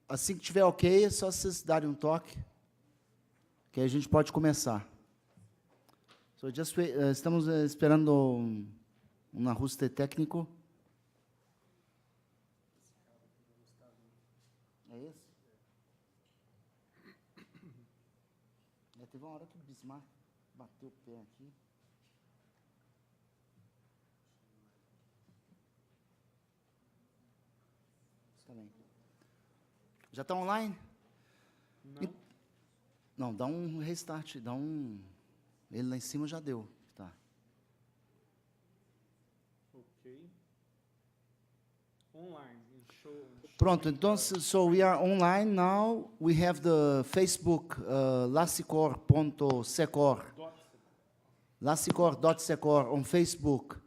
Assim que tiver ok, é só vocês darem um toque, que aí a gente pode começar. So just wait, estamos esperando um ajuste técnico. É esse? Teve uma hora que o Bismarck bateu o pé aqui. Também. Já está online? Não. Não, dá um restart, dá um... Ele lá em cima já deu. Tá. Ok. Online. Pronto, então, so we are online now. We have the Facebook, lasicor.secor. Lasicor.secor on Facebook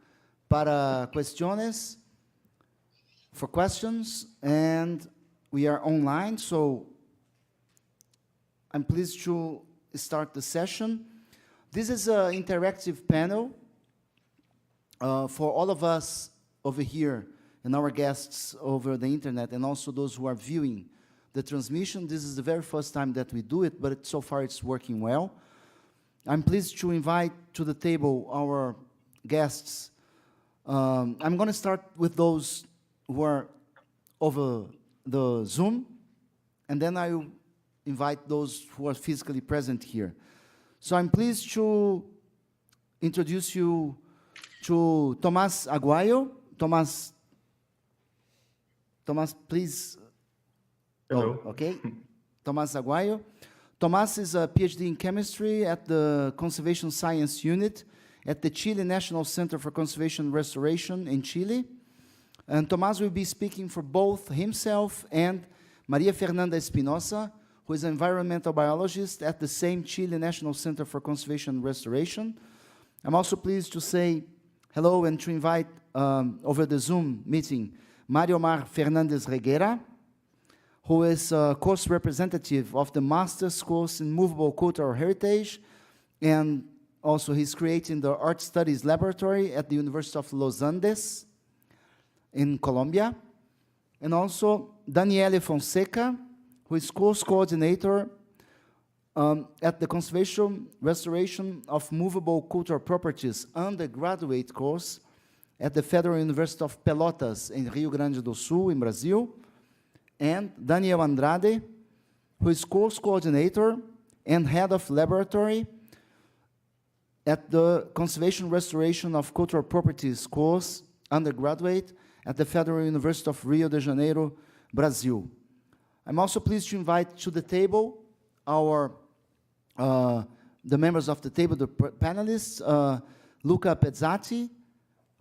para questiones, for questions, and we are online, so I'm pleased to start the session. This is an interactive panel for all of us over here and our guests over the internet, and also those who are viewing the transmission. This is the very first time that we do it, but so far it's working well. I'm pleased to invite to the table our guests. I'm going to start with those who are over the Zoom, and then I will invite those who are physically present here. So I'm pleased to introduce you to Tomás Aguayo. Tomás, please. Hello. Oh, okay. Tomás Aguayo. Tomás is a PhD in chemistry at the Conservation Science Unit at the Chile National Center for Conservation and Restoration in Chile. And Tomás will be speaking for both himself and Maria Fernanda Espinosa, who is an environmental biologist at the same Chile National Center for Conservation and Restoration. I'm also pleased to say hello and to invite over the Zoom meeting Mario Mar Fernandez Reguera, who is a course representative of the Master's Course in Movable Cultural Heritage, and also he's creating the Art Studies Laboratory at the University of Los Andes in Colombia. And also Daniele Fonseca, who is course coordinator at the Conservation Restoration of Movable Cultural Properties undergraduate course at the Federal University of Pelotas in Rio Grande do Sul in Brazil. And Daniel Andrade, who is course coordinator and head of laboratory at the Conservation Restoration of Cultural Properties course undergraduate at the Federal University of Rio de Janeiro, Brazil. I'm also pleased to invite to the table our the members of the table, the panelists, Luca Pezzati,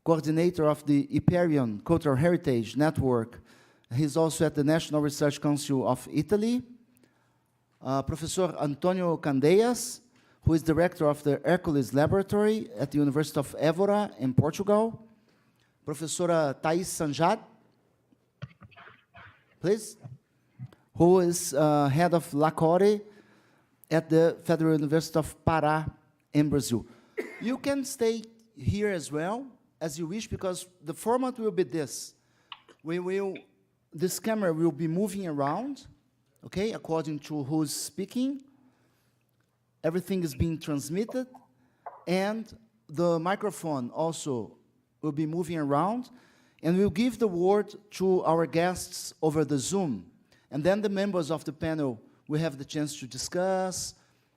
coordinator of the Hyperion Cultural Heritage Network. He's also at the National Research Council of Italy. Professor Antonio Candeias, who is director of the Hercules Laboratory at the University of Évora in Portugal. Professora Thais Sanjad, please, who is head of LACORE at the Federal University of Pará in Brazil. You can stay here as well as you wish, because the format will be this. This camera will be moving around, okay, according to who's speaking. Everything is being transmitted, and the microphone also will be moving around, and we'll give the word to our guests over the Zoom. And then the members of the panel will have the chance to discuss,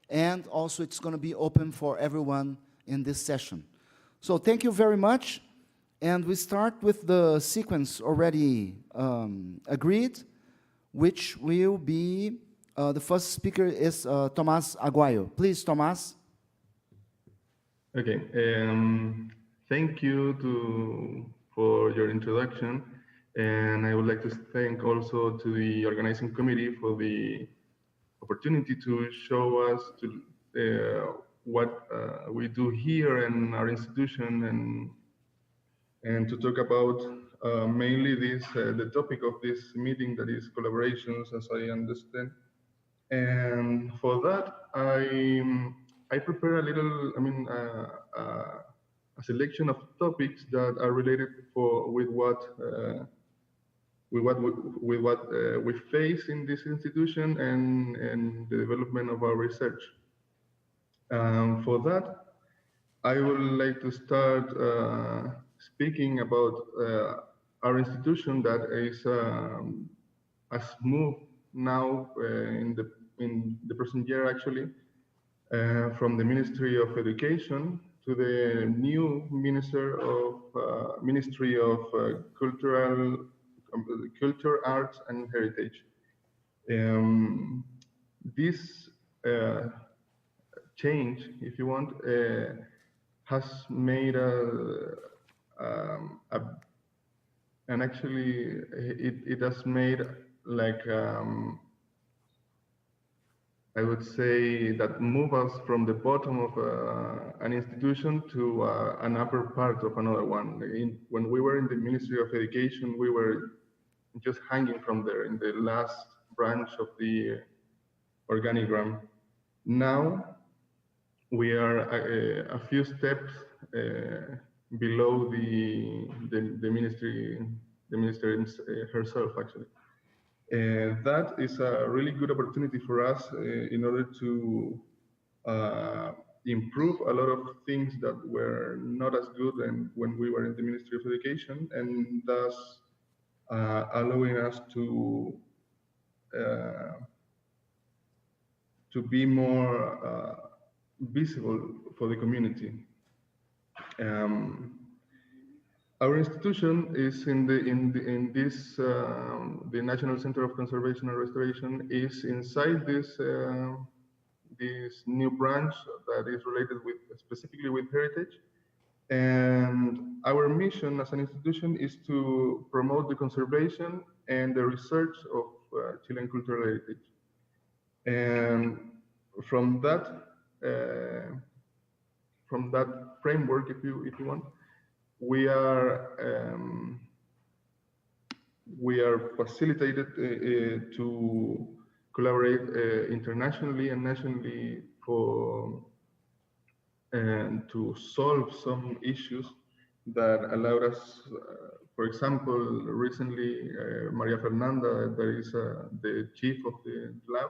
and also it's going to be open for everyone in this session. So thank you very much, and we start with the sequence already agreed, which will be, the first speaker is Tomás Aguayo. Please, Tomás. Okay, thank you for your introduction, and I would like to thank also to the organizing committee for the opportunity to show us what we do here in our institution, and to talk about mainly the topic of this meeting, that is collaborations, as I understand. And for that, I prepare a selection of topics that are related with what with what we face in this institution and the development of our research. For that, I would like to start speaking about our institution that is has moved now in the present year actually from the Ministry of Education to the new Ministry of Culture, Arts and Heritage. This change, if you want, has made and actually it has made like I would say that move us from the bottom of an institution to an upper part of another one. When we were in the Ministry of Education, we were just hanging from there in the last branch of the organigram. Now we are a few steps below the ministry, the minister herself actually. That is a really good opportunity for us in order to improve a lot of things that were not as good and when we were in the Ministry of Education, and thus allowing us uh, to be more visible for the community. Our institution is in this the National Center of Conservation and Restoration is inside this new branch that is related with specifically with heritage. And our mission as an institution is to promote the conservation and the research of Chilean cultural heritage. And from that uh, framework, if you want, we are facilitated to collaborate internationally and nationally for and to solve some issues that allowed us, for example, recently Maria Fernanda, that is the chief of the lab,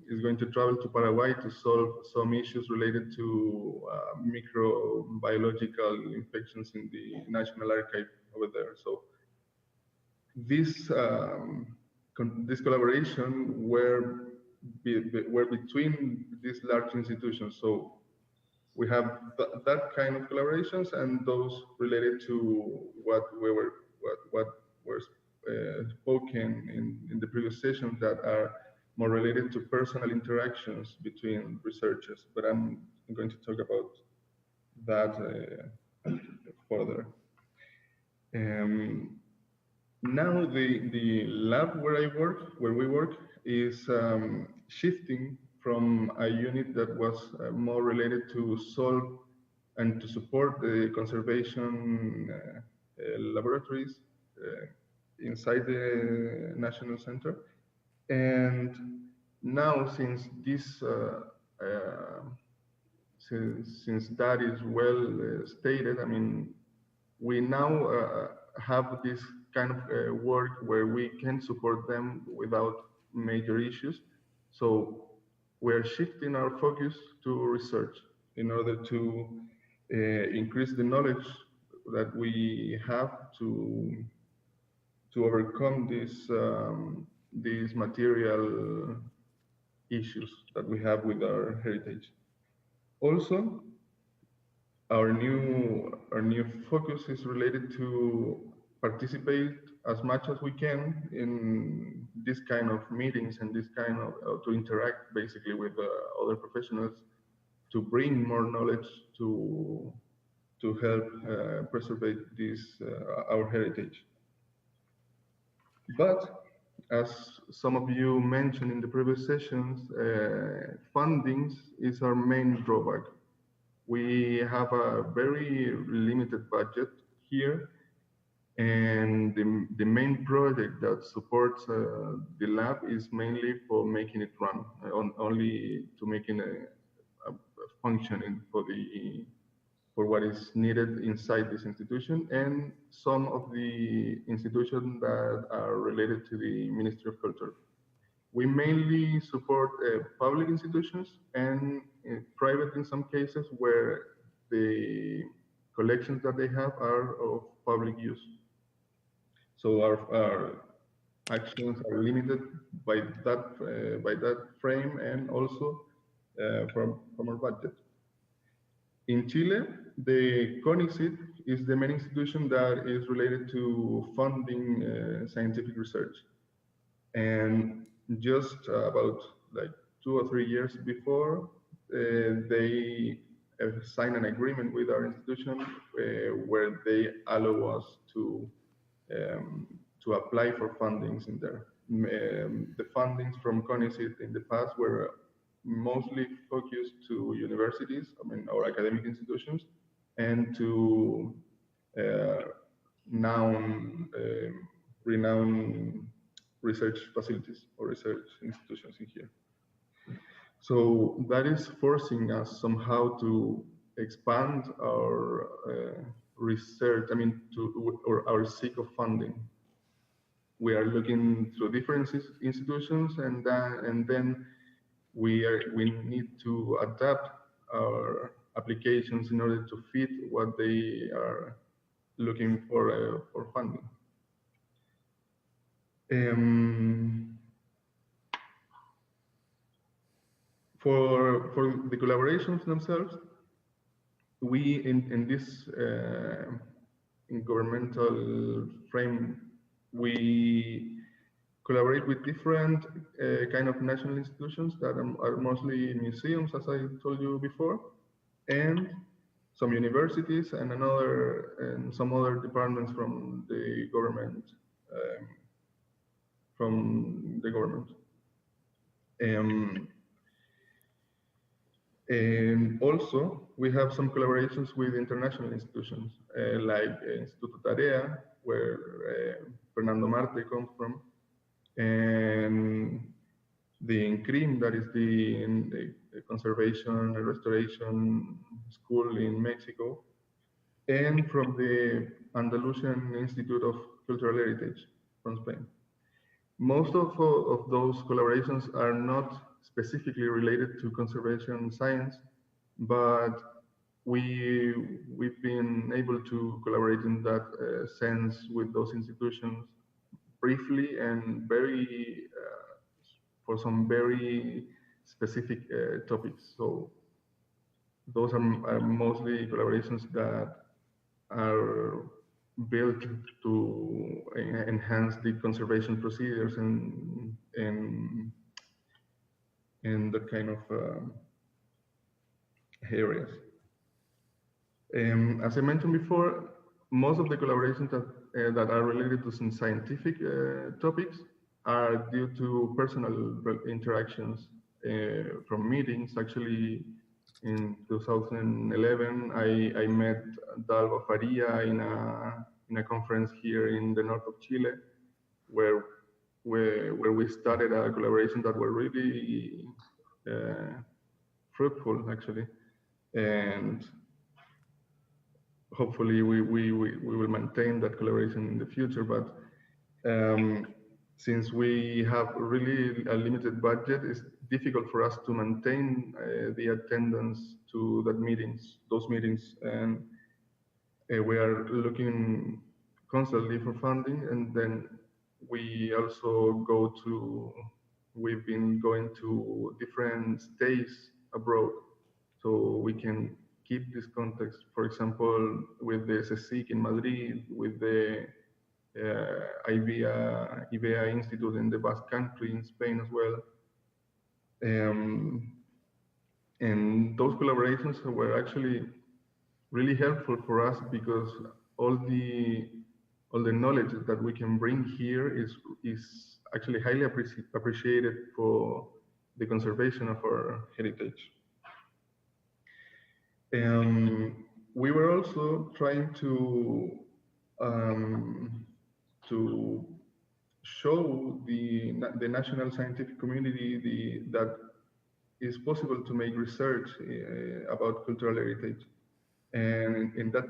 is going to travel to Paraguay to solve some issues related to microbiological infections in the National Archive over there. So this collaboration were between these large institutions. So we have that kind of collaborations and those related to what were spoken in the previous sessions that are more related to personal interactions between researchers. But I'm going to talk about that further. Now the lab where we work, is shifting from a unit that was more related to solve and to support the conservation laboratories inside the National Center. And now, since this, since that is well stated, I mean, we now have this kind of work where we can support them without major issues. So we're shifting our focus to research in order to increase the knowledge that we have to overcome these material issues that we have with our heritage. Also, our new focus is related to participate as much as we can in this kind of meetings and this kind of to interact basically with other professionals to bring more knowledge to help preserve this our heritage. But as some of you mentioned in the previous sessions, funding is our main drawback. We have a very limited budget here, and the main project that supports the lab is mainly for making it run, only to making a functioning for for what is needed inside this institution, and some of the institutions that are related to the Ministry of Culture. We mainly support public institutions and private in some cases where the collections that they have are of public use. So our actions are limited by that frame and also from our budget. In Chile, the CONICET is the main institution that is related to funding scientific research. And just about like 2 or 3 years before, they signed an agreement with our institution where they allow us um, to apply for fundings in there. The fundings from CONICET in the past were mostly focused to universities, or academic institutions, and to uh, renowned research facilities or research institutions in here. So that is forcing us somehow to expand our research, or our seek of funding. We are looking through different institutions, and then we need to adapt our applications in order to fit what they are looking for funding. For the collaborations themselves, we in this in governmental frame, we collaborate with different kind of national institutions that are mostly museums, as I told you before, and some universities and some other departments from the government. And also, we have some collaborations with international institutions, like Instituto Tarea, where Fernando Marte comes from, and the INCRIM, that is the Conservation and Restoration School in Mexico, and from the Andalusian Institute of Cultural Heritage from Spain. Most of those collaborations are not specifically related to conservation science, but we've been able to collaborate in that sense with those institutions briefly and for some very specific topics. So those are mostly collaborations that are built to enhance the conservation procedures and that kind of areas. As I mentioned before, most of the collaborations that are related to some scientific topics are due to personal interactions from meetings. Actually, in 2011, I met Dalva Faria in a conference here in the north of Chile, where we started a collaboration that were really fruitful, actually, and hopefully we will maintain that collaboration in the future. But since we have really a limited budget, it's difficult for us to maintain the attendance to those meetings, and we are looking constantly for funding. And then we've been going to different stays abroad, so we can keep this context. For example, with the CSIC in Madrid, with the IBEA Institute in the Basque Country in Spain as well. And those collaborations were actually really helpful for us, because all the knowledge that we can bring here is actually highly appreciated for the conservation of our heritage. We were also trying to show the national scientific community that it's possible to make research about cultural heritage. And in that,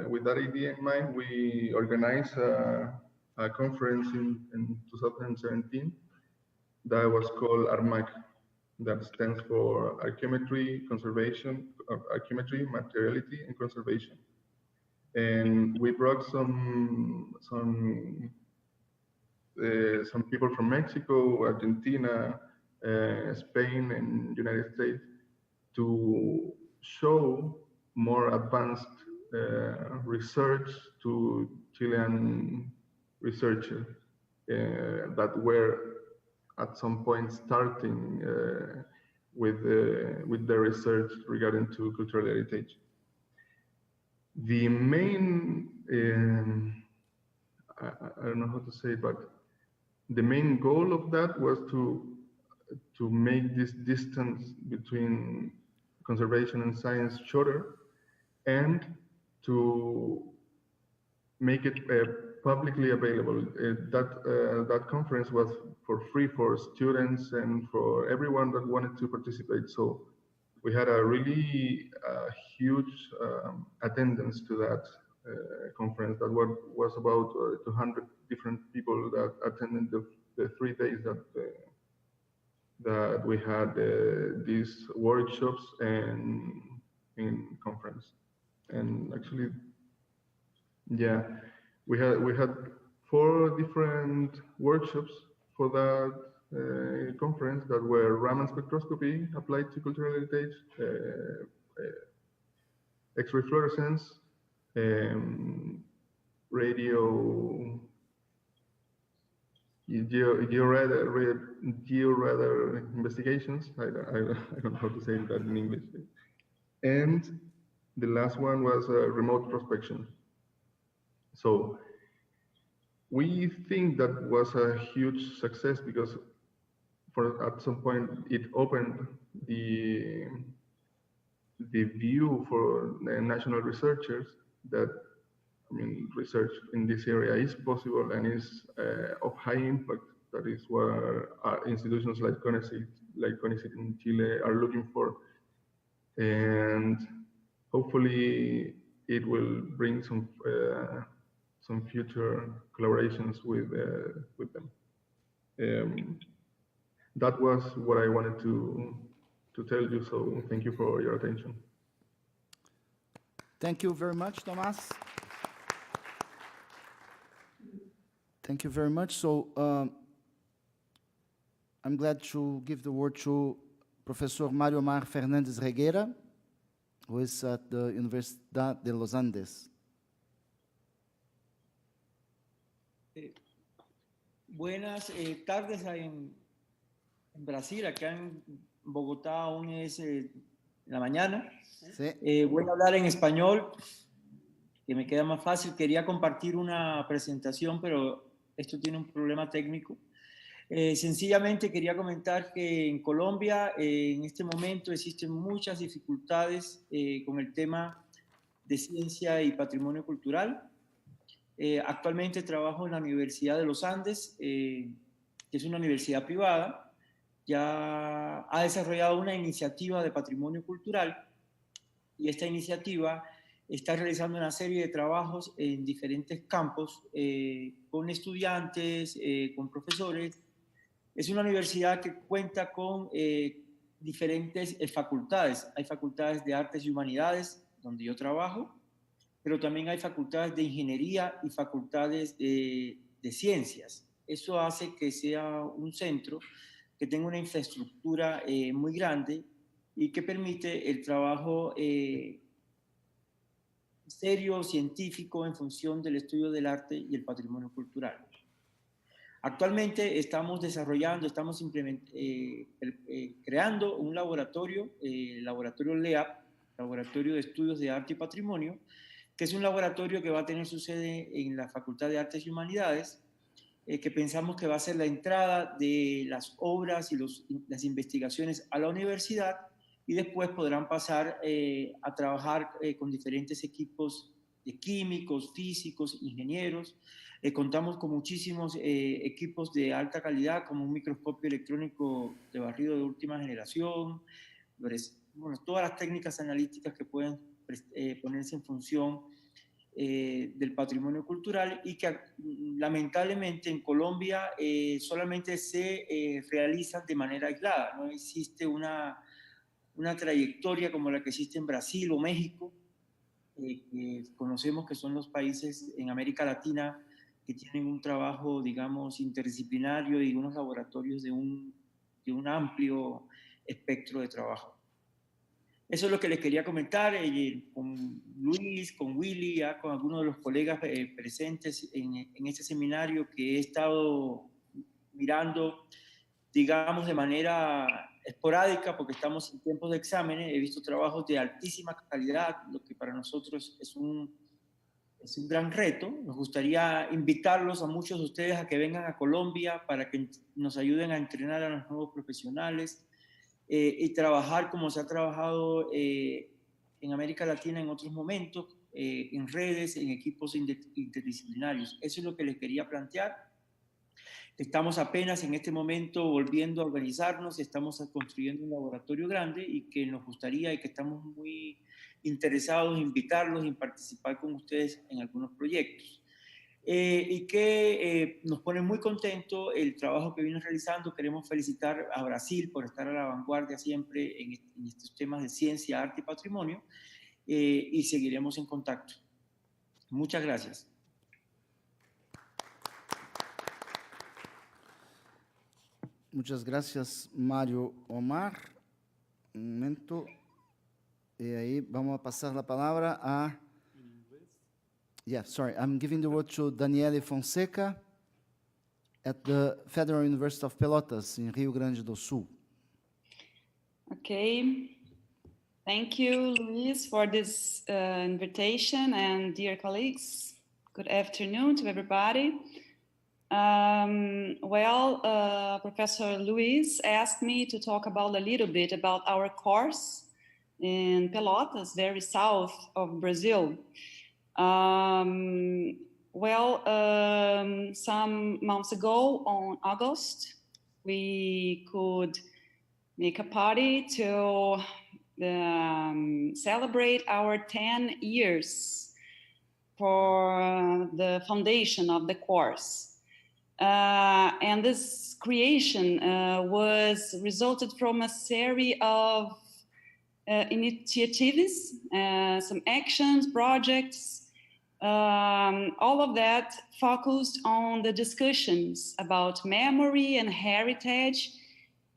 with that idea in mind, we organized a conference in 2017 that was called ARMAC, that stands for Archaeometry, Conservation, Archaeometry, Materiality, and Conservation. And we brought some people from Mexico, Argentina, Spain, and United States to show more advanced research to Chilean researchers that were at some point starting with the research regarding to cultural heritage. The main, I don't know how to say, but the main goal of that was to make this distance between conservation and science shorter, and to make it publicly available. That conference was for free for students and for everyone that wanted to participate. So we had a really huge attendance to that conference. That was about 200 different people that attended the 3 days that we had these workshops and in conference. And actually, yeah, we had 4 different workshops for that conference that were Raman spectroscopy applied to cultural heritage, X-ray fluorescence, radio, georadar investigations. I don't know how to say that in English. And the last one was remote prospection. So we think that was a huge success because at some point it opened the view for the national researchers that, I mean, research in this area is possible and is of high impact. That is what institutions like CONICET in Chile are looking for. And hopefully it will bring some future collaborations with them. That was what I wanted to tell you, so thank you for your attention. Thank you very much, Tomás. Thank you very much. So I'm glad to give the word to Professor Mario Mar Fernandez Reguera, who is at the Universidad de los Andes. Buenas tardes en Brasil, acá en Bogotá aún es la mañana. Sí. Voy a hablar en español, que me queda más fácil. Quería compartir una presentación, pero esto tiene un problema técnico. Sencillamente quería comentar que en Colombia en este momento existen muchas dificultades con el tema de ciencia y patrimonio cultural. Actualmente trabajo en la Universidad de los Andes, que es una universidad privada. Ya ha desarrollado una iniciativa de patrimonio cultural y esta iniciativa está realizando una serie de trabajos en diferentes campos con estudiantes, con profesores. Es una universidad que cuenta con diferentes facultades. Hay facultades de artes y humanidades, donde yo trabajo, pero también hay facultades de ingeniería y facultades de ciencias. Eso hace que sea un centro que tenga una infraestructura muy grande y que permite el trabajo serio, científico, en función del estudio del arte y el patrimonio cultural. Actualmente estamos desarrollando, creando un laboratorio, el laboratorio LEAP, Laboratorio de Estudios de Arte y Patrimonio, que es un laboratorio que va a tener su sede en la Facultad de Artes y Humanidades, que pensamos que va a ser la entrada de las obras y las investigaciones a la universidad, y después podrán pasar a trabajar con diferentes equipos de químicos, físicos, ingenieros. Contamos con muchísimos equipos de alta calidad, como un microscopio electrónico de barrido de última generación, bueno, todas las técnicas analíticas que pueden ponerse en función del patrimonio cultural y que lamentablemente en Colombia solamente se realizan de manera aislada. No existe una trayectoria como la que existe en Brasil o México, que conocemos que son los países en América Latina que tienen un trabajo, digamos, interdisciplinario y unos laboratorios de un amplio espectro de trabajo. Eso es lo que les quería comentar con Luis, con Willy, ya con algunos de los colegas presentes en este seminario que he estado mirando, digamos, de manera esporádica, porque estamos en tiempos de exámenes. He visto trabajos de altísima calidad, lo que para nosotros es un gran reto. Nos gustaría invitarlos a muchos de ustedes a que vengan a Colombia para que nos ayuden a entrenar a los nuevos profesionales y trabajar como se ha trabajado en América Latina en otros momentos, en redes, en equipos interdisciplinarios. Eso es lo que les quería plantear. Estamos apenas en este momento volviendo a organizarnos, estamos construyendo un laboratorio grande y que nos gustaría y que estamos muy interesados en invitarlos y participar con ustedes en algunos proyectos. Y que nos pone muy contento el trabajo que vienen realizando. Queremos felicitar a Brasil por estar a la vanguardia siempre en estos temas de ciencia, arte y patrimonio, y seguiremos en contacto. Muchas gracias. Muchas gracias, Mario Omar. Un momento. Y ahí vamos a pasar la palabra a... Yeah, sorry. I'm giving the word to Daniele Fonseca at the Federal University of Pelotas in Rio Grande do Sul. Okay. Thank you, Luis, for this invitation, and dear colleagues, good afternoon to everybody. Professor Luis asked me to talk about a little bit about our course in Pelotas, very south of Brazil. Some months ago, on August, we could make a party to celebrate our 10 years for the foundation of the course. And this creation was resulted from a series of initiatives, some actions, projects, all of that focused on the discussions about memory and heritage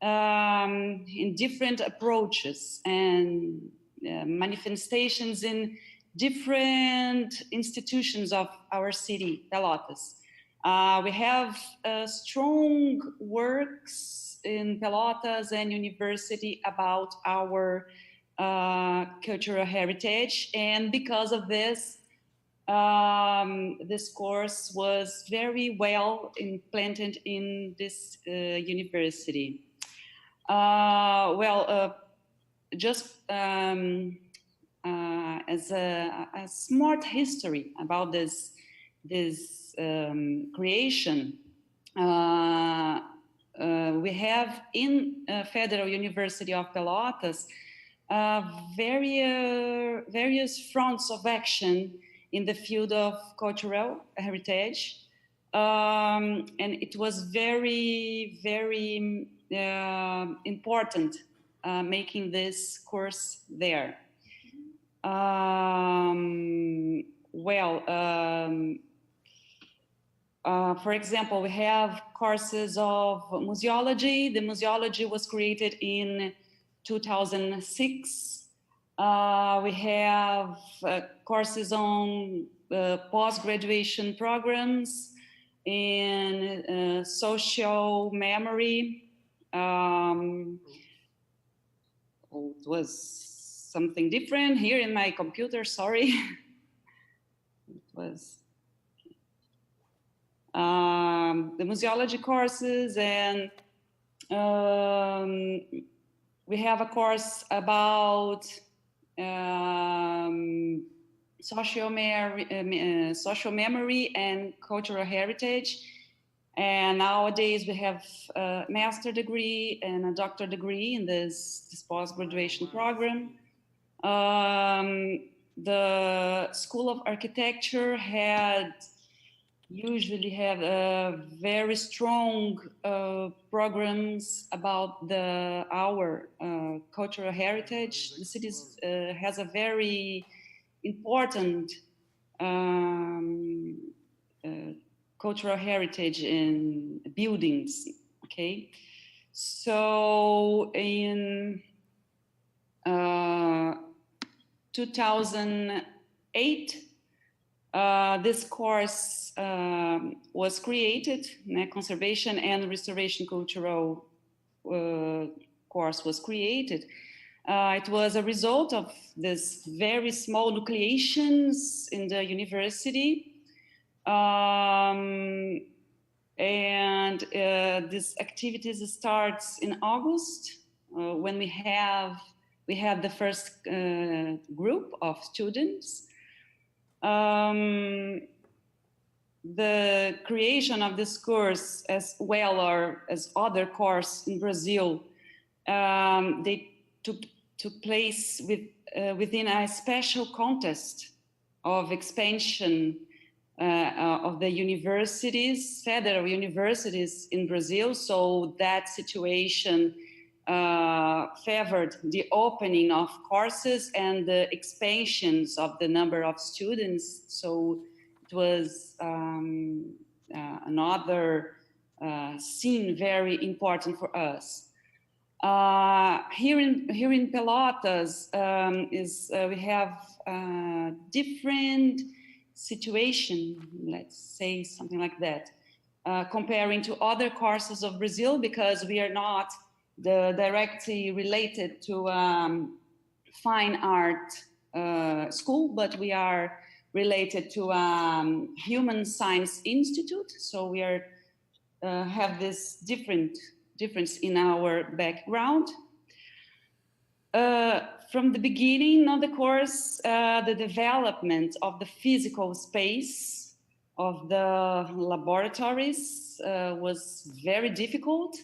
in different approaches and manifestations in different institutions of our city, Pelotas. We have strong works in Pelotas and university about our cultural heritage, and because of this, this course was very well implanted in this university. Just as a smart history about this creation, we have in Federal University of Pelotas various fronts of action in the field of cultural heritage, and it was very, very important making this course there. For example, we have courses of museology. The museology was created in 2006. We have courses on post-graduation programs in social memory. It was something different here in my computer, sorry. It was the museology courses, and we have a course about social memory and cultural heritage. And nowadays we have a master degree and a doctor degree in this post-graduation program. the School of Architecture usually have very strong programs about our cultural heritage. The city has a very important cultural heritage in buildings. Okay, so in 2008, this course was created. Conservation and Restoration Cultural course was created. It was a result of this very small nucleations in the university. And this activities starts in August when we had the first group of students. The creation of this course, as well as other courses in Brazil, they took place within a special contest of expansion of the universities, federal universities in Brazil. So that situation favored the opening of courses and the expansions of the number of students. So it was another scene very important for us. Here in Pelotas we have different situation, let's say something like that, comparing to other courses of Brazil, because we are not directly related to fine art school, but we are related to Human Science Institute. So we are have this difference in our background. From the beginning of the course, the development of the physical space of the laboratories was very difficult.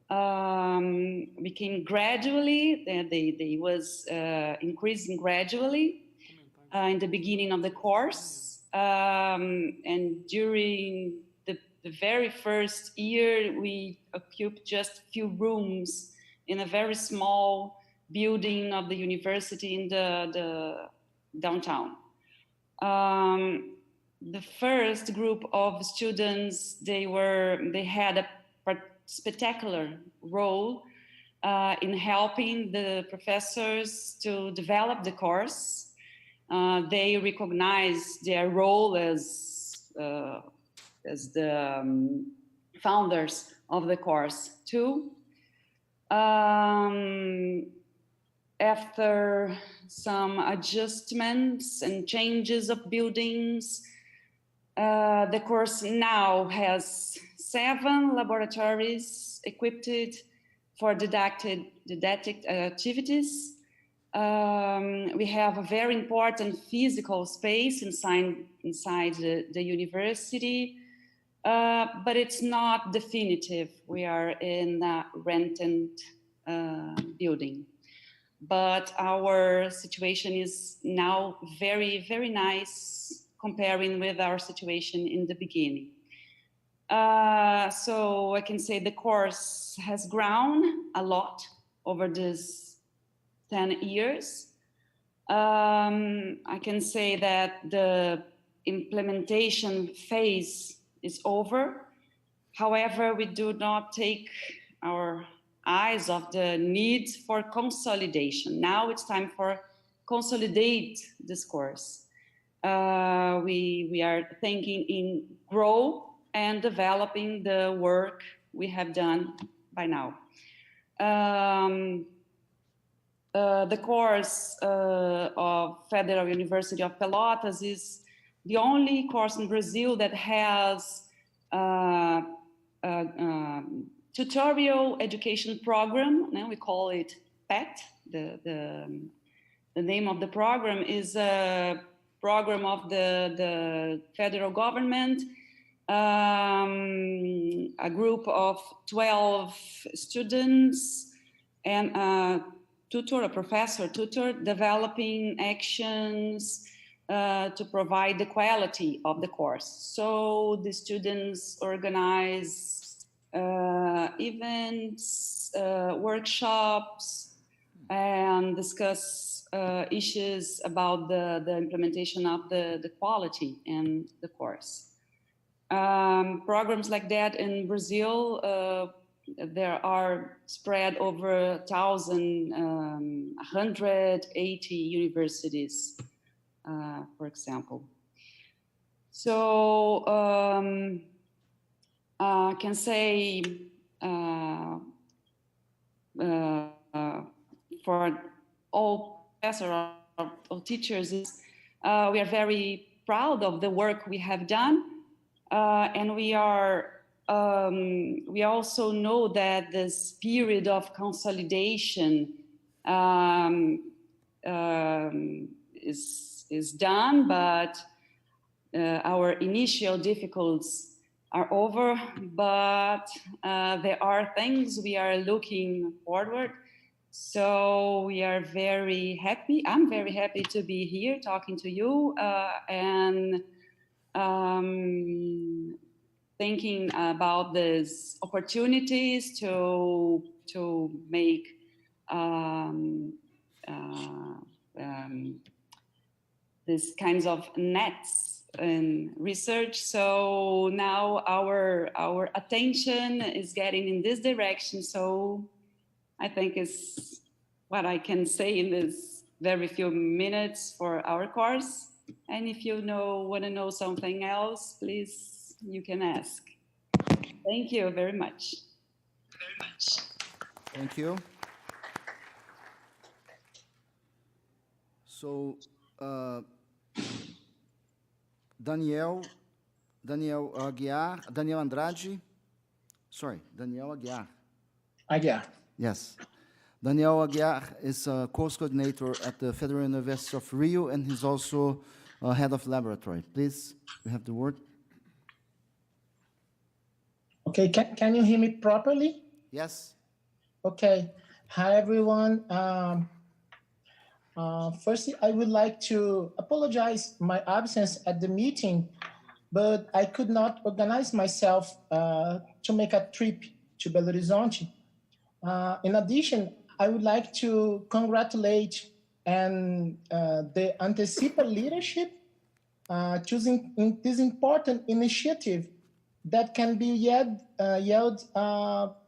Became gradually, they was increasing gradually in the beginning of the course. And during the very first year, we occupied just a few rooms in a very small building of the university in the downtown. The first group of students, they had a spectacular role in helping the professors to develop the course. They recognize their role as the founders of the course too. After some adjustments and changes of buildings, the course now has 7 laboratories equipped for didactic activities. We have a very important physical space inside the university, but it's not definitive. We are in a rented building. But our situation is now very, very nice comparing with our situation in the beginning. So I can say the course has grown a lot over these 10 years. I can say that the implementation phase is over. However, we do not take our eyes off the need for consolidation. Now it's time for consolidate this course. We are thinking in grow and developing the work we have done by now. The course of Federal University of Pelotas is the only course in Brazil that has tutorial education program. Now we call it PET. The name of the program is a program of the federal government. A group of 12 students and tutor, a professor tutor, developing actions to provide the quality of the course. So the students organize events, workshops, and discuss issues about the implementation of the quality in the course. Programs like that in Brazil, there are spread over 180 universities, for example. So I can say for all professors or teachers, we are very proud of the work we have done, and we also know that this period of consolidation is done, but our initial difficulties are over, but there are things we are looking forward. So we are very happy. I'm very happy to be here talking to you and thinking about these opportunities to make these kinds of nets in research. So now our attention is getting in this direction. So I think is what I can say in this very few minutes for our course. And if you want to know something else, please, you can ask. Thank you very much. Thank you. So, Daniel Andrade. Sorry, Daniel Aguiar. Aguiar. Yes. Daniel Aguiar is a course coordinator at the Federal University of Rio, and he's also head of laboratory. Please, you have the word. Okay, can you hear me properly? Yes. Okay. Hi, everyone. Firstly, I would like to apologize my absence at the meeting, but I could not organize myself to make a trip to Belo Horizonte. In addition, I would like to congratulate the Antecipa leadership choosing this important initiative that can be yield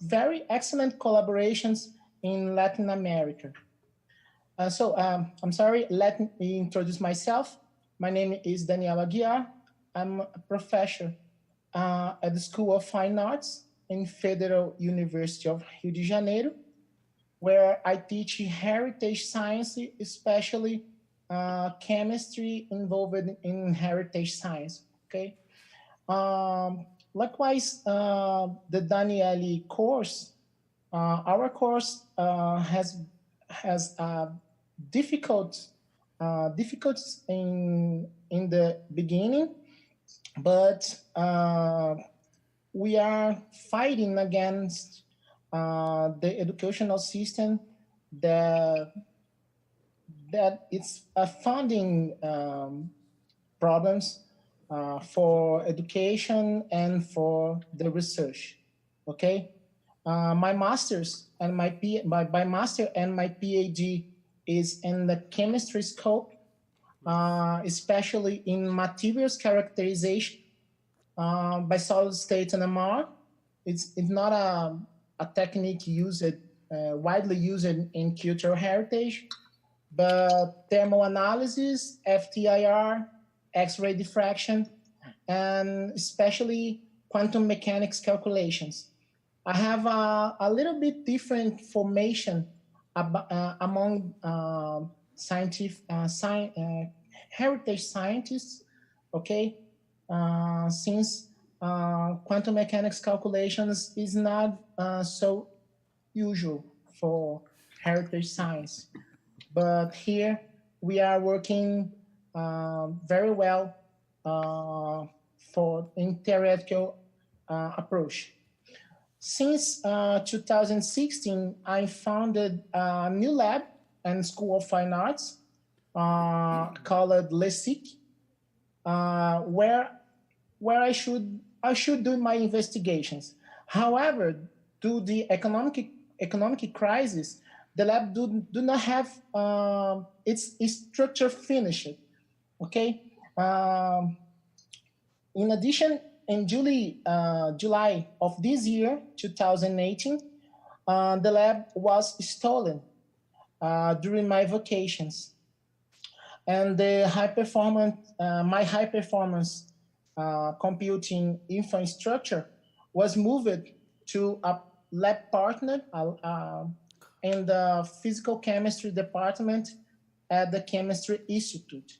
very excellent collaborations in Latin America. I'm sorry, let me introduce myself. My name is Daniel Aguiar. I'm a professor at the School of Fine Arts in Federal University of Rio de Janeiro, where I teach heritage science, especially chemistry involved in heritage science, okay? Likewise, the Daniele course, our course has difficulties in the beginning, but we are fighting against the educational system that it's funding problems for education and for the research. Okay, my master's and my master and my PhD is in the chemistry scope, especially in materials characterization by solid state NMR. It's not a technique widely used in cultural heritage, but thermal analysis, FTIR, X-ray diffraction, and especially quantum mechanics calculations. I have a little bit different formation among heritage scientists, okay? Since quantum mechanics calculations is not so usual for heritage science. But here we are working very well in theoretical approach. Since 2016, I founded a new lab and School of Fine Arts called LESIC, where I should do my investigations. However, due to the economic crisis, the lab do not have its structure finished. Okay. In addition, in July of this year, 2018, the lab was stolen during my vacations, and the my high performance computing infrastructure was moved to a lab partner in the physical chemistry department at the Chemistry Institute.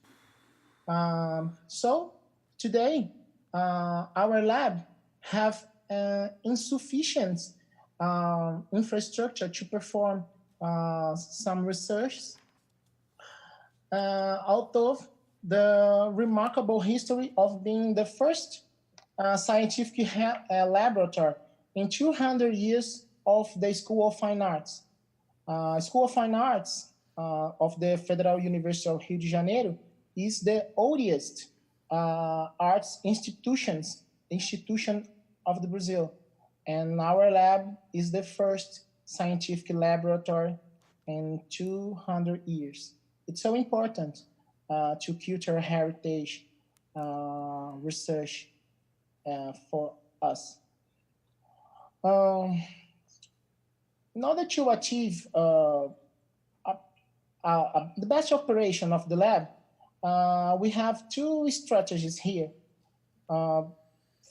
So today, our lab have insufficient infrastructure to perform some research out of the remarkable history of being the first scientific laboratory in 200 years of the School of Fine Arts. School of Fine Arts of the Federal University of Rio de Janeiro is the oldest arts institution of the Brazil. And our lab is the first scientific laboratory in 200 years. It's so important to cultural heritage research for us. In order to achieve the best operation of the lab, we have two strategies here.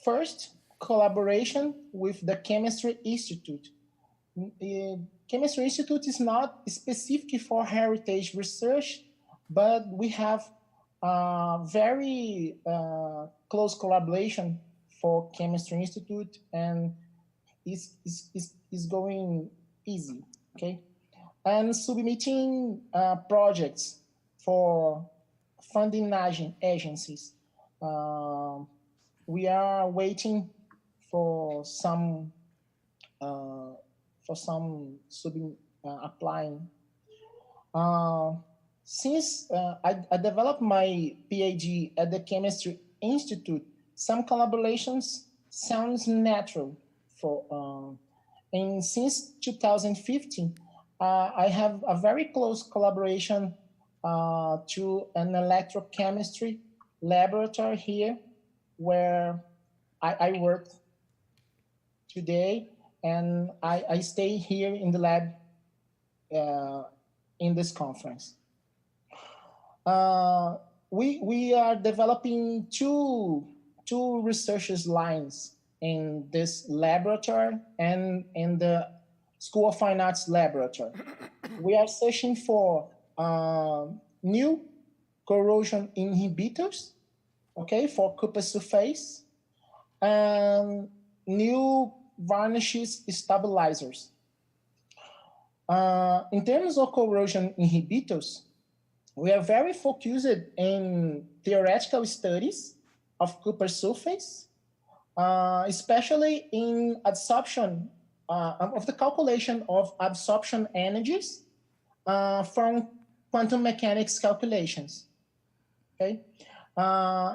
First, collaboration with the Chemistry Institute. Chemistry Institute is not specific for heritage research, but we have very close collaboration for Chemistry Institute, and is going easy, okay? And submitting projects for funding agencies. We are waiting for some applying. Since I developed my PhD at the Chemistry Institute, some collaborations sounds natural for, and since 2015, I have a very close collaboration to an electrochemistry laboratory here, where I work today, and I stay here in the lab in this conference. We are developing two research lines in this laboratory and in the School of Fine Arts laboratory. We are searching for new corrosion inhibitors, okay, for copper sulfates, and new varnishes stabilizers. In terms of corrosion inhibitors, we are very focused in theoretical studies of copper sulfates, especially in absorption of the calculation of absorption energies from quantum mechanics calculations. Okay,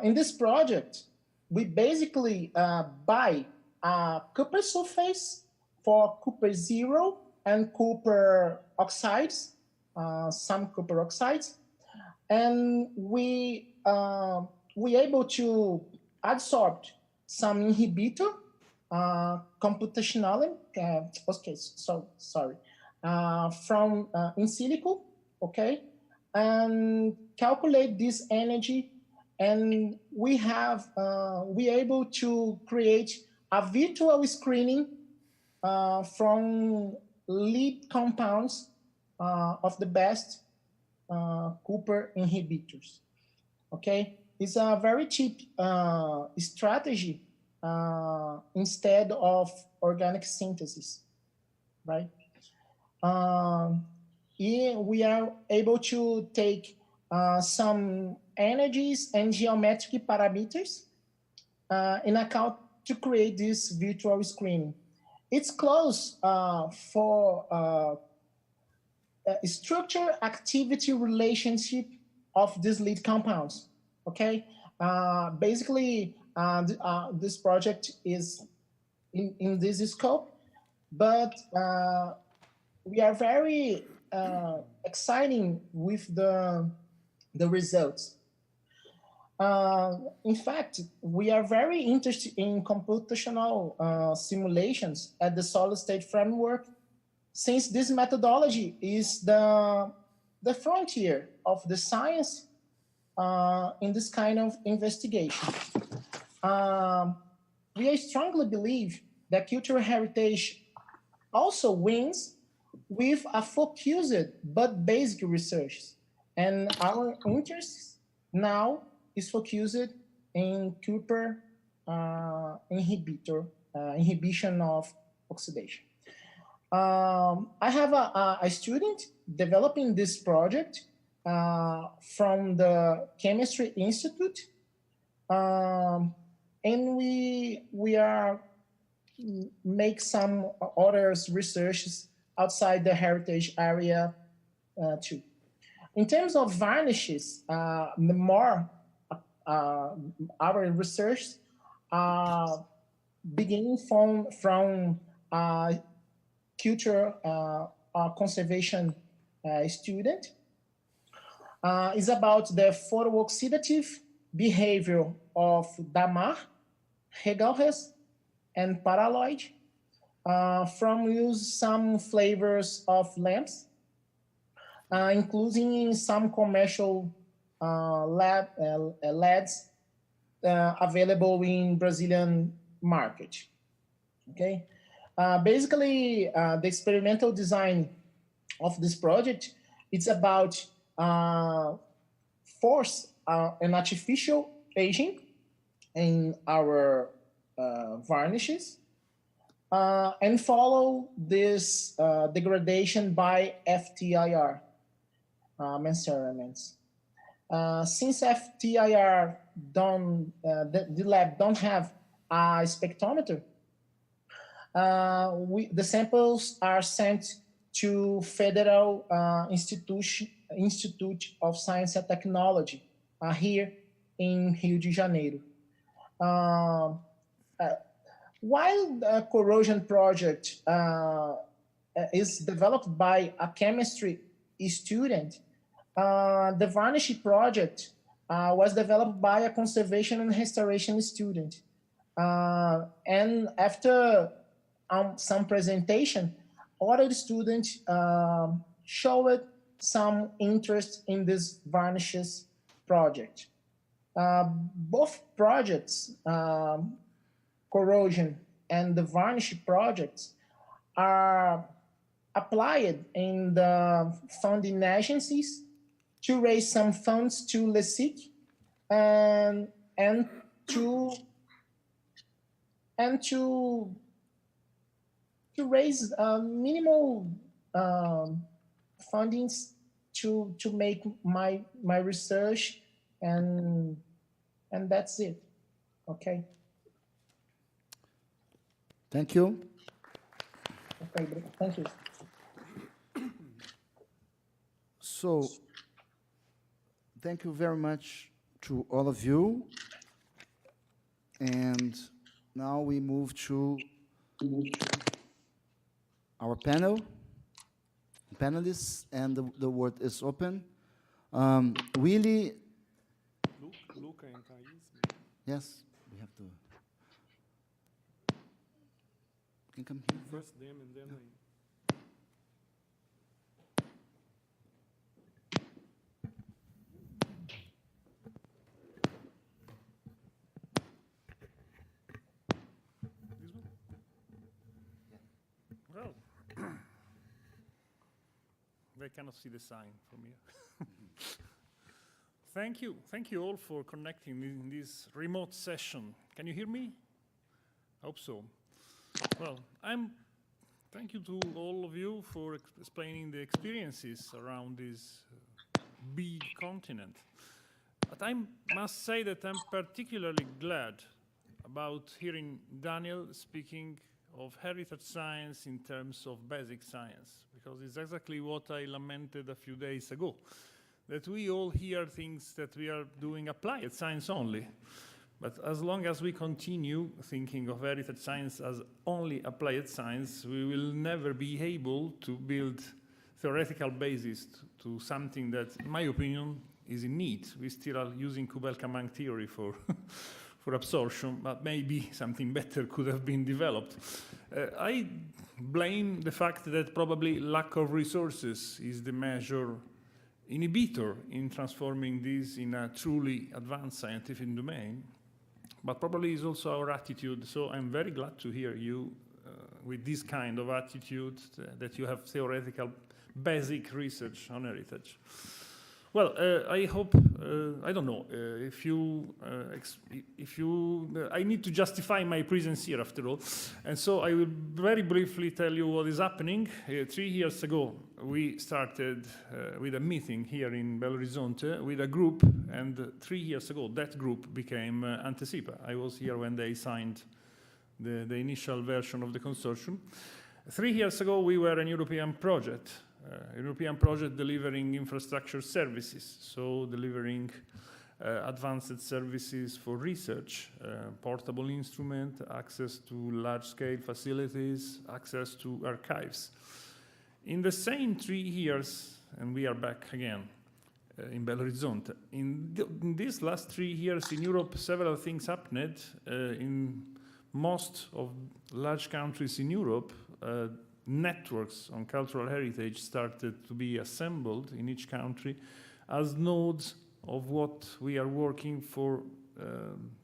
in this project, we basically buy copper sulfates for copper zero and copper oxides, some copper oxides, and we able to absorb some inhibitor computationally. Okay, so sorry, from in silico, okay, and calculate this energy, and we able to create a virtual screening from lead compounds of the best copper inhibitors. Okay, it's a very cheap strategy instead of organic synthesis, right? We are able to take some energies and geometric parameters in account to create this virtual screening. It's close for structure activity relationship of these lead compounds. Okay, basically, this project is in this scope, but we are very exciting with the results. In fact, we are very interested in computational simulations at the solid state framework, since this methodology is the frontier of the science in this kind of investigation. We strongly believe that cultural heritage also wins with a focused but basic research. And our interest now is focused in Cooper inhibition of oxidation. I have a student developing this project from the Chemistry Institute. And we are make some other researches outside the heritage area too. In terms of varnishes, the more our research beginning from culture conservation student is about the photooxidative behavior of damar, regalres, and paraloid from use some flavors of lamps, including some commercial LEDs available in Brazilian market. Okay, basically the experimental design of this project, it's about force an artificial aging in our varnishes and follow this degradation by FTIR measurements. Since FTIR the lab don't have a spectrometer, the samples are sent to Federal Institute of Science and Technology here in Rio de Janeiro. While the corrosion project is developed by a chemistry student, the varnish project was developed by a conservation and restoration student. And after some presentation, other students showed some interest in this varnishes project. Both projects, corrosion and the varnish projects, are applied in the funding agencies to raise some funds to LESIC and to raise minimal fundings to make my research, and that's it. Okay. Thank you. Okay, thank you. So, thank you very much to all of you. And now we move to our panelists, and the word is open. Willie, Luca and Thais. yes, we have to. Can come here. First them and then I. This one? Well, they cannot see the sign from here. Thank you all for connecting in this remote session. Can you hear me? I hope so. Well, thank you to all of you for explaining the experiences around this big continent. But I must say that I'm particularly glad about hearing Daniel speaking of heritage science in terms of basic science, because because it's exactly what I lamented a few days ago, that we all hear things that we are doing applied science only. But as long as we continue thinking of heritage science as only applied science, we will never be able to build theoretical basis to something that, in my opinion, is in need. We still are using Kubel-Kamann theory for, for absorption, but maybe something better could have been developed. I blame the fact that probably lack of resources is the major inhibitor in transforming this in a truly advanced scientific domain. But probably is also our attitude. So I'm very glad to hear you with this kind of attitude, that you have theoretical basic research on heritage. Well, I hope, I don't know, I need to justify my presence here after all. And so I will very briefly tell you what is happening. 3 years ago, we started with a meeting here in Belo Horizonte with a group, and 3 years ago, that group became Antecipa. I was here when they signed the initial version of the consortium. 3 years ago, we were an European project delivering infrastructure services, so delivering advanced services for research, portable instrument, access to large-scale facilities, access to archives. In the same 3 years, and we are back again in Belo Horizonte, in these last 3 years in Europe, several things happened. In most of large countries in Europe, networks on cultural heritage started to be assembled in each country as nodes of what we are working for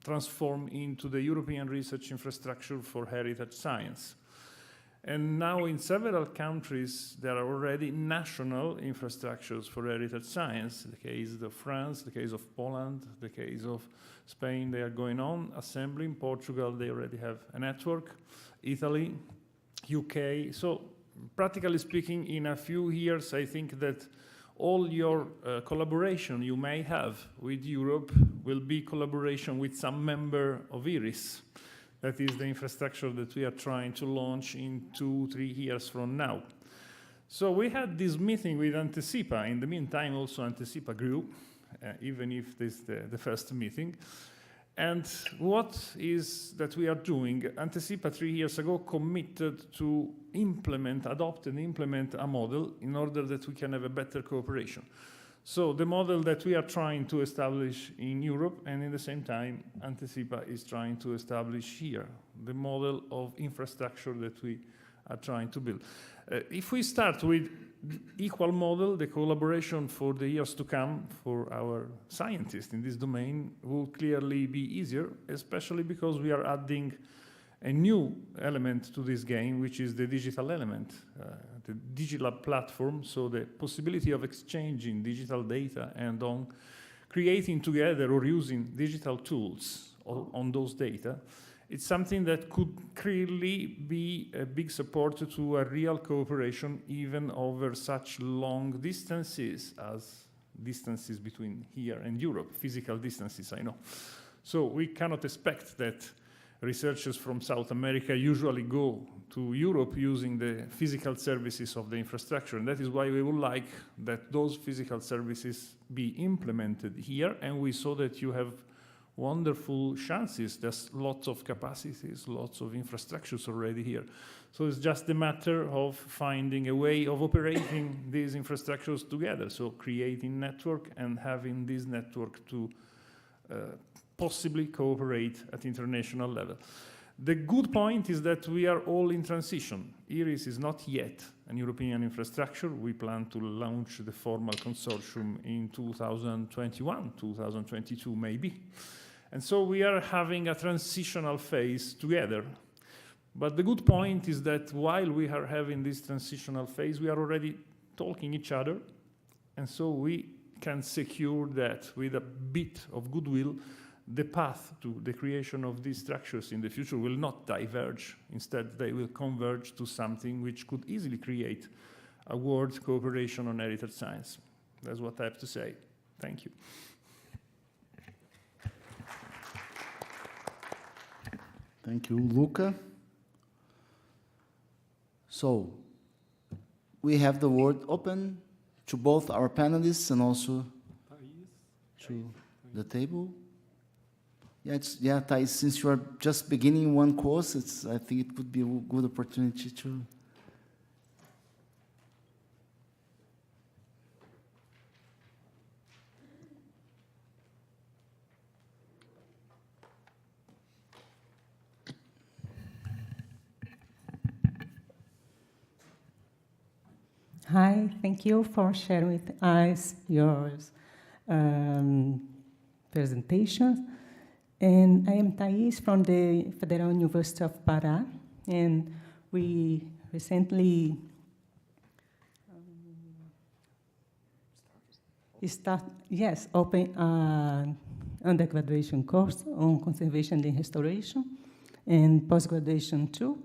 transform into the European research infrastructure for heritage science. And now in several countries, there are already national infrastructures for heritage science. The case of France, the case of Poland, the case of Spain, they are going on assembling. Portugal, they already have a network. Italy, UK. So practically speaking, in a few years, I think that all your collaboration you may have with Europe will be collaboration with some member of IRIS. That is the infrastructure that we are trying to launch in 2-3 years from now. So we had this meeting with Antecipa. In the meantime, also Antecipa grew, even if this is the first meeting. And what is that we are doing? Antecipa 3 years ago committed to adopt and implement a model in order that we can have a better cooperation. So the model that we are trying to establish in Europe, and in the same time, Antecipa is trying to establish here, the model of infrastructure that we are trying to build. If we start with equal model, the collaboration for the years to come for our scientists in this domain will clearly be easier, especially because we are adding a new element to this game, which is the digital element, the digital platform, so the possibility of exchanging digital data and on creating together or using digital tools on those data. It's something that could clearly be a big support to a real cooperation, even over such long distances as distances between here and Europe, physical distances, I know. So we cannot expect that researchers from South America usually go to Europe using the physical services of the infrastructure. And that is why we would like that those physical services be implemented here. And we saw that you have wonderful chances. There's lots of capacities, lots of infrastructures already here. So it's just a matter of finding a way of operating these infrastructures together. So creating network and having this network to possibly cooperate at international level. The good point is that we are all in transition. IRIS is not yet an European infrastructure. We plan to launch the formal consortium in 2021, 2022 maybe. And so we are having a transitional phase together. But the good point is that while we are having this transitional phase, we are already talking each other. And so we can secure that with a bit of goodwill, the path to the creation of these structures in the future will not diverge. Instead, they will converge to something which could easily create a world cooperation on heritage science. That's what I have to say. Thank you. Thank you, Luca. So, we have the word open to both our panelists and also to the table. Yeah, Thais, since you are just beginning one course, I think it would be a good opportunity to. Hi, thank you for sharing with us your presentation. And I am Thais from the Federal University of Pará, and we recently opened an undergraduation course on conservation and restoration, and post-graduation too.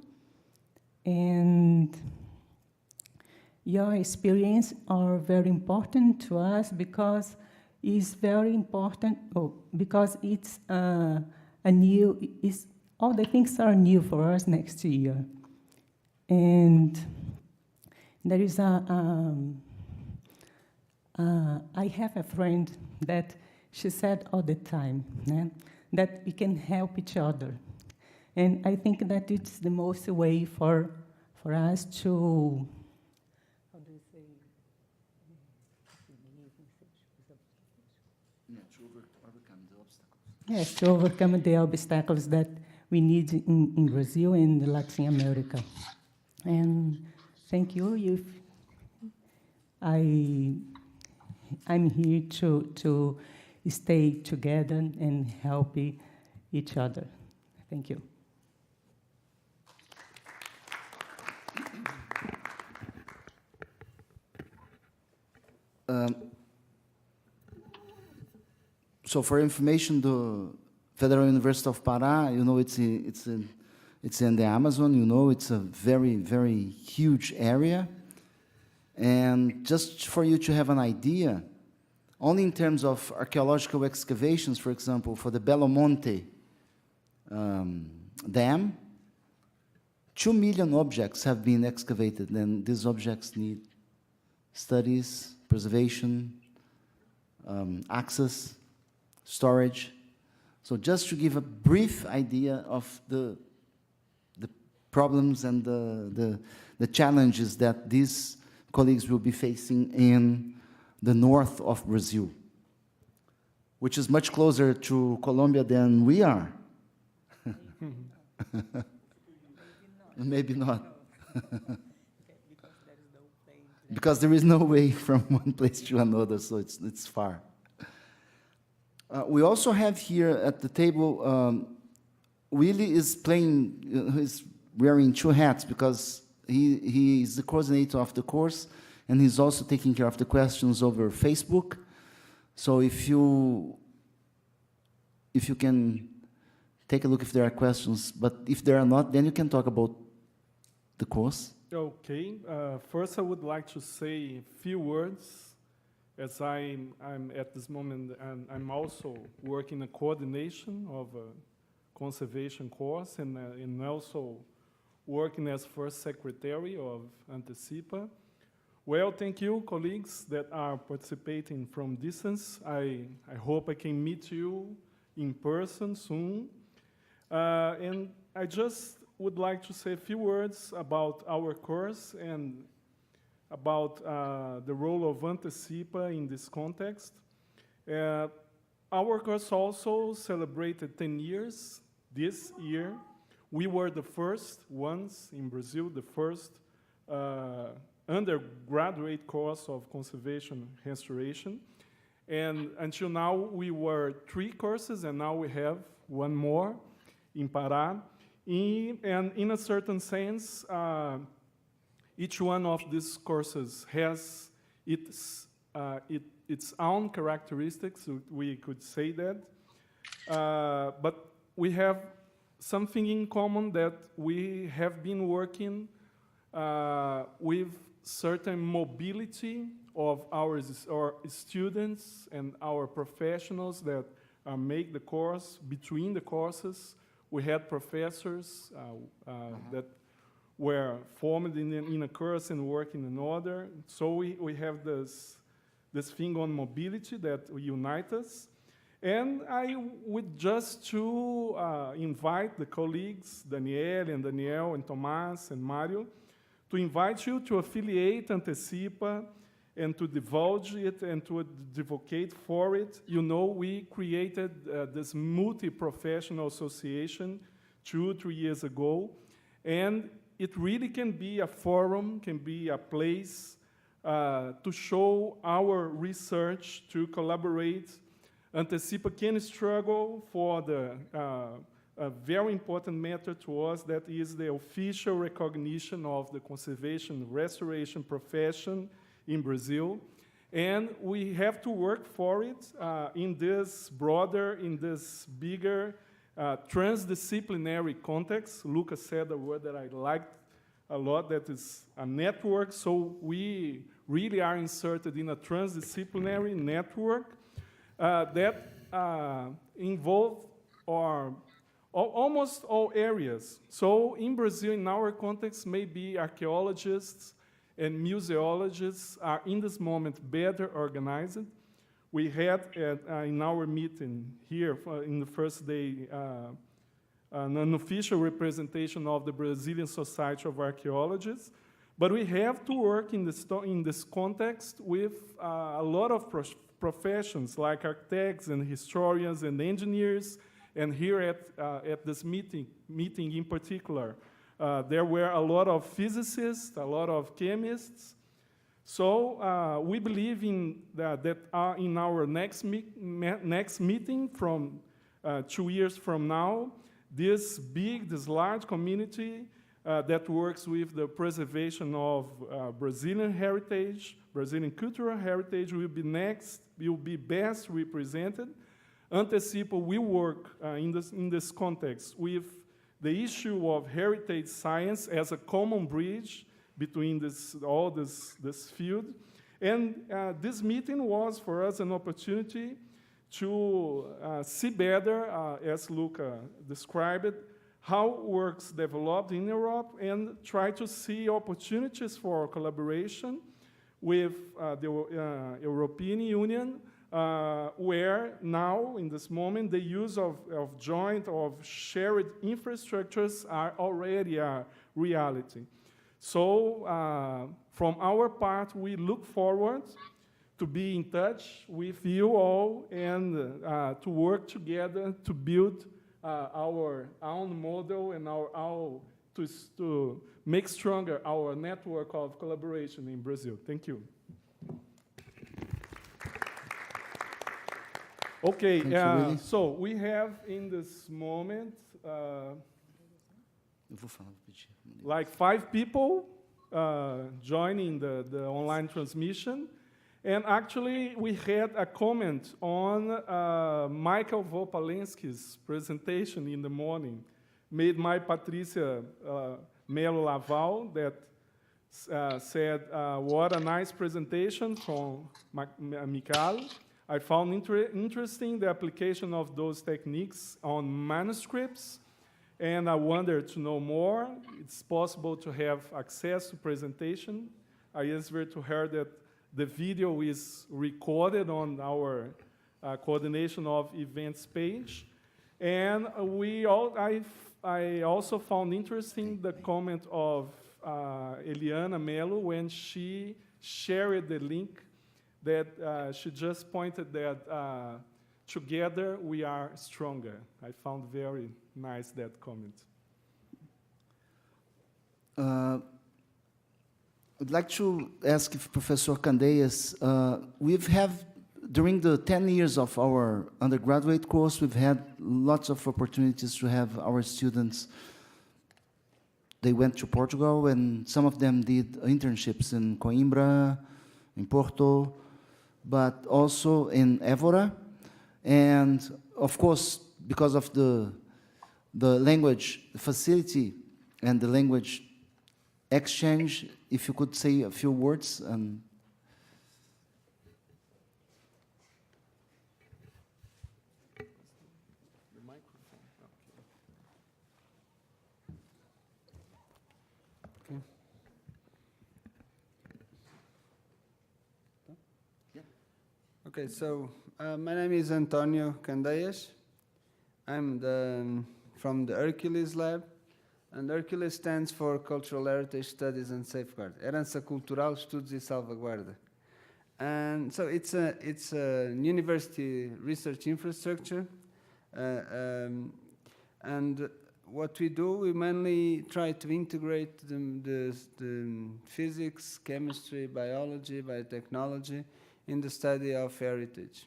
And your experience are very important to us because it's very important, because it's all the things are new for us next year. And there is I have a friend that she said all the time that we can help each other. And I think that it's the most way for us to, how do you say? To overcome the obstacles. Yes, to overcome the obstacles that we need in Brazil and Latin America. And thank you. I'm here to stay together and help each other. Thank you. So for information, the Federal University of Pará, it's in the Amazon, it's a very, very huge area. And just for you to have an idea, only in terms of archaeological excavations, for example, for the Belo Monte Dam, 2 million objects have been excavated, and these objects need studies, preservation, access, storage. So just to give a brief idea of the problems and the challenges that these colleagues will be facing in the north of Brazil, which is much closer to Colombia than we are. Maybe not. Because there is no way from one place to another, so it's far. We also have here at the table, Willie is playing, he's wearing 2 hats because he is the coordinator of the course, and he's also taking care of the questions over Facebook. So if you can take a look if there are questions, but if there are not, then you can talk about the course. Okay. First, I would like to say a few words, as I'm at this moment, and I'm also working in coordination of a conservation course, and also working as first secretary of Antecipa. Well, thank you, colleagues that are participating from distance. I hope I can meet you in person soon. And I just would like to say a few words about our course and about the role of Antecipa in this context. Our course also celebrated 10 years this year. We were the first ones in Brazil, the first undergraduate course of conservation restoration. And until now, we were 3 courses, and now we have 1 more in Pará. And in a certain sense, each one of these courses has its own characteristics, we could say that. But we have something in common, that we have been working with certain mobility of our students and our professionals that make the course. Between the courses, we had professors that were formed in a course and work in another. So we have this thing on mobility that unites us. And I would just to invite the colleagues, Daniel, and Tomás, and Mario, to invite you to affiliate Antecipa and to divulge it and to advocate for it. You know, we created this multi-professional association 2-3 years ago, and it really can be a forum, can be a place to show our research, to collaborate. Antecipa can struggle for a very important matter to us, that is the official recognition of the conservation restoration profession in Brazil. And we have to work for it in this broader, in this bigger transdisciplinary context. Lucas said a word that I liked a lot, that is a network. So we really are inserted in a transdisciplinary network that involve almost all areas. So in Brazil, in our context, maybe archaeologists and museologists are in this moment better organized. We had in our meeting here in the first day an official representation of the Brazilian Society of Archaeologists, but we have to work in this context with a lot of professions like architects and historians and engineers. And here at this meeting in particular, there were a lot of physicists, a lot of chemists. So we believe in that in our next meeting from 2 years from now, this large community that works with the preservation of Brazilian heritage, Brazilian cultural heritage, will be best represented. Antecipa will work in this context with the issue of heritage science as a common bridge between this field. And this meeting was for us an opportunity to see better, as Luca described it, how works developed in Europe, and try to see opportunities for collaboration with the European Union, where now, in this moment, the use of joint, of shared infrastructures are already a reality. So from our part, we look forward to be in touch with you all and to work together to build our own model and to make stronger our network of collaboration in Brazil. Thank you. Okay, so we have in this moment like 5 people joining the online transmission. And actually, we had a comment on Michael Vopalensky's presentation in the morning, made by Patricia Melo Laval, that said, what a nice presentation from Michael. I found interesting the application of those techniques on manuscripts, and I wanted to know more. It's possible to have access to presentation. I answered to her that the video is recorded on our coordination of events page. And I also found interesting the comment of Eliana Melo when she shared the link that she just pointed that together we are stronger. I found very nice that comment. I'd like to ask if Professor Candeias, during the 10 years of our undergraduate course, we've had lots of opportunities to have our students. They went to Portugal, and some of them did internships in Coimbra, in Porto, but also in Évora. And of course, because of the language facility and the language exchange, if you could say a few words. Okay, so my name is Antonio Candeias. I'm from the Hercules Lab, and Hercules stands for Cultural Heritage Studies and Safeguard. Herança Cultural, Estudos e Salvaguarda. And so it's a university research infrastructure, and what we do, we mainly try to integrate the physics, chemistry, biology, biotechnology in the study of heritage.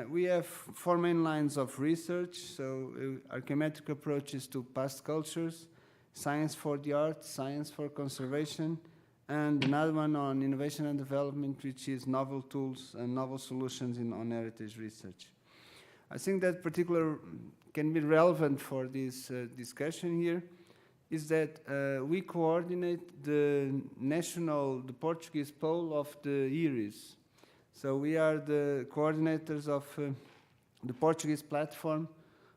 We have 4 main lines of research, so archimetric approaches to past cultures, science for the arts, science for conservation, and another one on innovation and development, which is novel tools and novel solutions on heritage research. I think that particular can be relevant for this discussion here is that we coordinate the Portuguese pole of the IRIS. So we are the coordinators of the Portuguese platform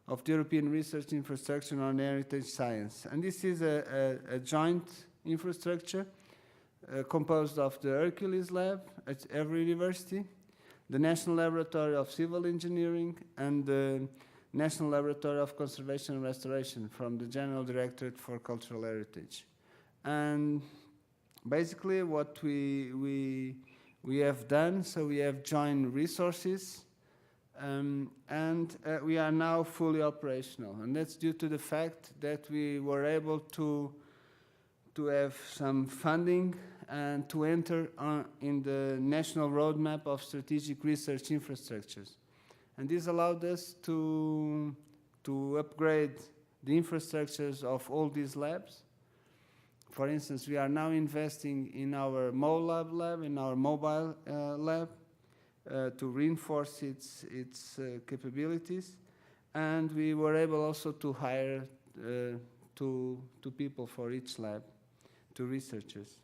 of the European Research Infrastructure on Heritage Science. And this is a joint infrastructure composed of the Hercules Lab at every university, the National Laboratory of Civil Engineering, and the National Laboratory of Conservation and Restoration from the General Directorate for Cultural Heritage. And basically what we have done, so we have joined resources, and we are now fully operational. And that's due to the fact that we were able to have some funding and to enter in the national roadmap of strategic research infrastructures. And this allowed us to upgrade the infrastructures of all these labs. For instance, we are now investing in our MoLab lab, in our mobile lab, to reinforce its capabilities. And we were able also to hire two people for each lab, 2 researchers.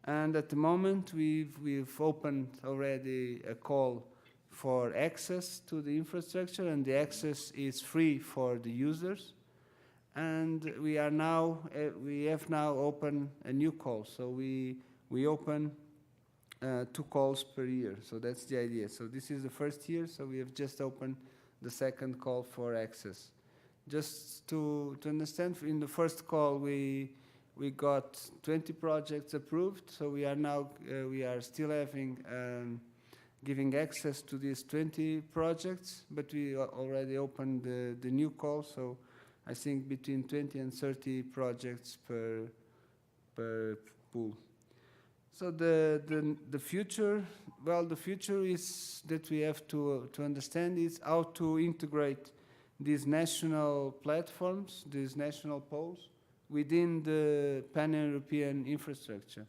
And at the moment, we've opened already a call for access to the infrastructure, and the access is free for the users. And we have now opened a new call. So we open 2 calls per year. So that's the idea. So this is the first year. So we have just opened the second call for access. Just to understand, in the first call we got 20 projects approved. So we are now we are still having giving access to these 20 projects, but we already opened the new call. So I think between 20 and 30 projects per pool. So the future, well, the future is that we have to understand is how to integrate these national platforms, these national poles, within the pan-European infrastructure.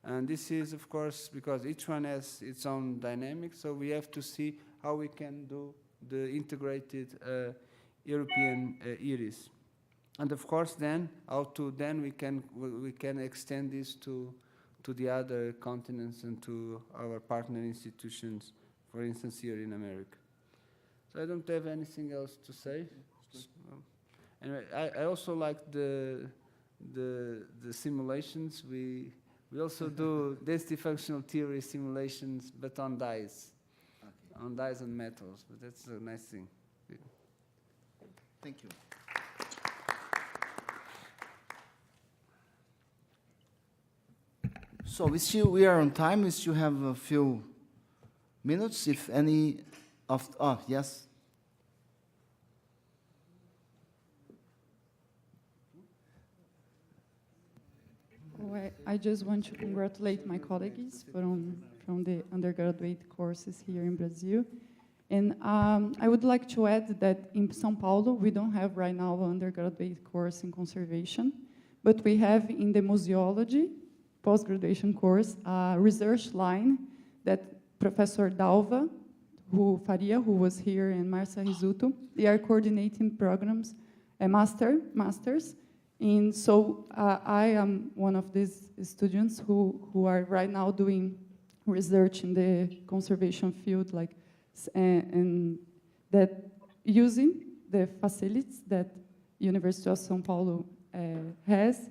And this is, of course, because each one has its own dynamics, so we have to see how we can do the integrated European IRIS. And of course, then we can extend this to the other continents and to our partner institutions, for instance, here in America. So I don't have anything else to say. Anyway, I also like the simulations. We also do density functional theory simulations, but on dyes, on dyes and metals. But that's a nice thing. Thank you. So we are on time. We still have a few minutes. If any of yes. Well, I just want to congratulate my colleagues from the undergraduate courses here in Brazil. And I would like to add that in São Paulo, we don't have right now an undergraduate course in conservation, but we have in the museology post-graduation course a research line that Professor Dalva, who was here, and Marcia Risuto, they are coordinating programs, masters. And so I am one of these students who are right now doing research in the conservation field, and that using the facilities that University of São Paulo has.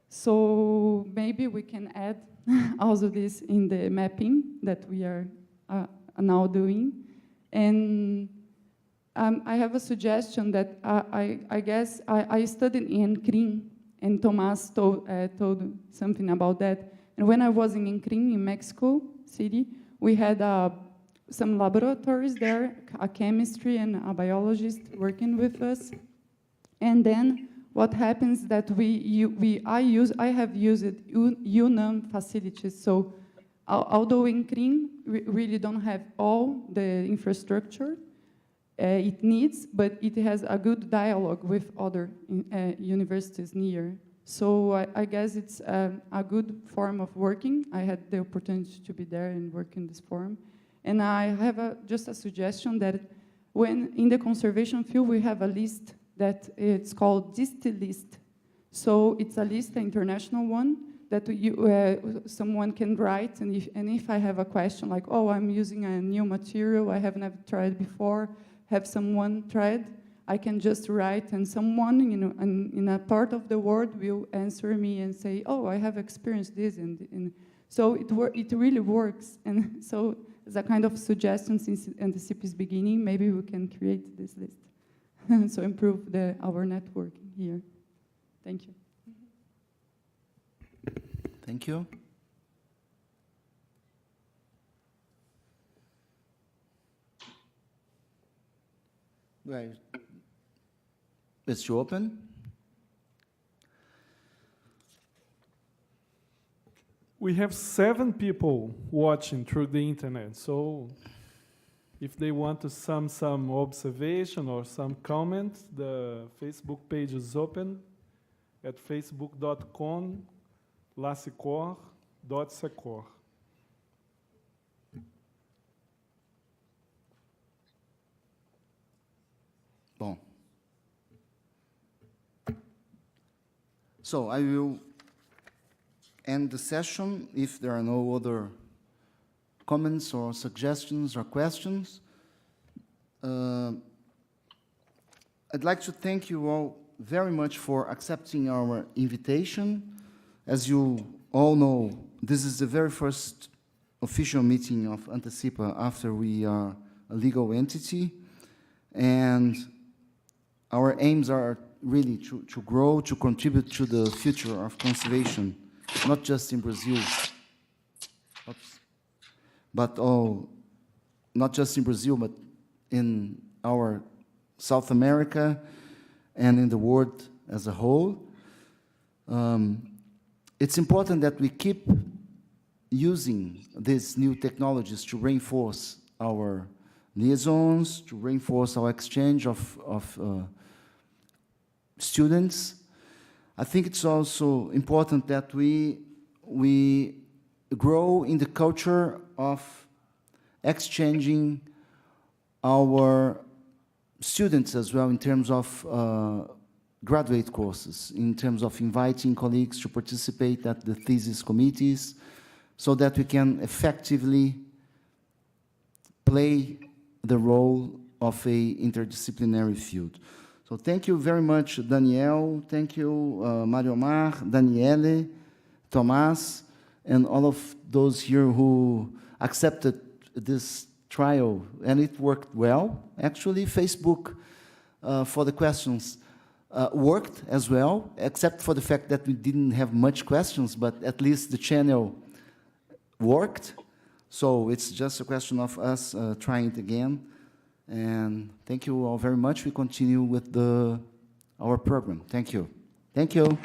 So maybe we can add also this in the mapping that we are now doing. And I have a suggestion that I guess I studied in CRIM, and Tomás told something about that. And when I was in CRIM in Mexico City, we had some laboratories there, a chemistry and a biologist working with us. And then what happens that I have used UNAM facilities. So although in CRIM we really don't have all the infrastructure it needs, but it has a good dialogue with other universities near. So I guess it's a good form of working. I had the opportunity to be there and work in this forum. And I have just a suggestion that when in the conservation field, we have a list that it's called DIST list. So it's a list, an international one, that someone can write. And if I have a question like, oh, I'm using a new material I have never tried before, have someone tried, I can just write, and someone in a part of the world will answer me and say, oh, I have experienced this. And so it really works. And so as a kind of suggestion since NTCP's beginning, maybe we can create this list. So improve our networking here. Thank you. Thank you. Right. It's open. We have 7 people watching through the internet, so if they want to some observation or some comments, the Facebook page is open at facebook.com/lasicor.secor. Bom. So I will end the session if there are no other comments or suggestions or questions. I'd like to thank you all very much for accepting our invitation. As you all know, this is the very first official meeting of Antecipa after we are a legal entity. And our aims are really to grow, to contribute to the future of conservation, not just in Brazil, but not just in Brazil, but in our South America and in the world as a whole. It's important that we keep using these new technologies to reinforce our liaisons, to reinforce our exchange of students. I think it's also important that we grow in the culture of exchanging our students as well in terms of graduate courses, in terms of inviting colleagues to participate at the thesis committees so that we can effectively play the role of a interdisciplinary field. So thank you very much, Daniel. Thank you, Mario Mar, Daniele, Tomás, and all of those here who accepted this trial. And it worked well. Actually, Facebook, for the questions, worked as well, except for the fact that we didn't have much questions, but at least the channel worked. So it's just a question of us trying it again. And thank you all very much. We continue with our program. Thank you. Thank you.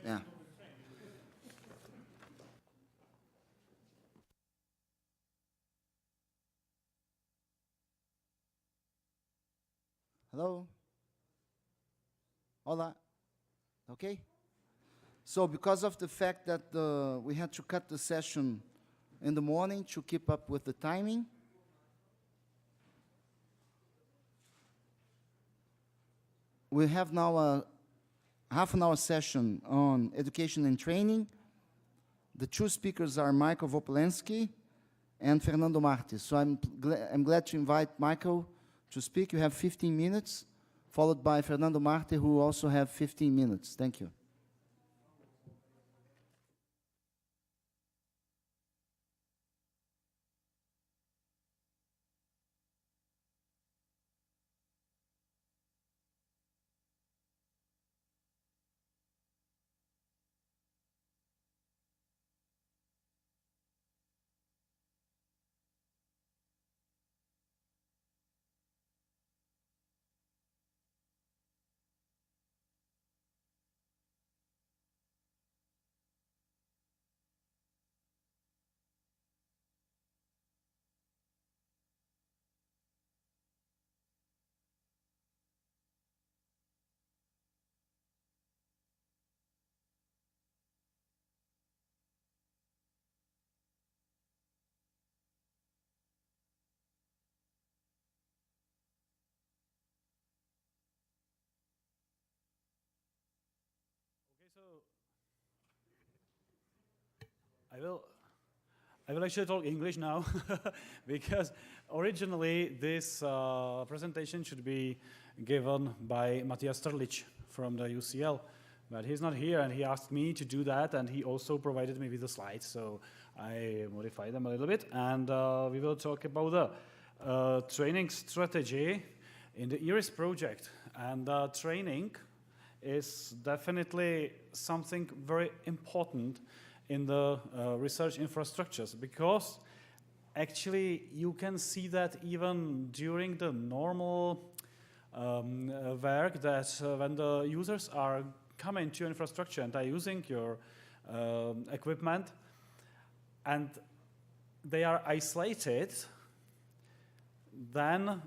Yeah. Hello? Hola. Okay? So because of the fact that we had to cut the session in the morning to keep up with the timing, we have now a half-an-hour session on education and training. the two speakers are Michael Wopolensky and Fernando Martins. So I'm glad to invite Michael to speak. You have 15 minutes, followed by Fernando Martins, who also have 15 minutes. Thank you. I will actually talk English now because originally this presentation should be given by Matthias Strlic from the UCL, but he's not here and he asked me to do that, and he also provided me with the slides, so I modified them a little bit, and we will talk about the training strategy in the IRIS project. And training is definitely something very important in the research infrastructures, because actually you can see that even during the normal work, that when the users are coming to your infrastructure and are using your equipment and they are isolated, then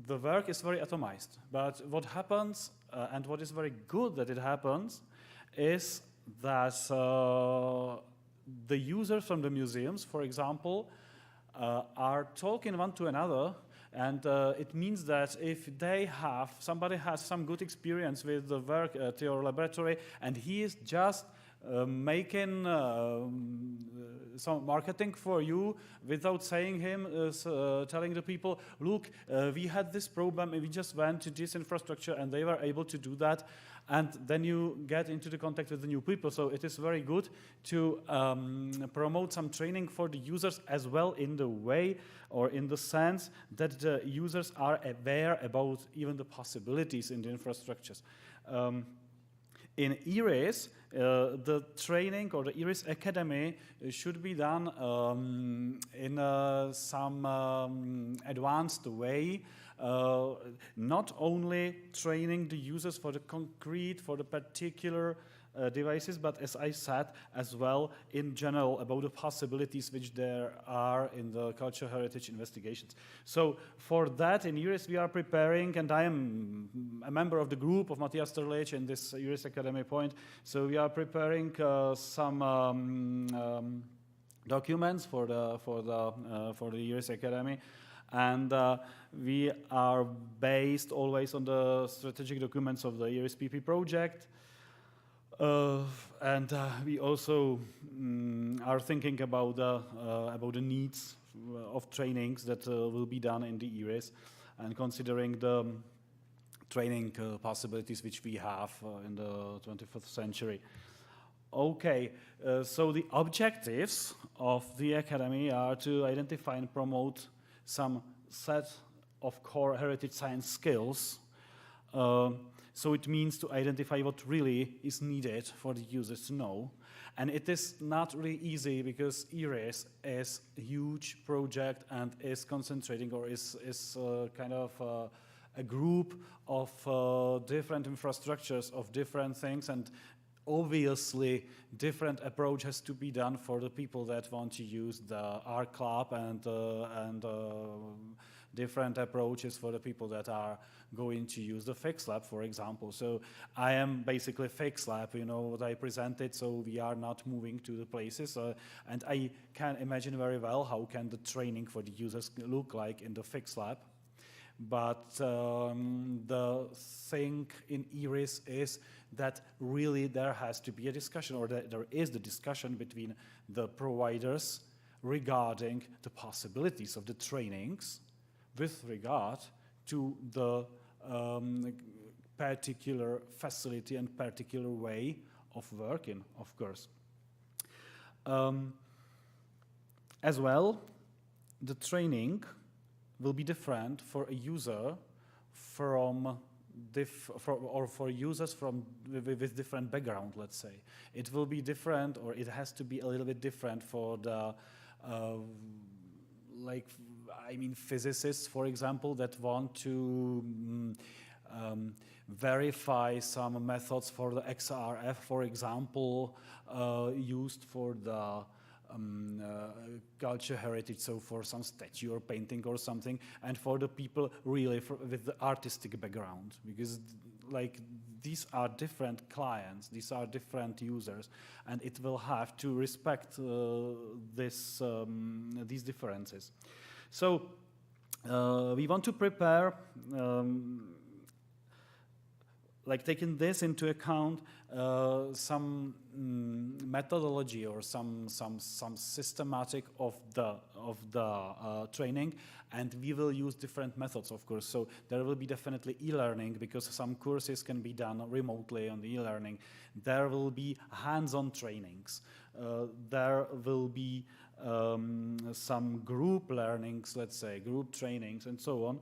the work is very atomized. But what happens, and what is very good that it happens, is that the users from the museums, for example, are talking one to another, and it means that if somebody has some good experience with the work at your laboratory, and he is just making some marketing for you without saying telling the people, look, we had this problem and we just went to this infrastructure and they were able to do that, and then you get into the contact with the new people. So it is very good to promote some training for the users as well, in the way or in the sense that the users are aware about even the possibilities in the infrastructures. In IRIS, the training or the IRIS Academy should be done in some advanced way, not only training the users for the concrete, for the particular devices, but as I said, as well in general about the possibilities which there are in the cultural heritage investigations. So for that, in IRIS we are preparing, and I am a member of the group of Matthias Strlic in this IRIS Academy point, so we are preparing some documents for the IRIS Academy, and we are based always on the strategic documents of the IRIS PP project. And we also are thinking about the needs of trainings that will be done in the IRIS, and considering the training possibilities which we have in the 21st century. Okay, so the objectives of the Academy are to identify and promote some set of core heritage science skills. So it means to identify what really is needed for the users to know. And it is not really easy, because IRIS is a huge project and is concentrating, or is kind of a group of different infrastructures of different things, and obviously different approach has to be done for the people that want to use the art club, and different approaches for the people that are going to use the fixed lab, for example. So I am basically fixed lab, you know what I presented, so we are not moving to the places, and I can imagine very well how can the training for the users look like in the fixed lab. But the thing in IRIS is that really there has to be a discussion, or that there is the discussion between the providers regarding the possibilities of the trainings with regard to the particular facility and particular way of working, of course. As well, the training will be different for a user from for users from with different background, let's say. It will be different, or it has to be a little bit different for the physicists, for example, that want to verify some methods for the XRF, for example, used for the culture heritage, so for some statue or painting or something, and for the people really with the artistic background, because like these are different clients, these are different users, and it will have to respect these differences. So we want to prepare, like taking this into account, some methodology or some systematic of the training, and we will use different methods, of course. So there will be definitely e-learning, because some courses can be done remotely on the e-learning. There will be hands-on trainings. There will be some group learnings, let's say, group trainings, and so on.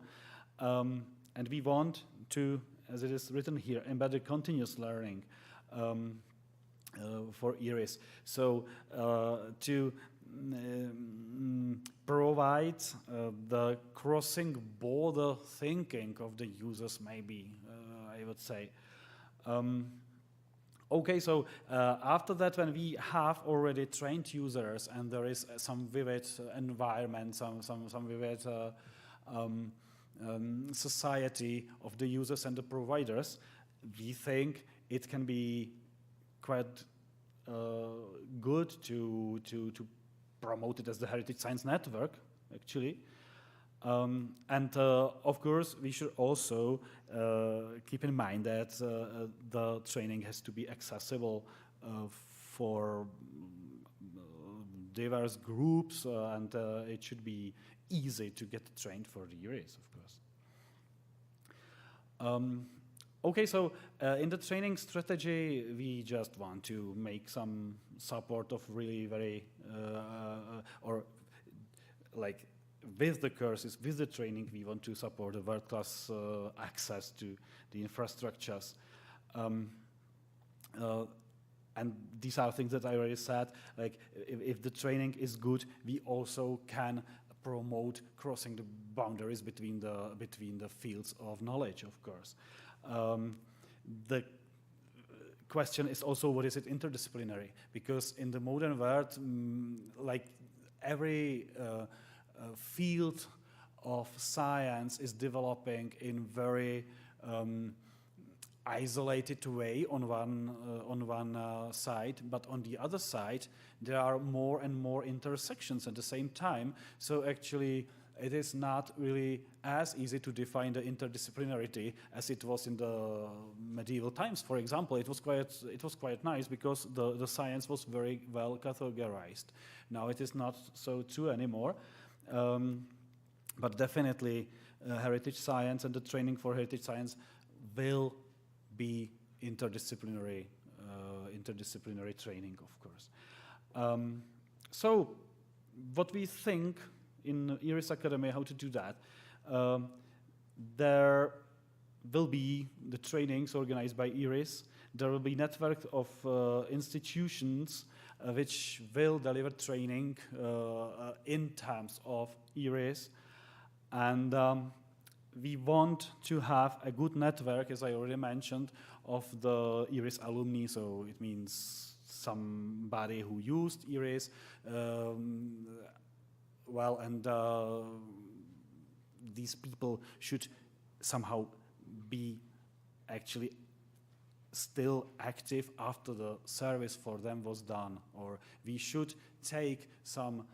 And we want to, as it is written here, embed a continuous learning for IRIS. So to provide the crossing border thinking of the users, maybe, I would say. Okay, so after that, when we have already trained users and there is some vivid environment, some vivid society of the users and the providers, we think it can be quite good to promote it as the Heritage Science Network, actually. And of course, we should also keep in mind that the training has to be accessible for diverse groups, and it should be easy to get trained for the IRIS, of course. Okay, so in the training strategy, we just want to make some support of really very, or like with the courses, with the training, we want to support a world-class access to the infrastructures. And these are things that I already said, like if the training is good, we also can promote crossing the boundaries between the fields of knowledge, of course. The question is also, what is it interdisciplinary? Because in the modern world, like every field of science is developing in very isolated way on one side, but on the other side there are more and more intersections at the same time. So actually it is not really as easy to define the interdisciplinarity as it was in the medieval times. For example, it was quite nice because the science was very well categorized. Now it is not so true anymore. But definitely heritage science and the training for heritage science will be interdisciplinary training, of course. So what we think in IRIS Academy, how to do that, there will be the trainings organized by IRIS. There will be network of institutions which will deliver training in terms of IRIS. And we want to have a good network, as I already mentioned, of the IRIS alumni. So it means somebody who used IRIS, well, and these people should somehow be actually still active after the service for them was done, or we should take some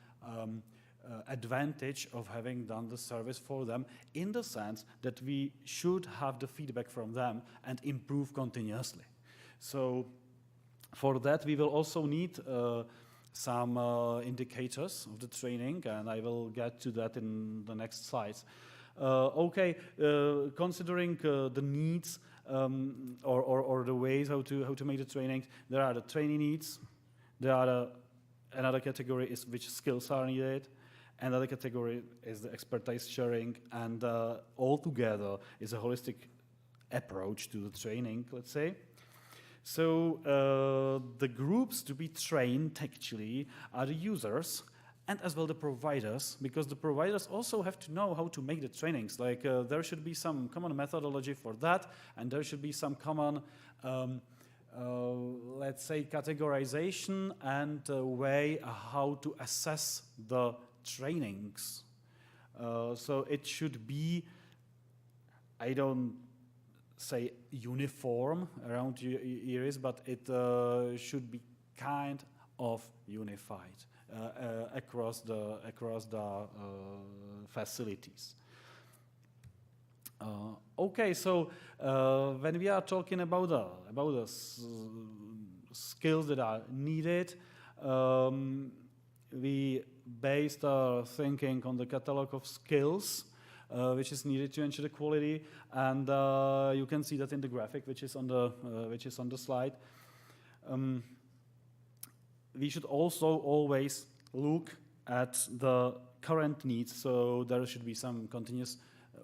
advantage of having done the service for them, in the sense that we should have the feedback from them and improve continuously. So for that, we will also need some indicators of the training, and I will get to that in the next slides. Considering the needs or the ways how to make the training, there are the training needs. There are another category is which skills are needed. Another category is the expertise sharing, and all together is a holistic approach to the training, let's say. So the groups to be trained actually are the users and as well the providers, because the providers also have to know how to make the trainings. Like there should be some common methodology for that, and there should be some common, let's say, categorization and way how to assess the trainings. So it should be, I don't say uniform around years, but it should be kind of unified across the facilities. Okay, so when we are talking about the skills that are needed, we based our thinking on the catalog of skills which is needed to ensure the quality, and you can see that in the graphic which is on the slide. We should also always look at the current needs, so there should be some continuous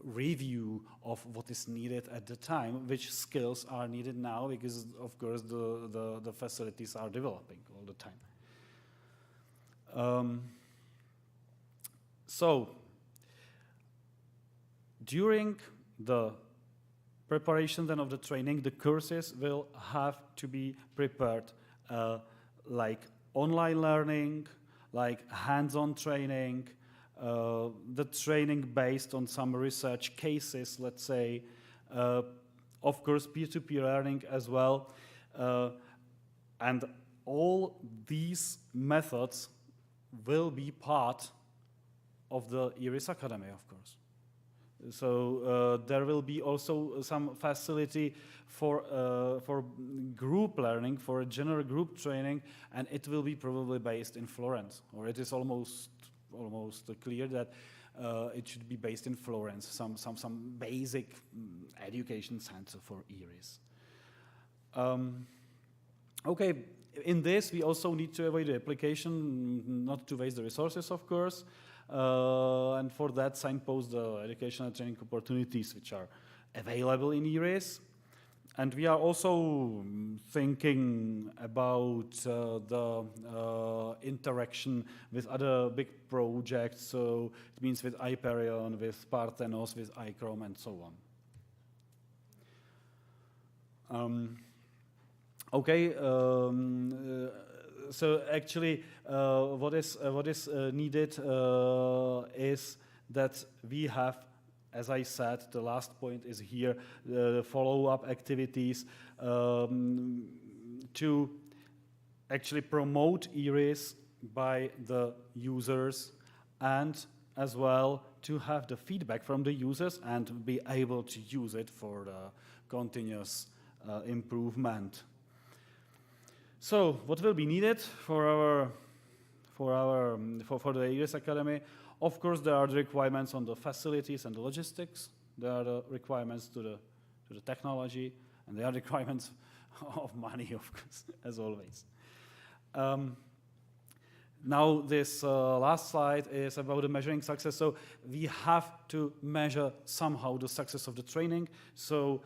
review of what is needed at the time, which skills are needed now, because of course the facilities are developing all the time. So during the preparation then of the training, the courses will have to be prepared like online learning, like hands-on training, the training based on some research cases, let's say, of course peer-to-peer learning as well, and all these methods will be part of the IRIS Academy, of course. So there will be also some facility for group learning, for a general group training, and it will be probably based in Florence, or it is almost clear that it should be based in Florence, some basic education center for IRIS. Okay, in this we also need to avoid the application, not to waste the resources, of course. And for that, signpost the educational training opportunities which are available in IRIS. And we are also thinking about the interaction with other big projects. So it means with Hyperion, with Parthenos, with iChrome, and so on. So actually, what is needed is that we have, as I said, the last point is here, the follow-up activities to actually promote IRIS by the users, and as well to have the feedback from the users and be able to use it for the continuous improvement. So, what will be needed for the IRIS Academy? Of course, there are the requirements on the facilities and the logistics. There are the requirements to the technology, and there are requirements of money, of course, as always. Now, this last slide is about the measuring success. So we have to measure somehow the success of the training. So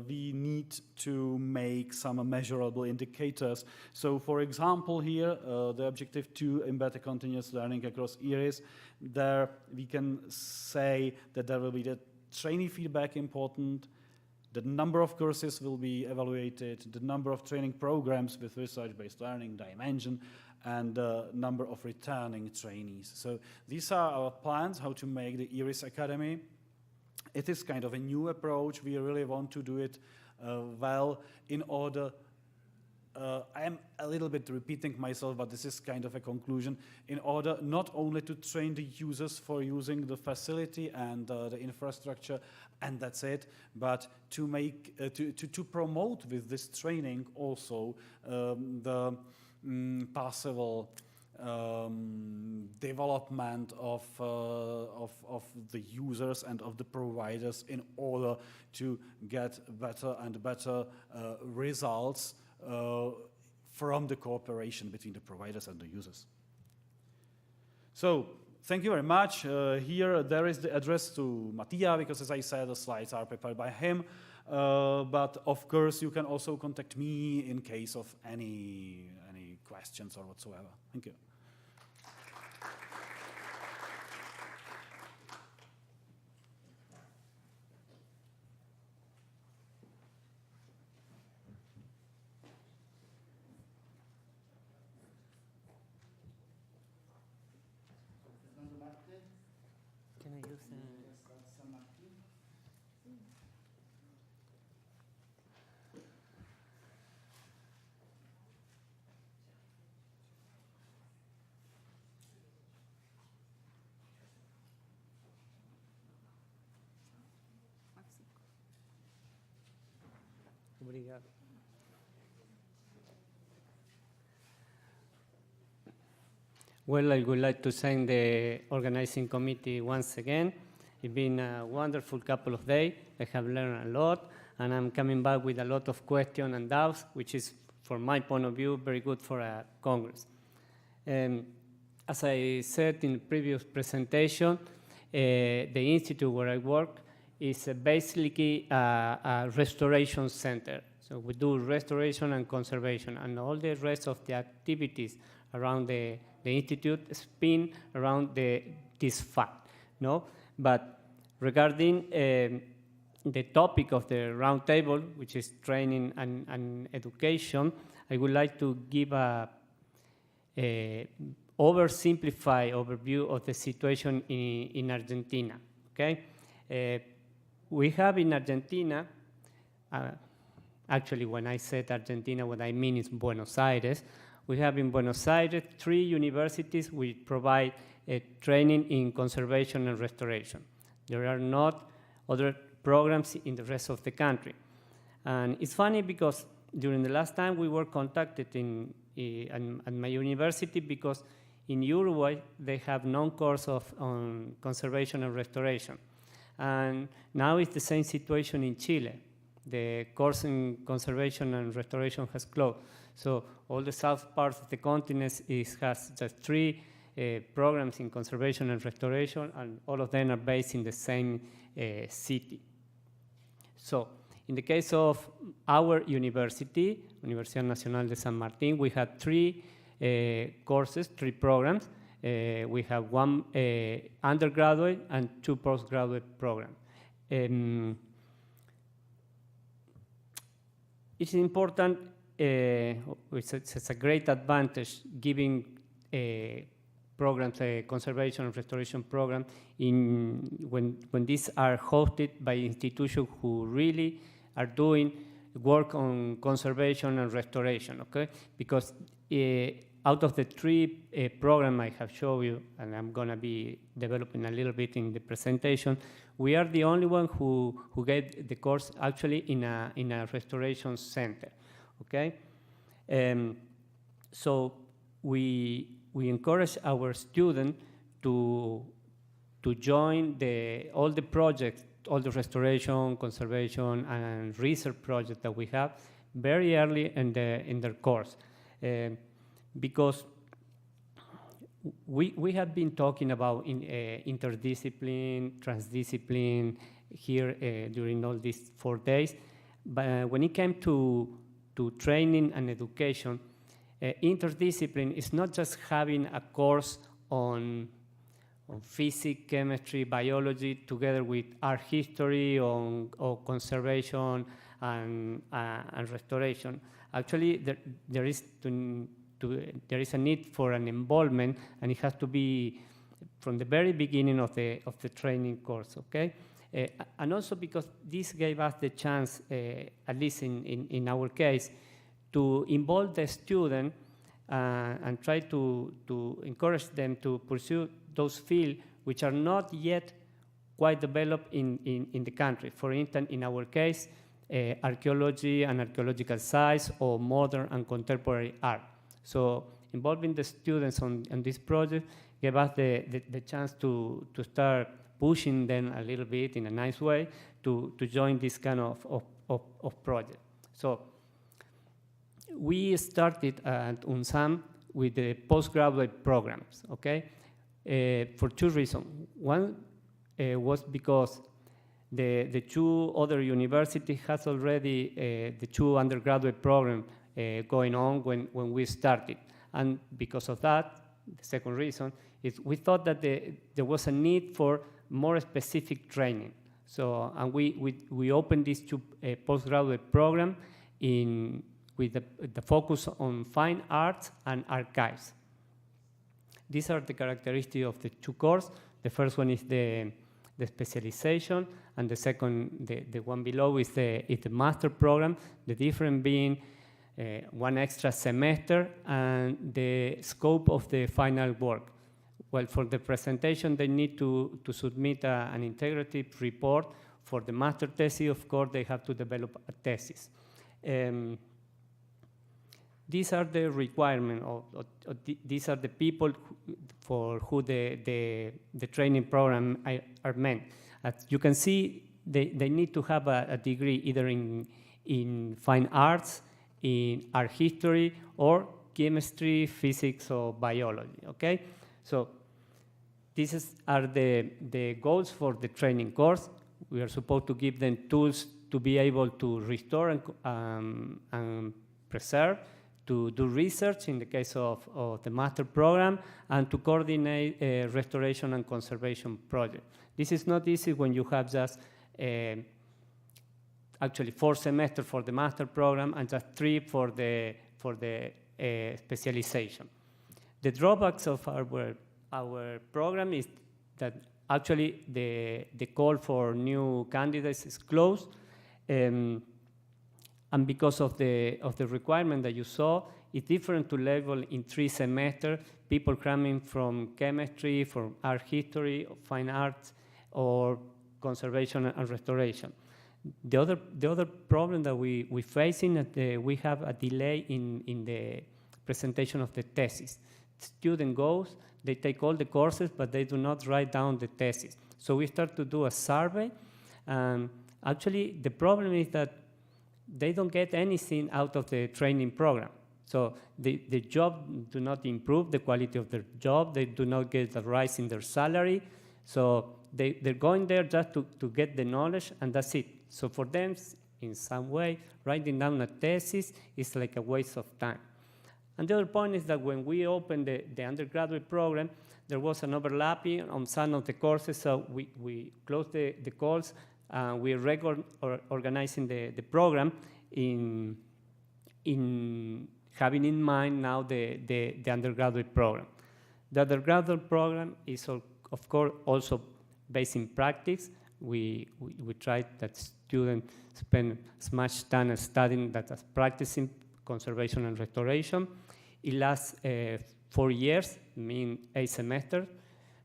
we need to make some measurable indicators. So for example, here, the objective 2, embed a continuous learning across IRIS. There we can say that there will be the trainee feedback important, the number of courses will be evaluated, the number of training programs with research-based learning dimension, and the number of returning trainees. So these are our plans, how to make the IRIS Academy. It is kind of a new approach. We really want to do it well in order I'm a little bit repeating myself, but this is kind of a conclusion, in order not only to train the users for using the facility and the infrastructure, and that's it, but to make, to promote with this training also the possible development of the users and of the providers in order to get better and better results from the cooperation between the providers and the users. So, thank you very much. Here there is the address to Mattia, because as I said, the slides are prepared by him. But of course, you can also contact me in case of any questions or whatsoever. Thank you. Can I use Obrigado. Well, I would like to thank the organizing committee once again. It's been a wonderful couple of days. I have learned a lot, and I'm coming back with a lot of questions and doubts, which is, from my point of view, very good for a Congress. As I said in the previous presentation, the institute where I work is basically a restoration center. So we do restoration and conservation, and all the rest of the activities around the institute spin around this fact, no? But regarding the topic of the roundtable, which is training and education, I would like to give a oversimplified overview of the situation in Argentina, okay? We have in Argentina, actually when I said Argentina, what I mean is Buenos Aires. We have in Buenos Aires 3 universities which provide training in conservation and restoration. There are not other programs in the rest of the country. And it's funny because during the last time we were contacted at my university, because in Uruguay they have non-course on conservation and restoration. And now it's the same situation in Chile. The course in conservation and restoration has closed. So all the south part of the continent has just 3 programs in conservation and restoration, and all of them are based in the same city. So in the case of our university, Universidad Nacional de San Martín, we had 3 courses, 3 programs. We have 1 undergraduate and 2 postgraduate programs. It's important, it's a great advantage giving programs, conservation and restoration program, when these are hosted by institutions who really are doing work on conservation and restoration, okay? Because out of the 3 programs I have shown you, and I'm gonna be developing a little bit in the presentation, we are the only one who get the course actually in a restoration center, okay? So we encourage our students to join all the projects, all the restoration, conservation, and research projects that we have very early in their course. Because we have been talking about interdiscipline, transdiscipline here during all these 4 days, but when it came to training and education, interdiscipline is not just having a course on physics, chemistry, biology, together with art history, on conservation and restoration. Actually, there is a need for an involvement, and it has to be from the very beginning of the training course, okay? And also because this gave us the chance, at least in our case, to involve the student and try to encourage them to pursue those fields which are not yet quite developed in the country. For instance, in our case, archaeology and archaeological sites, or modern and contemporary art. So involving the students on this project gave us the chance to start pushing them a little bit in a nice way to join this kind of project. So we started at UNSAM with the postgraduate programs, okay? For two reasons. One was because the two other universities has already the two undergraduate programs going on when we started. And because of that, the second reason is we thought that there was a need for more specific training. So, and we opened these two postgraduate program with the focus on fine arts and archives. These are the characteristics of the two courses. The first one is the specialization, and the second, the one below, is the master program. The difference being one extra semester and the scope of the final work. Well, for the presentation, they need to submit an integrative report. For the master thesis, of course, they have to develop a thesis. These are the requirements, these are the people for who the training program are meant. As you can see, they need to have a degree either in fine arts, in art history, or chemistry, physics, or biology, okay? So these are the goals for the training course. We are supposed to give them tools to be able to restore and preserve, to do research in the case of the master program, and to coordinate restoration and conservation projects. This is not easy when you have just actually 4 semesters for the master program and just 3 for the specialization. The drawbacks of our program is that actually the call for new candidates is closed. And because of the requirement that you saw, it's different to level in 3 semesters, people coming from chemistry, from art history, fine arts, or conservation and restoration. The other problem that we facing is that we have a delay in the presentation of the thesis. The student goes, they take all the courses, but they do not write down the thesis. So we start to do a survey, and actually the problem is that they don't get anything out of the training program. So the job do not improve the quality of their job. They do not get a rise in their salary. So they're going there just to get the knowledge, and that's it. So for them, in some way, writing down a thesis is like a waste of time. And the other point is that when we opened the undergraduate program, there was an overlapping on some of the courses, so we closed the course. We're organizing the program in having in mind now the undergraduate program. The undergraduate program is, of course, also based in practice. We try that students spend as much time studying that as practicing conservation and restoration. It lasts 4 years, meaning 8 semesters.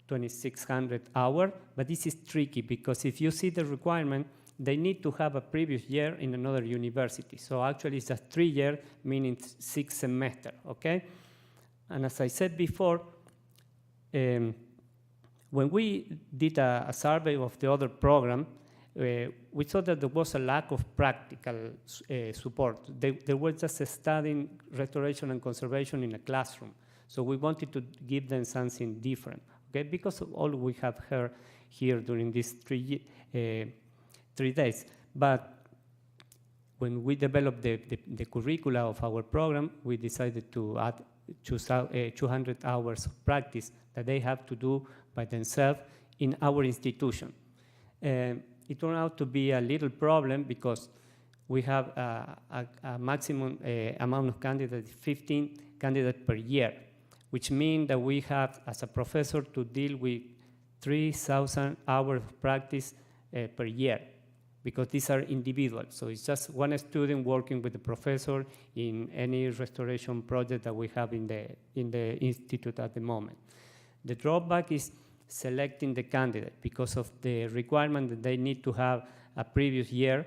2,600 hours, but this is tricky because if you see the requirement, they need to have a previous year in another university. So actually it's just 3 years, meaning 6 semesters, okay? And as I said before, when we did a survey of the other program, we saw that there was a lack of practical support. They were just studying restoration and conservation in a classroom. So we wanted to give them something different. Okay, because of all we have heard here during these 3 days. But when we developed the curricula of our program, we decided to add 200 hours of practice that they have to do by themselves in our institution. It turned out to be a little problem because we have a maximum amount of candidates, 15 candidates per year, which means that we have, as a professor, to deal with 3,000 hours of practice per year. because these are individual. So it's just one student working with the professor in any restoration project that we have in the institute at the moment. The drawback is selecting the candidate because of the requirement that they need to have a previous year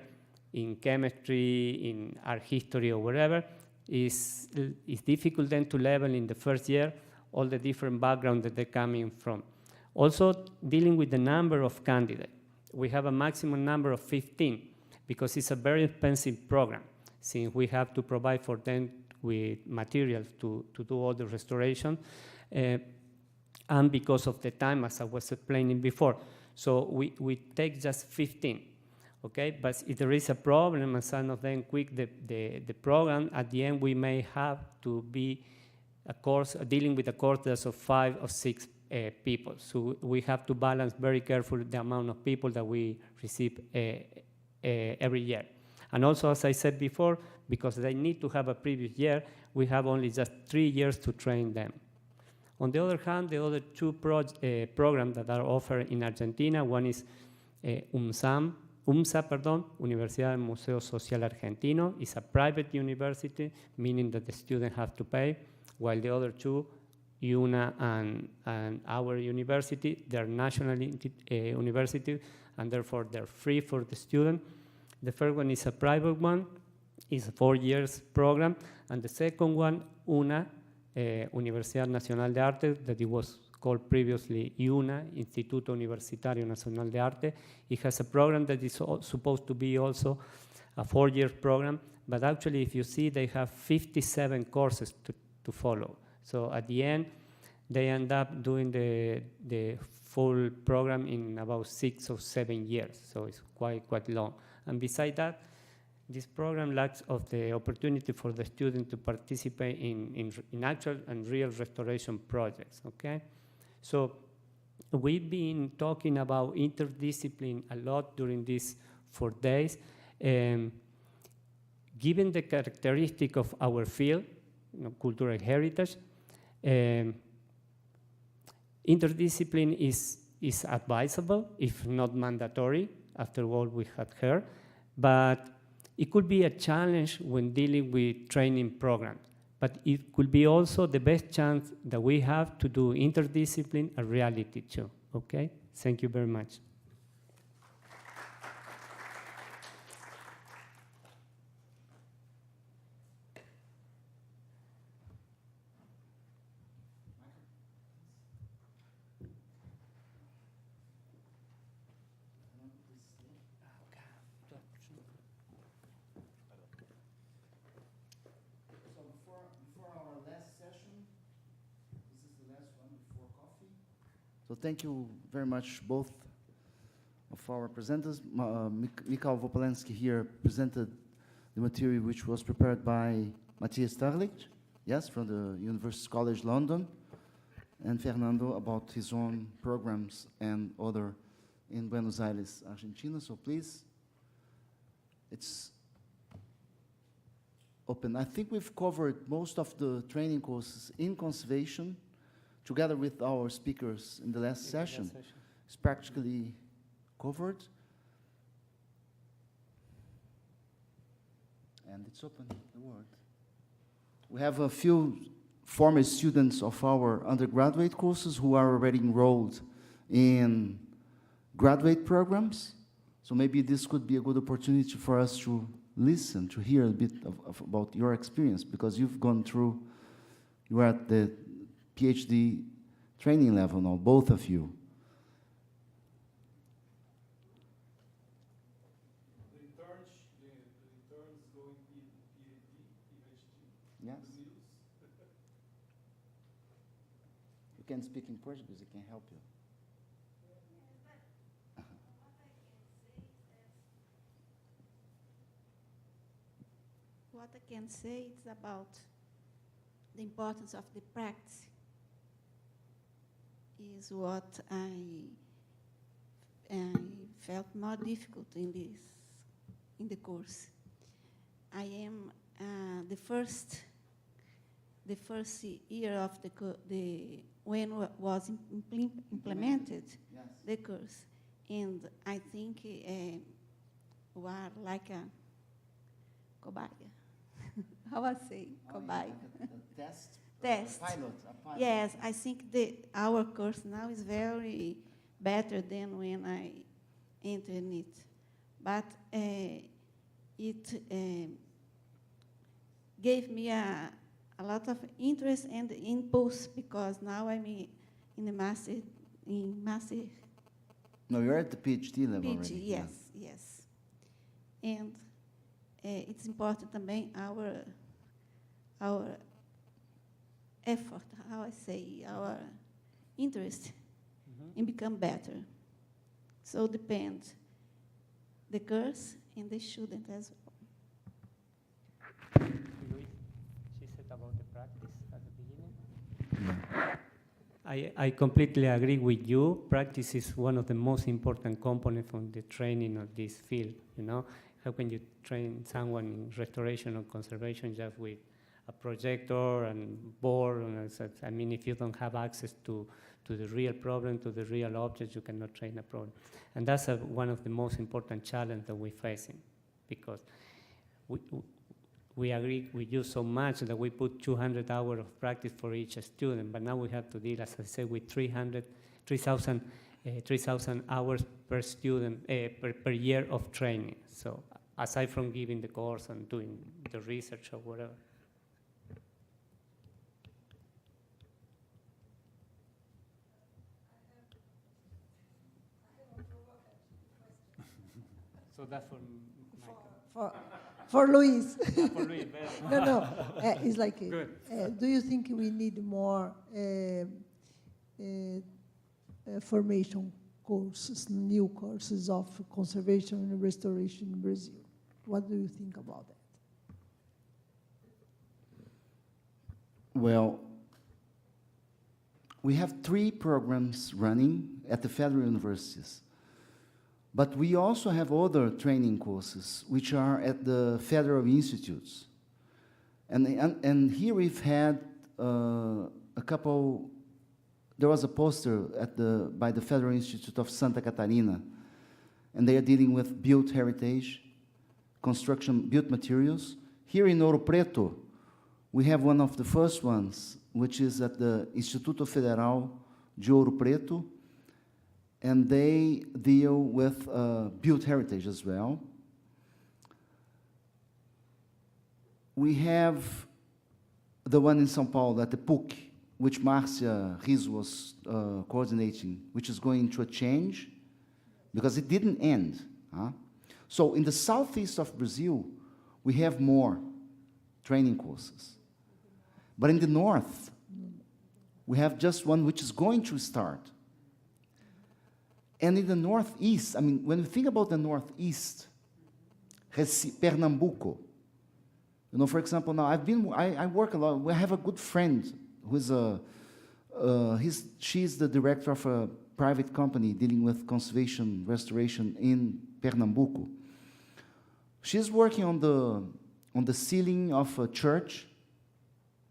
in chemistry, in art history, or whatever. It's difficult then to level in the first year all the different backgrounds that they're coming from. Also, dealing with the number of candidates. We have a maximum number of 15 because it's a very expensive program, since we have to provide for them with materials to do all the restoration, and because of the time, as I was explaining before. So we take just 15, okay? But if there is a problem and some of them quit the program, at the end we may have to be a course, dealing with a course that's of 5 or 6 people. So we have to balance very carefully the amount of people that we receive every year. And also, as I said before, because they need to have a previous year, we have only just 3 years to train them. On the other hand, the other two programs that are offered in Argentina, one is UMSA, Universidad del Museo Social Argentino. It's a private university, meaning that the students have to pay, while the other two, UNA and our university, they're national university, and therefore they're free for the student. The first one is a private one, it's a 4 years program, and the second one, UNA, Universidad Nacional de Arte, that it was called previously UNA, Instituto Universitario Nacional de Arte. It has a program that is supposed to be also a 4 year program, but actually if you see, they have 57 courses to follow. So at the end, they end up doing the full program in about 6 or 7 years, so it's quite long. And besides that, this program lacks of the opportunity for the student to participate in actual and real restoration projects, okay? So we've been talking about interdiscipline a lot during these 4 days. Given the characteristic of our field, cultural heritage, interdiscipline is advisable, if not mandatory, after all we had heard, but it could be a challenge when dealing with training programs. But it could be also the best chance that we have to do interdiscipline a reality too, okay? Thank you very much. So thank you very much, both of our presenters. Michał Wopolensky here presented the material which was prepared by Matthias Starlich, yes, from the University College London, and Fernando about his own programs and other in Buenos Aires, Argentina. So please, it's open. I think we've covered most of the training courses in conservation together with our speakers in the last session. It's practically covered. And it's open, the word. We have a few former students of our undergraduate courses who are already enrolled in graduate programs. So maybe this could be a good opportunity for us to listen, to hear a bit about your experience, because you've gone through, you are at the PhD training level now, both of you. The interns going PhD. Yes. You can speak in Portuguese, it can help you. What I can say is about the importance of the practice is what I felt more difficult in the course. I am the first year of when was implemented yes. the course, and I think who are like a cobaia. How I say cobaia? Test? Test. Pilot. Yes, I think our course now is very better than when I entered it. But it gave me a lot of interest and impulse, because now I'm in the master. No, you're at the PhD level PhD, already. yes, yes. And it's important também our effort, how I say, our interest in become better. So depends the course and the student as well. Luis, she said about the practice at the beginning. I completely agree with you. Practice is one of the most important components from the training of this field. You know, how can you train someone in restoration or conservation just with a projector and board? And I mean, if you don't have access to the real problem, to the real object, you cannot train a problem. And that's one of the most important challenges that we're facing, because we agree with you so much that we put 200 hours of practice for each student, but now we have to deal, as I said, with 3,000 hours per student, per year of training. So aside from giving the course and doing the research or whatever. So that's for Michael. For Luis. For Luis, no. It's like, do you think we need more formation courses, new courses of conservation and restoration in Brazil? What do you think about that? Well, we have 3 programs running at the federal universities. But we also have other training courses, which are at the federal institutes. And here we've had a couple. There was a poster by the Federal Institute of Santa Catarina, and they are dealing with built heritage, construction, built materials. Here in Ouro Preto, we have one of the first ones, which is at the Instituto Federal de Ouro Preto, and they deal with built heritage as well. We have the one in São Paulo at the PUC, which Marcia Riz was coordinating, which is going through a change, because it didn't end. So in the southeast of Brazil, we have more training courses. But in the north, we have just one which is going to start. And in the northeast, I mean, when we think about the northeast, Pernambuco, you know, for example, now I work a lot. We have a good friend who's she's the director of a private company dealing with conservation restoration in Pernambuco. She's working on the ceiling of a church,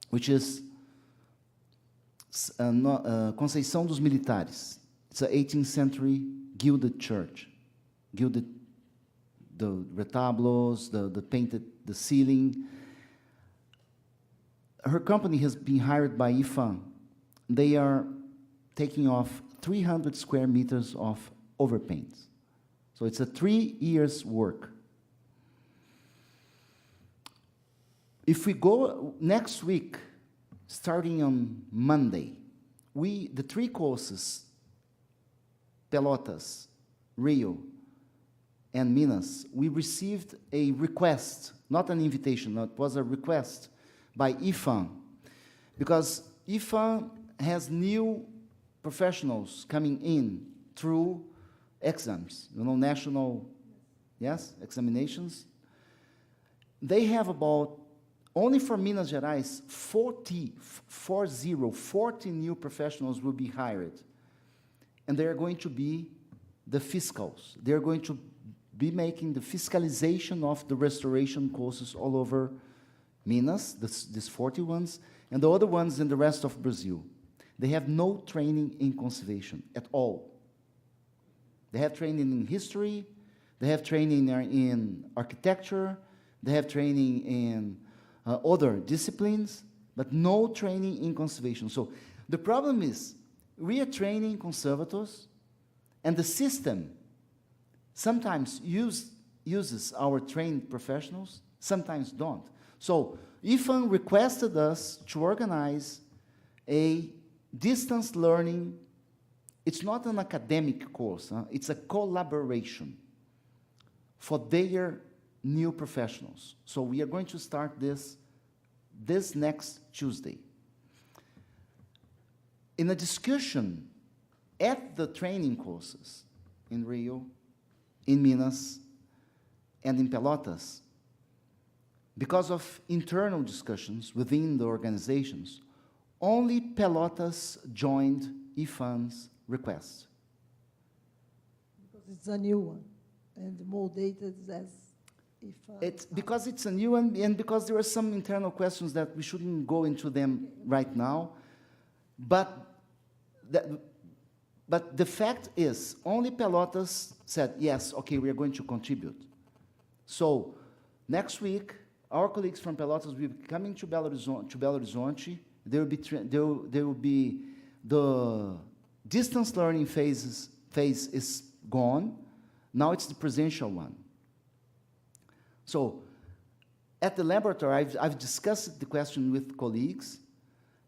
which is Conceição dos Militares. It's an 18th century gilded church, gilded the retablos, the painted, the ceiling. Her company has been hired by IFAM. They are taking off 300 square meters of overpaint. So it's a 3 years work. If we go next week, starting on Monday, the 3 courses, Pelotas, Rio, and Minas, we received a request, not an invitation, it was a request by IFAM, because IFAM has new professionals coming in through exams, you know, national, examinations. They have about, only for Minas Gerais, 40 new professionals will be hired. And they are going to be the fiscals. They are going to be making the fiscalization of the restoration courses all over Minas, these 40 ones, and the other ones in the rest of Brazil. They have no training in conservation at all. They have training in history, they have training in architecture, they have training in other disciplines, but no training in conservation. So the problem is, we are training conservators, and the system sometimes uses our trained professionals, sometimes don't. So IFAN requested us to organize a distance learning. It's not an academic course, it's a collaboration for their new professionals. So we are going to start this next Tuesday. In a discussion at the training courses in Rio, in Minas, and in Pelotas, because of internal discussions within the organizations, only Pelotas joined IFAN's request. Because it's a new one, and more data as if... It's because it's a new one, and because there are some internal questions that we shouldn't go into them right now. But the fact is, only Pelotas said, yes, okay, we are going to contribute. So next week, our colleagues from Pelotas will be coming to Belo Horizonte. There will be the distance learning phase is gone. Now it's the presential one. So at the laboratory, I've discussed the question with colleagues,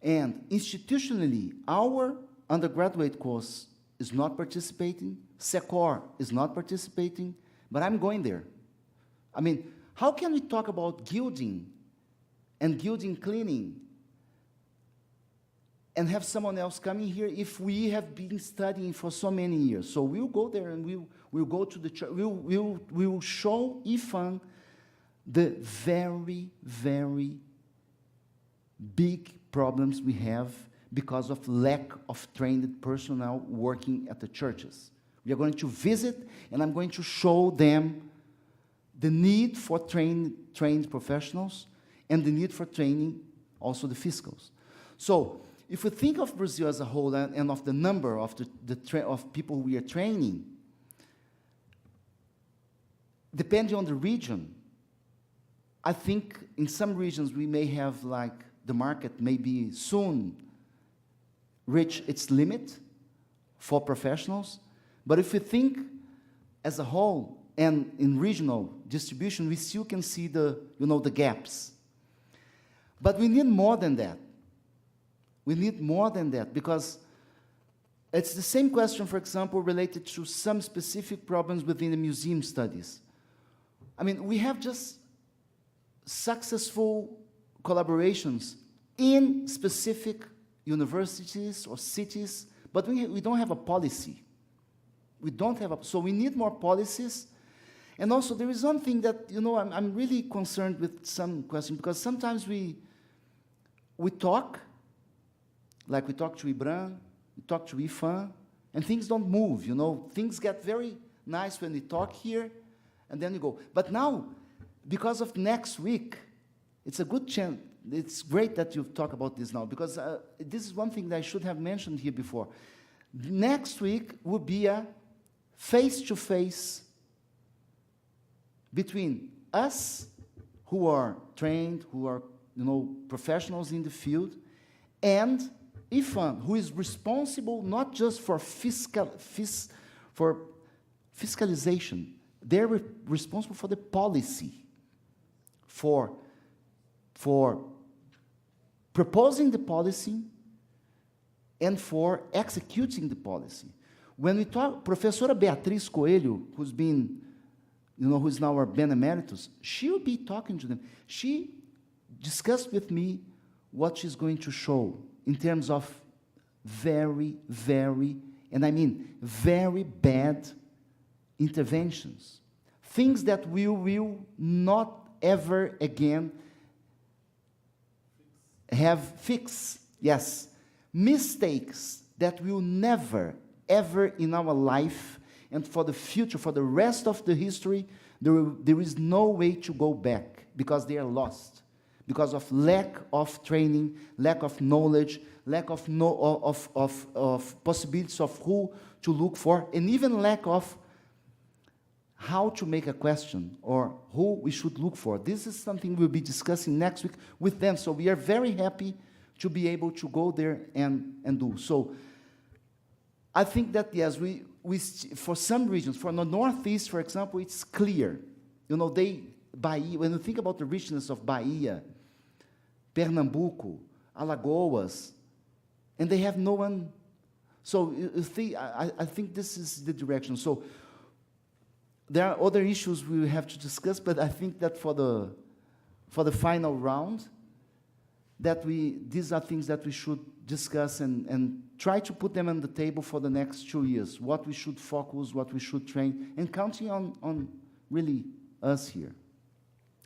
and institutionally, our undergraduate course is not participating, SECOR is not participating, but I'm going there. I mean, how can we talk about gilding and gilding cleaning and have someone else coming here if we have been studying for so many years? So we'll go there and we'll go to the church. We'll show IFAN the very, very big problems we have because of lack of trained personnel working at the churches. We are going to visit, and I'm going to show them the need for trained professionals and the need for training also the fiscals. So if we think of Brazil as a whole and of the number of of people we are training, depending on the region, I think in some regions we may have, like, the market may be soon reach its limit for professionals. But if we think as a whole and in regional distribution, we still can see the gaps. But we need more than that. We need more than that, because it's the same question, for example, related to some specific problems within the museum studies. I mean, we have just successful collaborations in specific universities or cities, but we don't have a policy. We don't have so we need more policies. And also there is one thing that, I'm really concerned with some question, because sometimes we talk, like we talk to IBRAM, we talk to IFAN, and things don't move, Things get very nice when we talk here, and then we go. But now, because of next week, it's a good chance. It's great that you've talked about this now, because this is one thing that I should have mentioned here before. Next week will be a face-to-face between us, who are trained, who are professionals in the field, and IFAN, who is responsible not just for fiscalization. They're responsible for the policy, for proposing the policy and for executing the policy. When we talk, Professora Beatriz Coelho, who's been, who's now our Benemeritus, she'll be talking to them. She discussed with me what she's going to show in terms of very, very, and I mean very bad interventions. Things that we will not ever again have fixed. Yes. Mistakes that will never, ever in our life and for the future, for the rest of the history, there is no way to go back, because they are lost, because of lack of training, lack of knowledge, lack of possibilities of who to look for, and even lack of how to make a question or who we should look for. This is something we'll be discussing next week with them. So we are very happy to be able to go there and do. So I think that, yes, for some regions, for the Northeast, for example, it's clear. You know, Bahia, when you think about the richness of Bahia, Pernambuco, Alagoas, and they have no one. So I think this is the direction. So there are other issues we have to discuss, but I think that for the final round, these are things that we should discuss and try to put them on the table for the next 2 years, what we should focus, what we should train, and counting on really us here.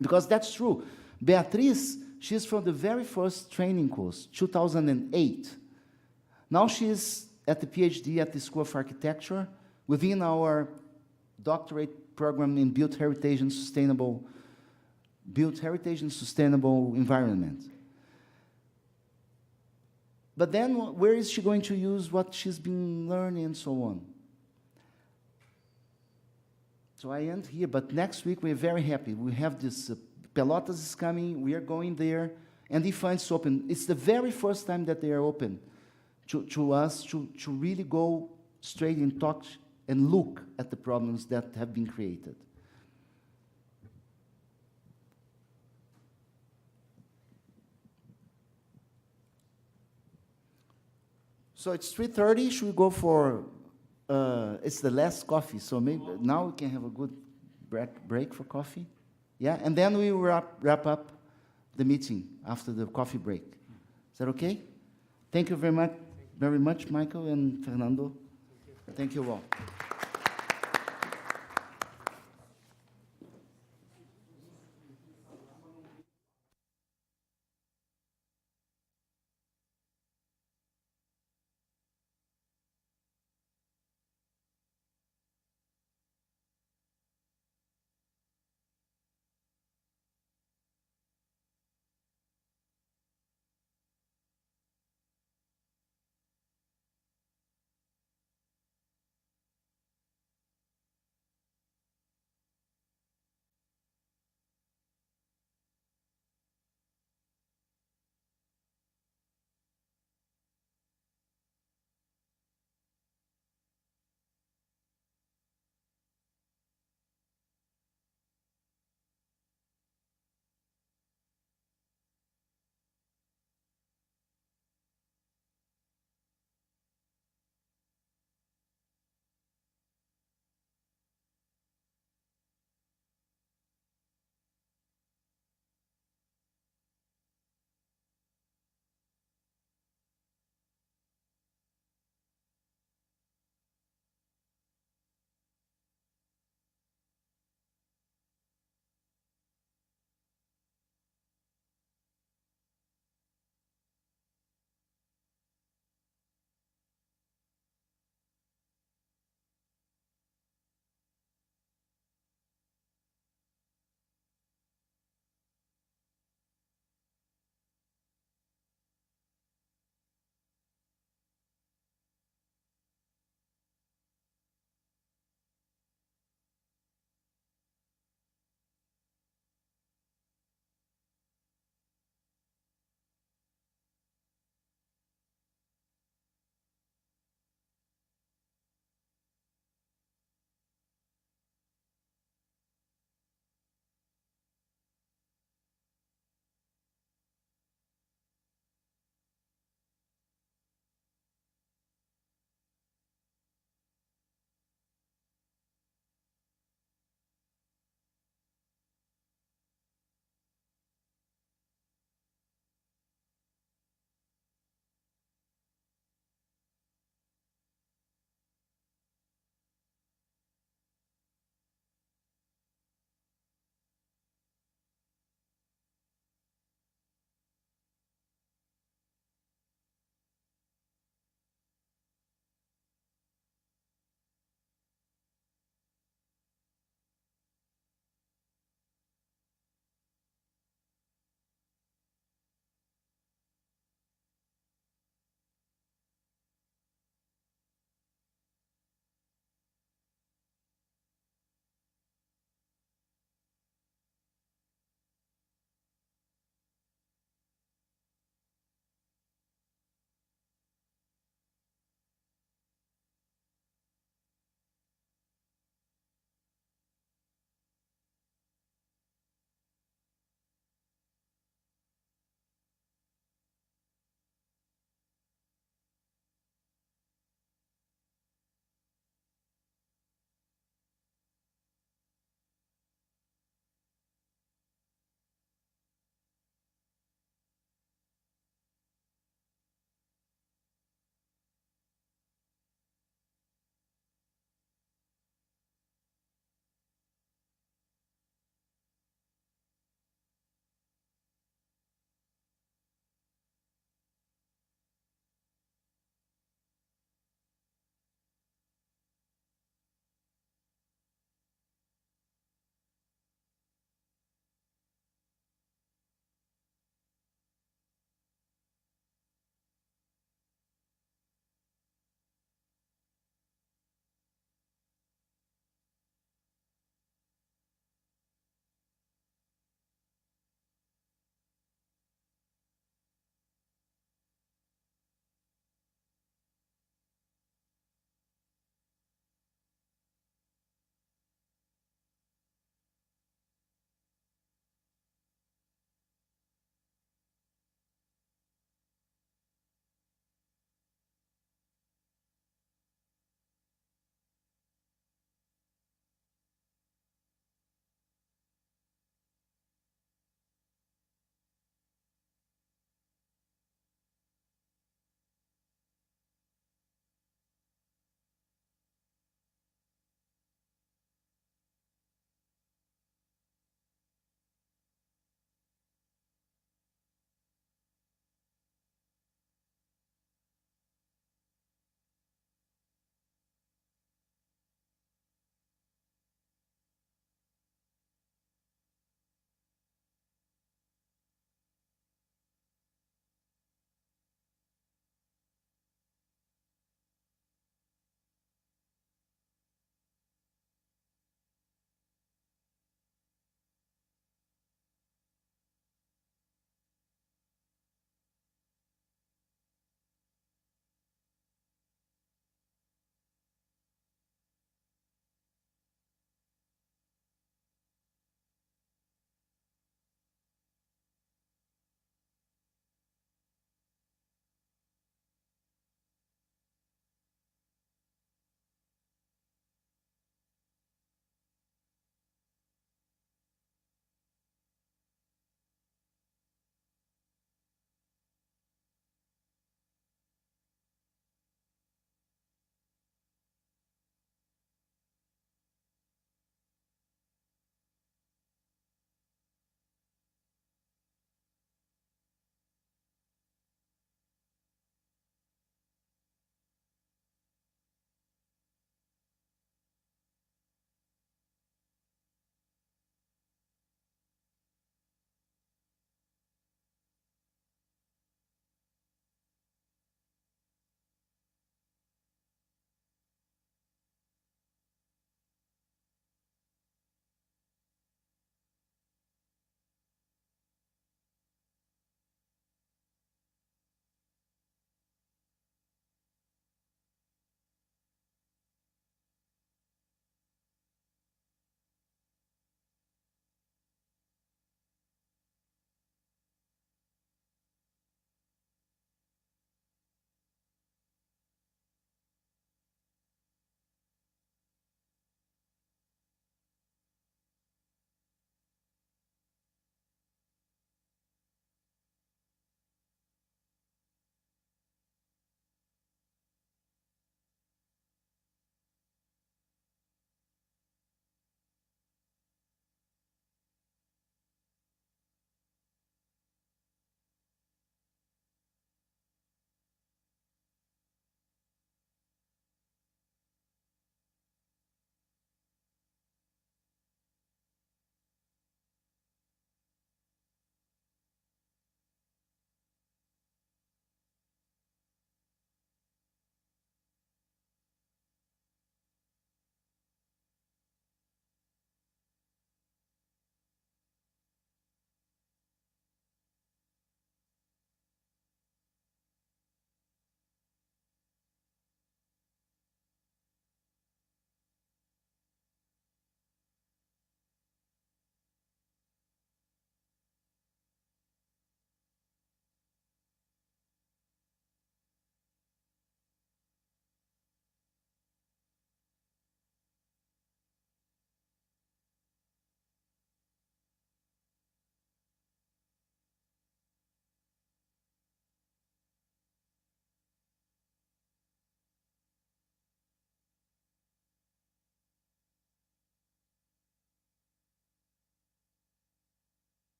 Because that's true. Beatriz, she's from the very first training course, 2008. Now she's at the PhD at the School of Architecture within our doctorate program in built heritage and sustainable environment. But then where is she going to use what she's been learning and so on? So I end here, but next week we're very happy. We have this, Pelotas is coming, we are going there, and the funds open. It's the very first time that they are open to us to really go straight and talk and look at the problems that have been created. So it's 3:30, should we go for, it's the last coffee, so maybe now we can have a good break for coffee? Yeah, and then we wrap up the meeting after the coffee break. Is that okay? Thank you very much, Michael and Fernando. Thank you all.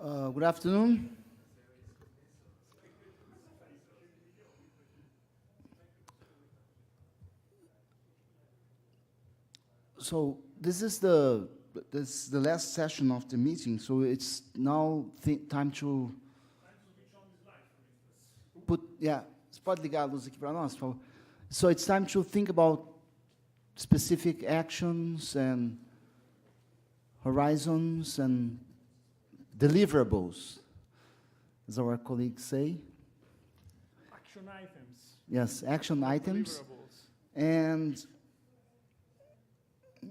Good afternoon. So this is the last session of the meeting. So it's now time to put, yeah, você pode ligar a luz aqui para nós, por favor? So it's time to think about specific actions and horizons and deliverables, as our colleagues say. Action items. Yes, action items. Deliverables. And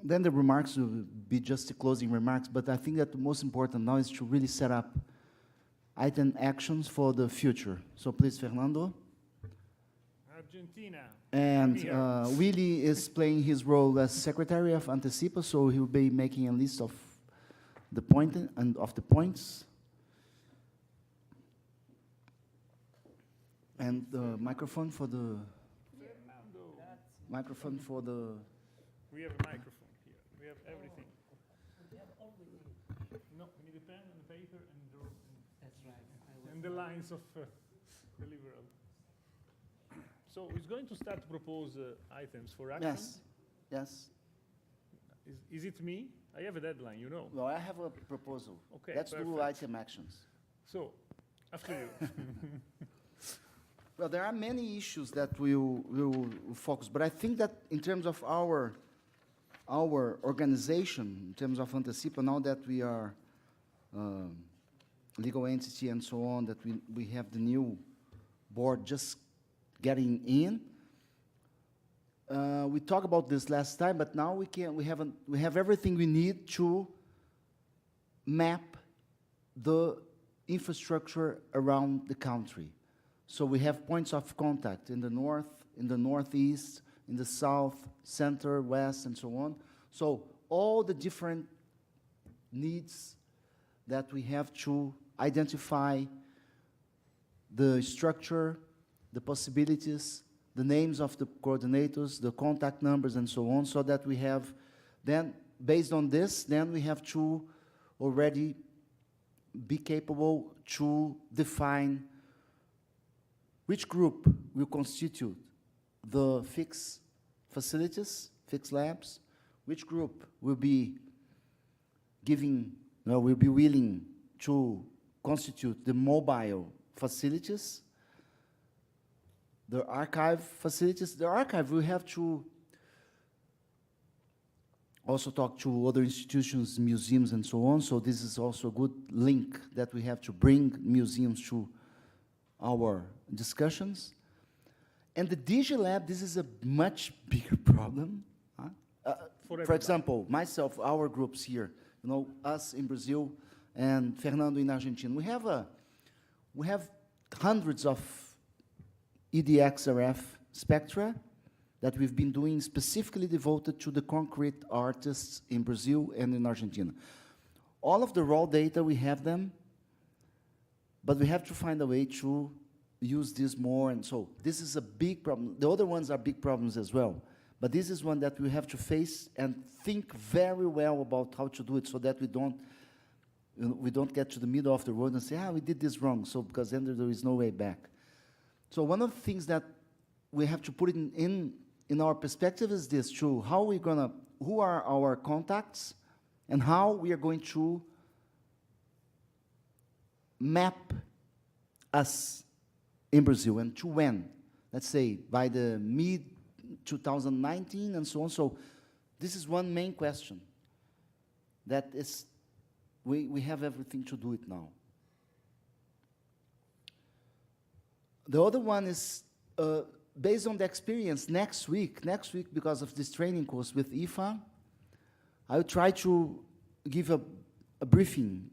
then the remarks will be just the closing remarks, but I think that the most important now is to really set up item actions for the future. So please, Fernando. Argentina. And I'm here. Willy is playing his role as secretary of Antecipa, so he'll be making a list of the points. And the microphone for the We have a microphone here. We have everything. No, we need a pen and a paper and draw. That's right. And the lines of deliverable. So he's going to start to propose items for action. Yes, yes. Is it me? I have a deadline, you know. Well, I have a proposal. Okay, Let's do perfect. item actions. So, after you. Well, there are many issues that we will focus, but I think that in terms of our organization, in terms of Antecipa, now that we are legal entity and so on, that we have the new board just getting in. We talked about this last time, but now we have everything we need to map the infrastructure around the country. So we have points of contact in the north, in the northeast, in the south, center, west, and so on. So all the different needs that we have to identify, the structure, the possibilities, the names of the coordinators, the contact numbers, and so on, so that we have then, based on this, then we have to already be capable to define which group will constitute the fixed facilities, fixed labs, which group will be will be willing to constitute the mobile facilities, the archive facilities. The archive, we have to also talk to other institutions, museums, and so on. So this is also a good link that we have to bring museums to our discussions. And the DigiLab, this is a much bigger problem. For example, myself, our groups here, us in Brazil and Fernando in Argentina, we have hundreds of EDXRF spectra that we've been doing specifically devoted to the concrete artists in Brazil and in Argentina. All of the raw data, we have them, but we have to find a way to use this more, and so this is a big problem. The other ones are big problems as well, but this is one that we have to face and think very well about how to do it, so that we don't get to the middle of the road and say, we did this wrong, so because then there is no way back. So one of the things that we have to put in our perspective is this: who are our contacts, and how we are going to map us in Brazil, and to when? Let's say by the mid-2019 and so on. So this is one main question. That is, we have everything to do it now. The other one is, based on the experience, next week, because of this training course with IFA, I will try to give a briefing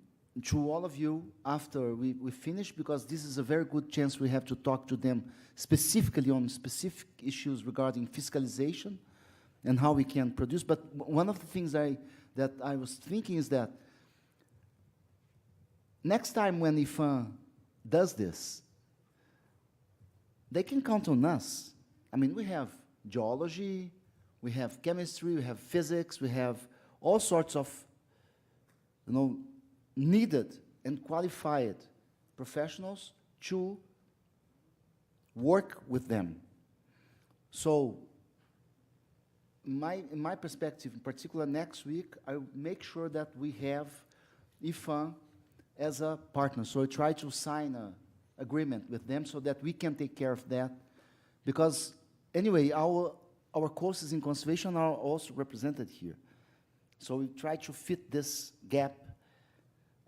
to all of you after we finish, because this is a very good chance we have to talk to them specifically on specific issues regarding fiscalization and how we can produce. But one of the things that I was thinking is that next time when IFA does this, they can count on us. I mean, we have geology, we have chemistry, we have physics, we have all sorts of, needed and qualified professionals to work with them. So in my perspective, in particular next week, I make sure that we have IFAM as a partner. So I try to sign an agreement with them so that we can take care of that. Because anyway, our courses in conservation are also represented here. So we try to fit this gap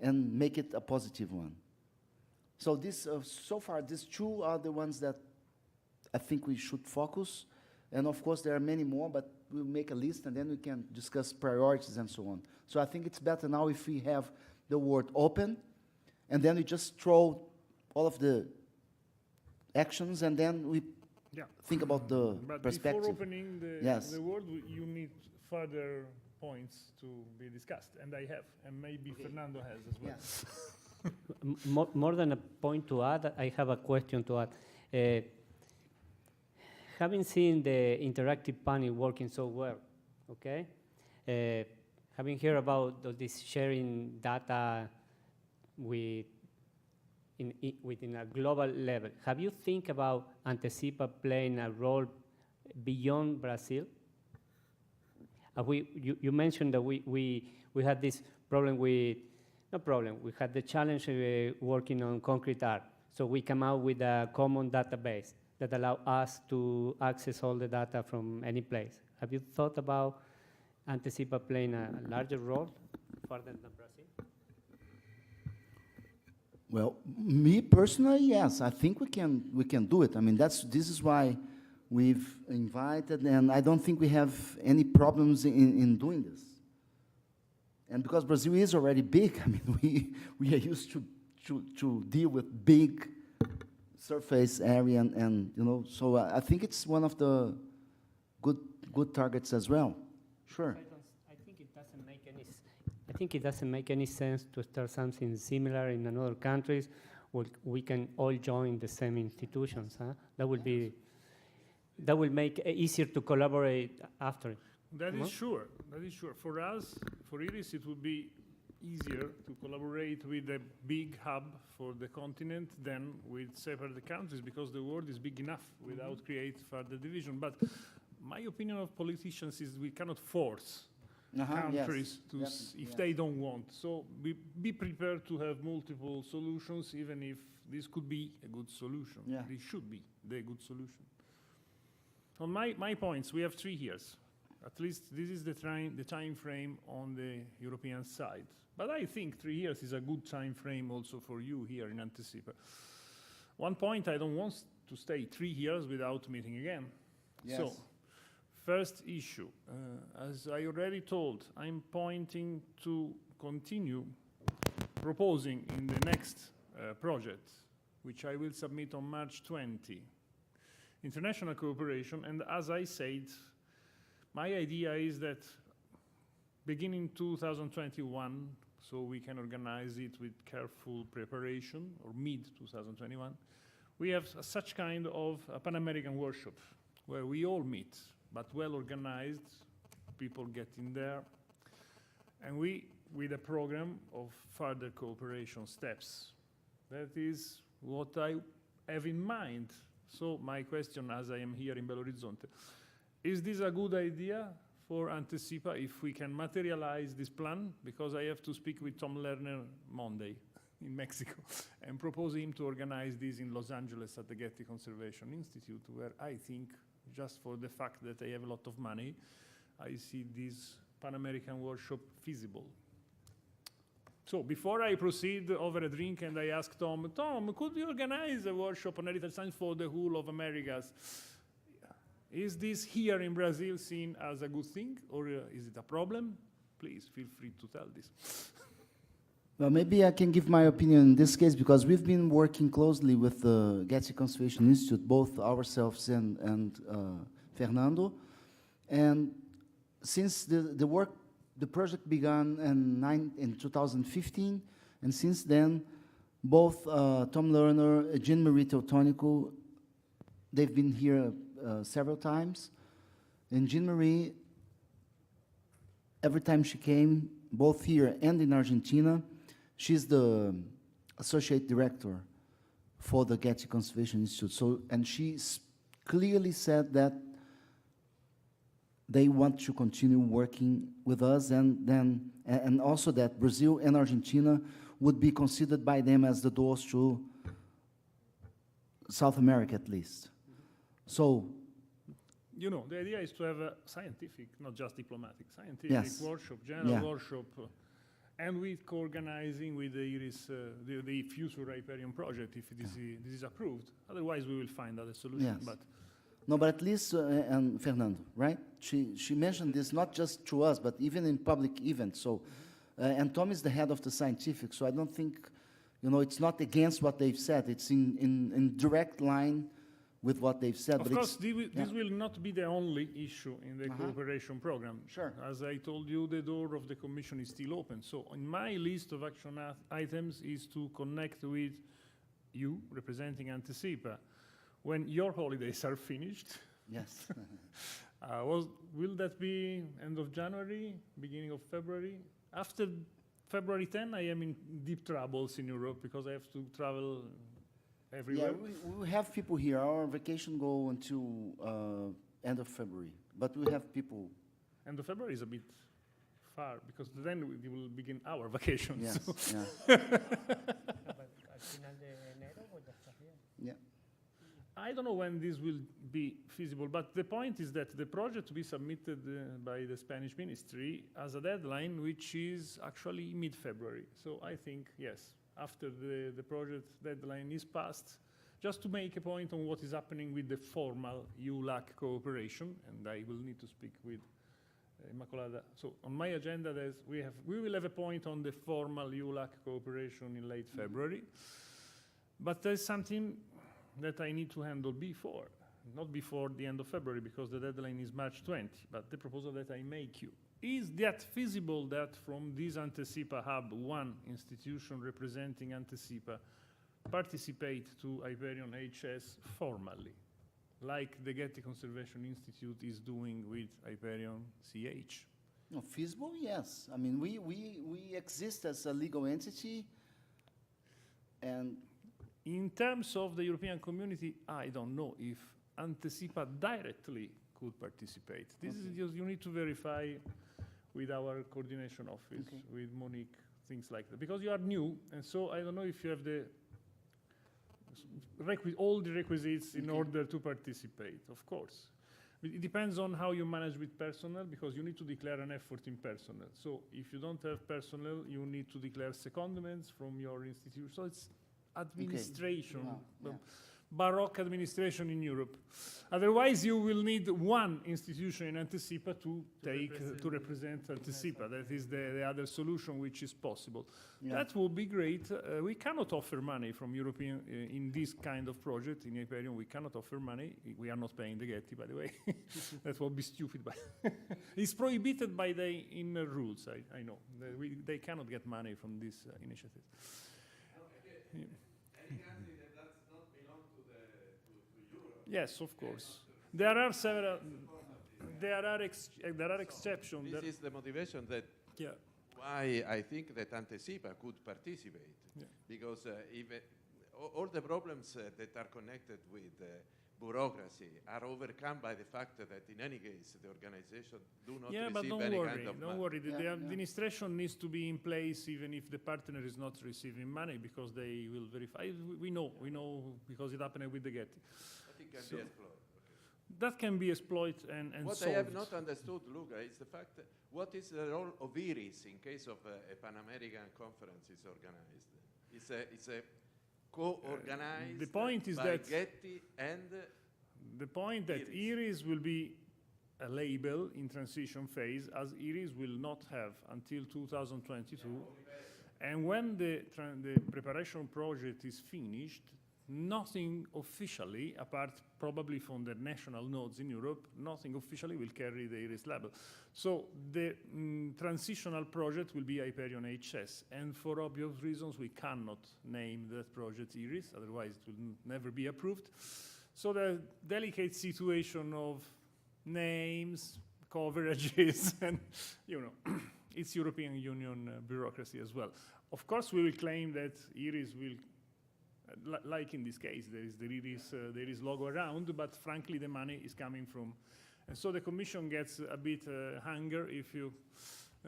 and make it a positive one. So this, so far, these two are the ones that I think we should focus. And of course, there are many more, but we'll make a list and then we can discuss priorities and so on. So I think it's better now if we have the word open, and then we just throw all of the actions, and then we think about the But perspective. before opening the word, you need further points to be discussed, and I have, and maybe Fernando has as well. Yes. More than a point to add, I have a question to add. Having seen the interactive panel working so well, okay, having heard about all this sharing data within a global level, have you think about Antecipa playing a role beyond Brazil? You mentioned that we had this problem with, no problem, we had the challenge working on concrete art. So we come out with a common database that allow us to access all the data from any place. Have you thought about Antecipa playing a larger role further than Brazil? Well, me personally, yes, I think we can do it. I mean, this is why we've invited, and I don't think we have any problems in doing this. And because Brazil is already big, I mean, we are used to deal with big surface area, and you know, so I think it's one of the good targets as well. Sure. I think it doesn't make any. I think it doesn't make any sense to start something similar in another countries where we can all join the same institutions. Huh? That will make it easier to collaborate after. That is sure. That is sure. For us, for IRIS, it would be easier to collaborate with a big hub for the continent than with separate countries, because the world is big enough without create further division. But my opinion of politicians is we cannot force countries to if they don't want. So be prepared to have multiple solutions, even if this could be a good solution. Yeah. This should be the good solution. On my points, we have 3 years. At least this is the time frame on the European side. But I think 3 years is a good time frame also for you here in Antecipa. One point, I don't want to stay 3 years without meeting again. Yes. So, first issue, as I already told, I'm pointing to continue proposing in the next project, which I will submit on March 20, international cooperation. And as I said, my idea is that beginning 2021, so we can organize it with careful preparation, or mid-2021, we have such kind of a Pan-American workshop where we all meet, but well organized, people get in there, and we, with a program of further cooperation steps. That is what I have in mind. So my question, as I am here in Belo Horizonte, is this a good idea for Antecipa if we can materialize this plan? Because I have to speak with Tom Lerner Monday in Mexico and propose him to organize this in Los Angeles at the Getty Conservation Institute, where I think, just for the fact that I have a lot of money, I see this Pan-American workshop feasible. So before I proceed over a drink and I ask Tom, could you organize a workshop on heritage science for the whole of Americas? Is this here in Brazil seen as a good thing, or is it a problem? Please feel free to tell this. Well, maybe I can give my opinion in this case, because we've been working closely with the Getty Conservation Institute, both ourselves and Fernando. And since the project began in 2015, and since then, both Tom Lerner, Jean-Marie Teutonico, they've been here several times. And Jean-Marie, every time she came, both here and in Argentina, She's the associate director for the Getty Conservation Institute. So, and she clearly said that they want to continue working with us, and also that Brazil and Argentina would be considered by them as the doors to South America, at least. So, you know, the idea is to have a scientific, not just diplomatic, scientific Yes. workshop, general Yeah. workshop, and with co-organizing with the IRIS, the future riparian project, if this is approved. Otherwise, we will find other solutions. Yes. But no, but at least, and Fernando, right? She mentioned this not just to us, but even in public events. So, and Tom is the head of the scientific, so I don't think, you know, it's not against what they've said. It's in direct line with what they've said. of but course, it's, this will not be the only issue in the cooperation program. Sure. As I told you, the door of the Commission is still open. So on my list of action items is to connect with you, representing Anticipa, when your holidays are finished. Yes. Will that be end of January, beginning of February? After February 10, I am in deep troubles in Europe because I have to travel everywhere. Yeah, we have people here. Our vacation go until end of February, but we have people. End of February is a bit far because then we will begin our vacation. Yes, so. yeah. Yeah. I don't know when this will be feasible, but the point is that the project to be submitted by the Spanish ministry has a deadline which is actually mid-February. So I think, yes, after the project deadline is passed, just to make a point on what is happening with the formal ULAC cooperation, and I will need to speak with Immacolada. So on my agenda, we will have a point on the formal ULAC cooperation in late February, but there's something that I need to handle before, not before the end of February, because the deadline is March 20, but the proposal that I make you. Is that feasible that from this Anticipa hub, one institution representing Anticipa participate to Hyperion HS formally, like the Getty Conservation Institute is doing with Hyperion CH? No, feasible, yes. I mean, we exist as a legal entity, and in terms of the European community, I don't know if Anticipa directly could participate. This is just, you need to verify with our coordination office, with Monique, things like that. Because you are new, and so I don't know if you have the all the requisites in order to participate, of course. It depends on how you manage with personnel, because you need to declare an effort in personnel. So if you don't have personnel, you need to declare secondments from your institution. So it's administration, Baroque administration in Europe. Otherwise, you will need one institution in Anticipa to represent Anticipa. That is the other solution which is possible. Yeah. That would be great. We cannot offer money from European in this kind of project in Hyperion. We cannot offer money. We are not paying the Getty, by the way. That would be stupid. But it's prohibited by the inner rules. I know they cannot get money from this initiative. Yeah. Yes, of course. There are several. There are exceptions. This is the motivation that why I think that Anticipa could participate, because even all the problems that are connected with bureaucracy are overcome by the fact that in any case the organization do not receive any kind of don't worry. The administration needs to be in place even if the partner is not receiving money, because they will verify. We know because it happened with the Getty. Can be explored. That can be exploited and what solved. I have not understood, Luca, is the fact that what is the role of IRIS in case of a Pan-American conference is organized? It's a co-organized the point is by that Getty and the point that IRIS will be a label in transition phase, as IRIS will not have until 2022. And when the preparation project is finished, nothing officially, apart probably from the national nodes in Europe, nothing officially will carry the IRIS label. So the transitional project will be Hyperion HS. And for obvious reasons, we cannot name that project IRIS, otherwise it will never be approved. So the delicate situation of names, coverages, and, it's European Union bureaucracy as well. Of course, we will claim that IRIS will, like in this case, there is logo around, but frankly, the money is coming from, and so the Commission gets a bit hunger if you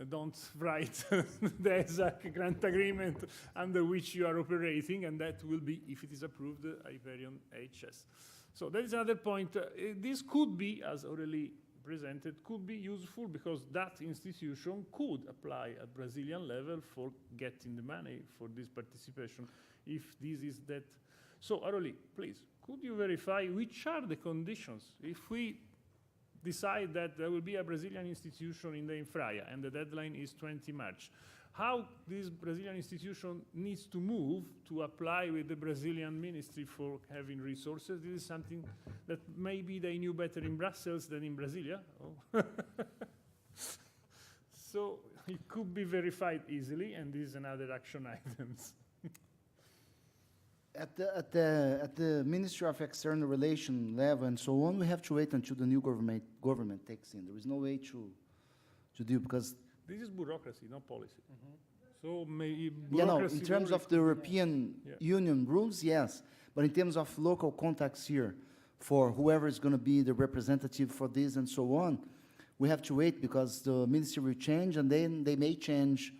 don't write the exact grant agreement under which you are operating, and that will be, if it is approved, Hyperion HS. So that is another point. This could be, as already presented, could be useful because that institution could apply at Brazilian level for getting the money for this participation, if this is that. So, Aroli, please, could you verify which are the conditions if we decide that there will be a Brazilian institution in the Infraia and the deadline is 20 March? How this Brazilian institution needs to move to apply with the Brazilian Ministry for having resources? This is something that maybe they knew better in Brussels than in Brasilia. Oh. So it could be verified easily, and this is another action item. At the Ministry of External Relations level and so on, we have to wait until the new government takes in. There is no way to deal because this is bureaucracy, not policy. So maybe in terms of the European Union rules, yes, but in terms of local contacts here, for whoever is going to be the representative for this and so on, we have to wait because the ministry will change, and then they may change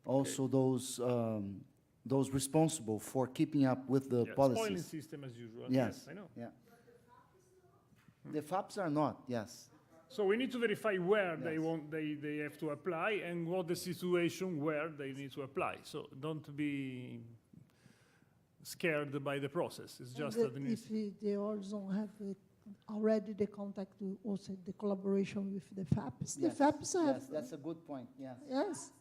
also those responsible for keeping up with the policies. Spoiling system as usual. Yes, I know. Yeah. The FAPs are not. Yes. So we need to verify where they have to apply and what the situation where they need to apply. So don't be scared by the process. It's just that if they also have already the contact, also the collaboration with the FAPs. Yes. The FAPs have. Yes, that's a good point. Yes. Yes.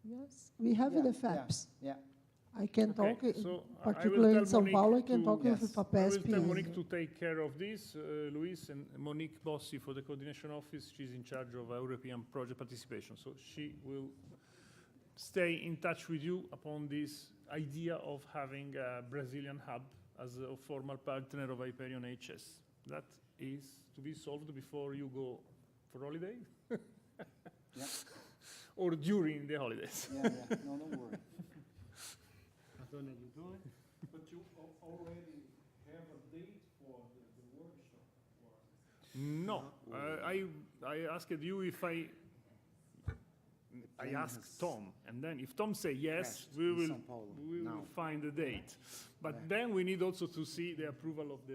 Yes, we have the FAPs. Yeah. I can talk, so particularly in São Paulo, I can talk with I FAPESP. will tell Monique to take care of this, Luis, and Monique Bossi for the coordination office. She's in charge of European project participation. So she will stay in touch with you upon this idea of having a Brazilian hub as a formal partner of Hyperion HS. That is to be solved before you go for holiday? Yeah. Or during the holidays. Yeah. No, don't worry. But you already have a date for the workshop? No, I asked you if I asked Tom, and then if Tom say yes, we will find a date. But then we need also to see the approval of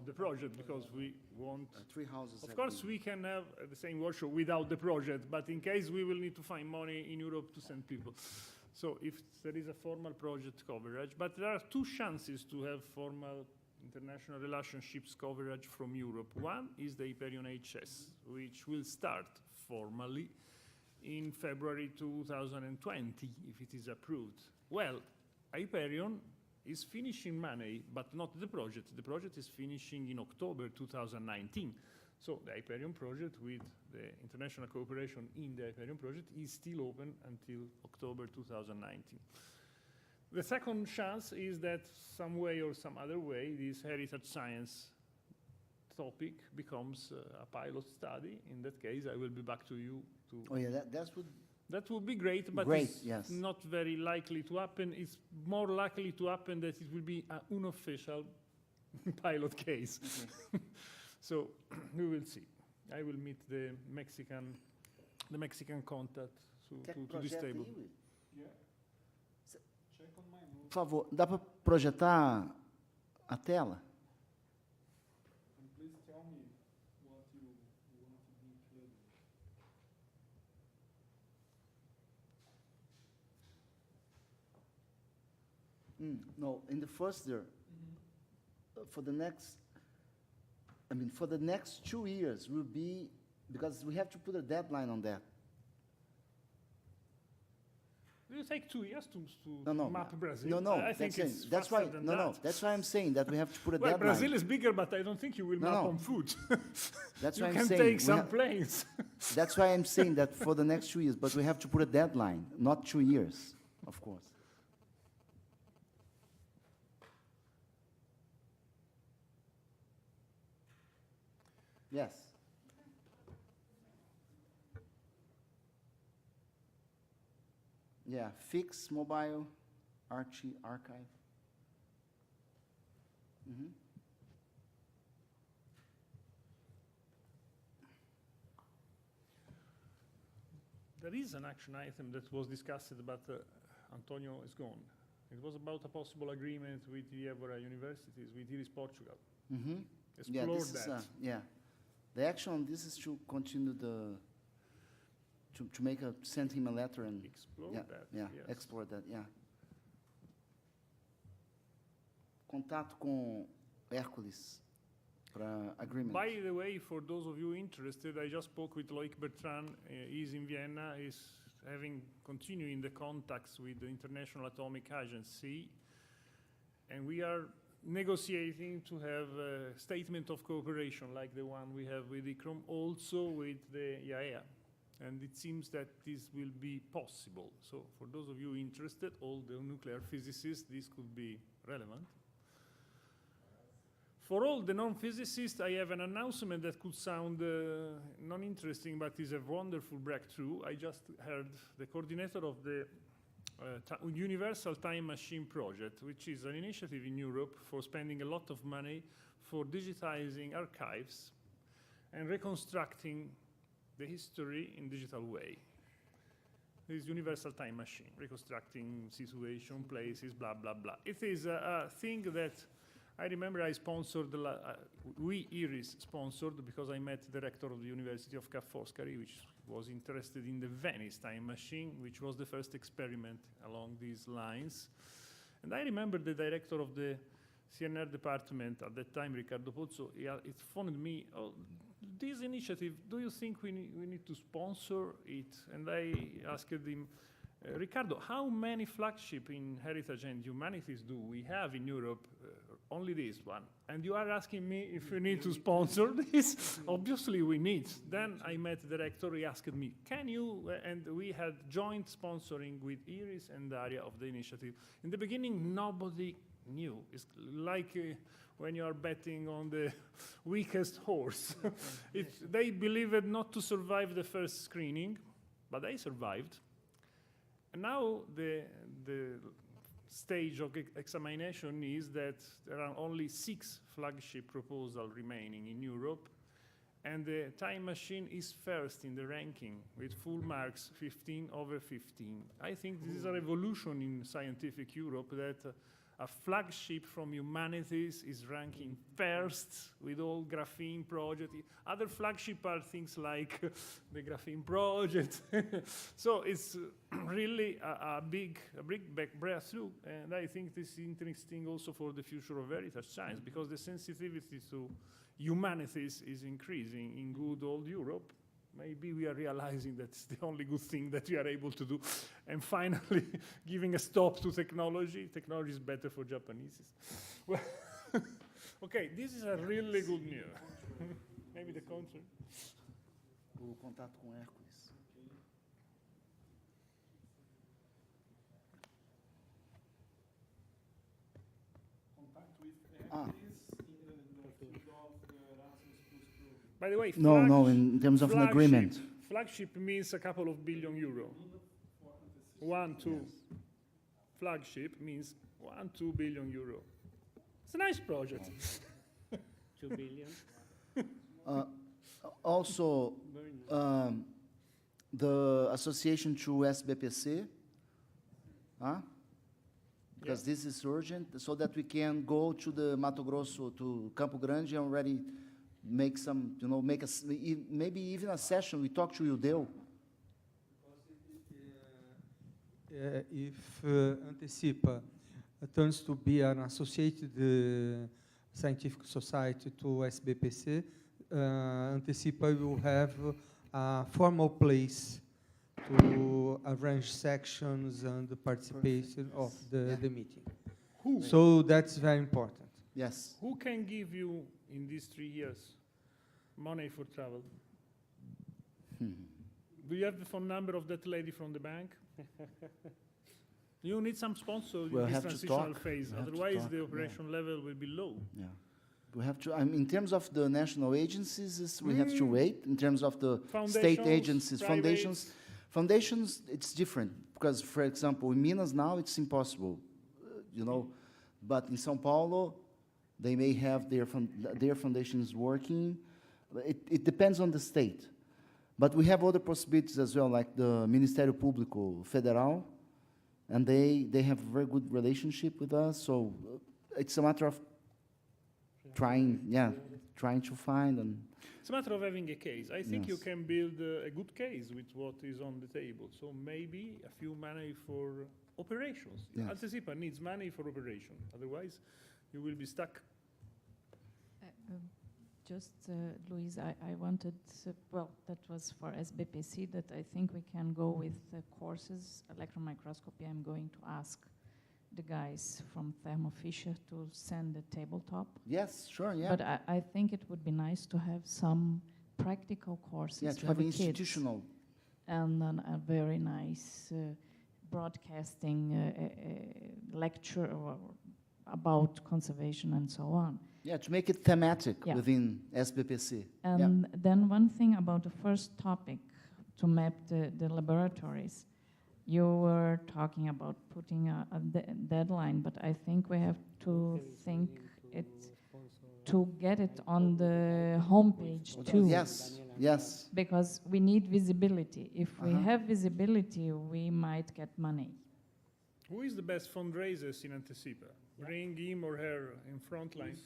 the project, because we want. 3 houses. Of course, we can have the same workshop without the project, but in case we will need to find money in Europe to send people. So if there is a formal project coverage, but there are 2 chances to have formal international relationships coverage from Europe. One is the Hyperion HS, which will start formally in February 2020, if it is approved. Well, Hyperion is finishing money, but not the project. The project is finishing in October 2019. So the Hyperion project with the international cooperation in the Hyperion project is still open until October 2019. The second chance is that some way or some other way, this heritage science topic becomes a pilot study. In that case, I will be back to you to... Oh yeah, that would be great, but it's not very likely to happen. It's more likely to happen that it will be an unofficial pilot case. Okay. So we will see. I will meet the Mexican contact to this table. Por favor, dá para projetar a tela? Please tell me what you want to be included. No, in the first there, for the next, for the next 2 years will be, because we have to put a deadline on that. Will it take 2 years to map Brazil? No, I think it's that's faster why. than No, that. that's why I'm saying that we have to put a well, deadline. Brazil is bigger, but I don't think you will map on food. That's you why I'm can saying take some planes. That's why I'm saying that for the next 2 years, but we have to put a deadline, not 2 years, of course. Yes. Yeah, fix mobile archive. Mhm. There is an action item that was discussed, but Antonio is gone. It was about a possible agreement with the Évora universities, with Iris Portugal. Mm-hmm. Yeah, Explore this that. is, yeah. The action on this is to continue to make send him a letter and Explore yeah, that, yeah, yes. explore that, yeah. Contato com Hércules para agreement. By the way, for those of you interested, I just spoke with Loic Bertrand. He's in Vienna. He's continuing the contacts with the International Atomic Agency, and we are negotiating to have a statement of cooperation like the one we have with ICROM, also with the IAEA. And it seems that this will be possible. So for those of you interested, all the nuclear physicists, this could be relevant. For all the non-physicists, I have an announcement that could sound non-interesting, but is a wonderful breakthrough. I just heard the coordinator of the Universal Time Machine Project, which is an initiative in Europe for spending a lot of money for digitizing archives and reconstructing the history in digital way. This Universal Time Machine, reconstructing situation, places, blah, blah, blah. It is a thing that I remember I sponsored, we Iris sponsored, because I met the rector of the University of Ca' Foscari, which was interested in the Venice time machine, which was the first experiment along these lines. And I remember the director of the CNR department at that time, Riccardo Pozzo, he phoned me, oh, this initiative, do you think we need to sponsor it? And I asked him, Riccardo, how many flagship in heritage and humanities do we have in Europe? Only this one. And you are asking me if we need to sponsor this? Obviously we need. Then I met the director, he asked me, can you, and we had joint sponsoring with Iris and Daria of the initiative. In the beginning, nobody knew. It's like when you are betting on the weakest horse. They believed not to survive the first screening, but they survived. And now the stage of examination is that there are only 6 flagship proposals remaining in Europe, and the time machine is first in the ranking with full marks 15 over 15. I think this is a revolution in scientific Europe, that a flagship from humanities is ranking first with all graphene project. Other flagship are things like the graphene project. So it's really a big breakthrough, and I think this is interesting also for the future of heritage science, because the sensitivity to humanities is increasing in good old Europe. Maybe we are realizing that's the only good thing that we are able to do. And finally, giving a stop to technology. Technology is better for Japanese. Well, okay, this is a really good news. Maybe the contrary. O contato com Hércules. By the way, no, in terms of an agreement. Flagship means a couple of billion euro. 1, 2. Yes. Flagship means 1, 2 billion euro. It's a nice project. 2 billion. Also, the association to SBPC, because this is urgent, so that we can go to the Mato Grosso, to Campo Grande, and already make some, maybe even a session. We talk to Judeu. If Antecipa turns to be an associated scientific society to SBPC, Antecipa will have a formal place to arrange sections and the participation of the meeting. So that's very important. Yes. Who can give you, in these 3 years, money for travel? Do you have the phone number of that lady from the bank? You need some sponsor in this transitional phase, otherwise the operation level will be low. Yeah. We have to, I mean, in terms of the national agencies, we have to wait. In terms of the state Foundations, agencies, privates. foundations, it's different. Because, for example, in Minas now, it's impossible, you know. But in São Paulo, they may have their foundations working. It depends on the state. But we have other possibilities as well, like the Ministério Público Federal, and they have a very good relationship with us. So it's a matter of trying to find. And It's a matter of having a case. I think you Yes. can build a good case with what is on the table. So maybe a few money for operations. Yes. Anticipa needs money for operation. Otherwise, you will be stuck. Luis, I wanted, well, that was for SBPC, that I think we can go with courses, electron microscopy. I'm going to ask the guys from Thermo Fisher to send the tabletop. yes, sure, yeah. But I think it would be nice to have some practical courses Yeah, to for have the an kids. institutional. And then a very nice broadcasting lecture about conservation and so on. Yeah, to make it thematic Yeah. within SBPC. And then one thing about the first topic, to map the laboratories. You were talking about putting a deadline, but I think we have to think it to get it on the homepage too. Yes, yes. Because we need visibility. If we Uh-huh. have visibility, we might get money. Who is the best fundraisers in Anticipa? Bring him or her in front line.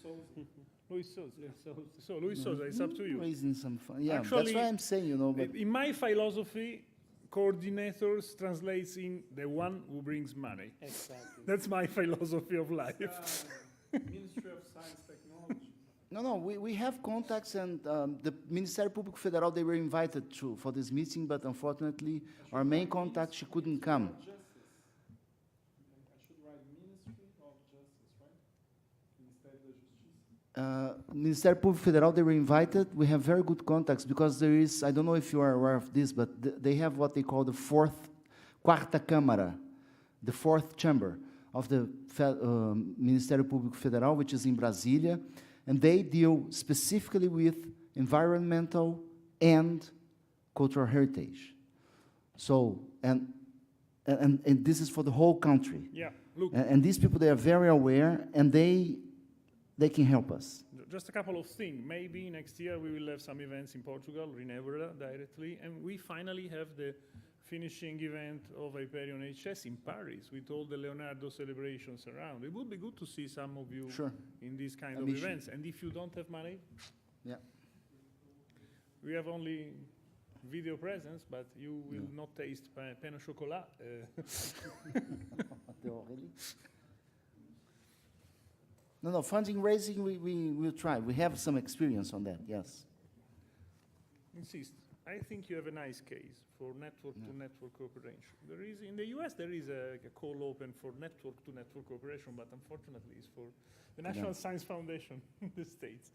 Luis Souza. So Luis Souza, it's up to you. Raising some fun. Yeah, Actually, that's why I'm saying, you know. But in my philosophy, coordinators translates in the one who brings money. Exactly. That's my philosophy of life. Ministry of Science Technology. No, we have contacts, and the Ministério Público Federal, they were invited for this meeting, but unfortunately, our main contact, she couldn't come. I should write Ministry of Justice, right? Ministério da Justiça. Ministério Público Federal, they were invited. We have very good contacts because there is, I don't know if you are aware of this, but they have what they call the quarta Câmara, the fourth chamber of the Ministério Público Federal, which is in Brasília, and they deal specifically with environmental and cultural heritage. So, and this is for the whole country. Yeah, look. And these people, they are very aware, and they can help us. Just a couple of things. Maybe next year we will have some events in Portugal, in Évora directly, and we finally have the finishing event of Hyperion HS in Paris with all the Leonardo celebrations around. It would be good to see some of you Sure. in these kind of Amici. events. And if you don't have money, Yeah. we have only video presence, but you will not taste pain au chocolat. No, funding raising, we will try. We have some experience on that, yes. Insist. I think you have a nice case for network-to-network cooperation. There is, in the US, there is a call open for network-to-network cooperation, but unfortunately it's for the National Science Foundation in the States.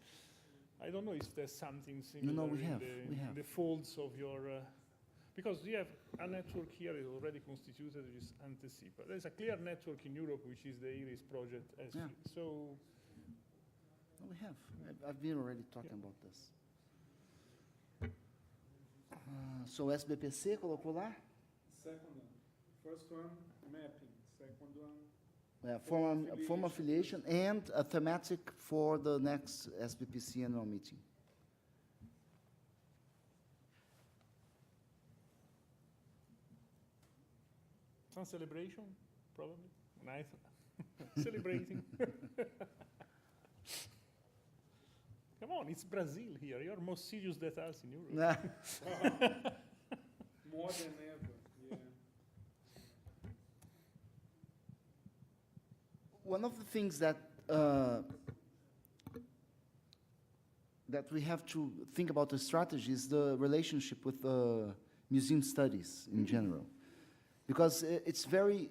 I don't know if there's something similar we have. in the folds of your... because you have a network here is already constituted, which is Anticipa. There's a clear network in Europe, which is the IRIS project. So We have. I've been already talking about this. So SBPC colocou lá? Second one. First one, mapping. Second one, Form affiliation and a thematic for the next SBPC annual meeting. some celebration, probably. Nice. Celebrating. Come on, it's Brazil here. You're more serious than us in Europe. more than ever, yeah. One of the things that that we have to think about the strategy is the relationship with museum studies in general, because it's very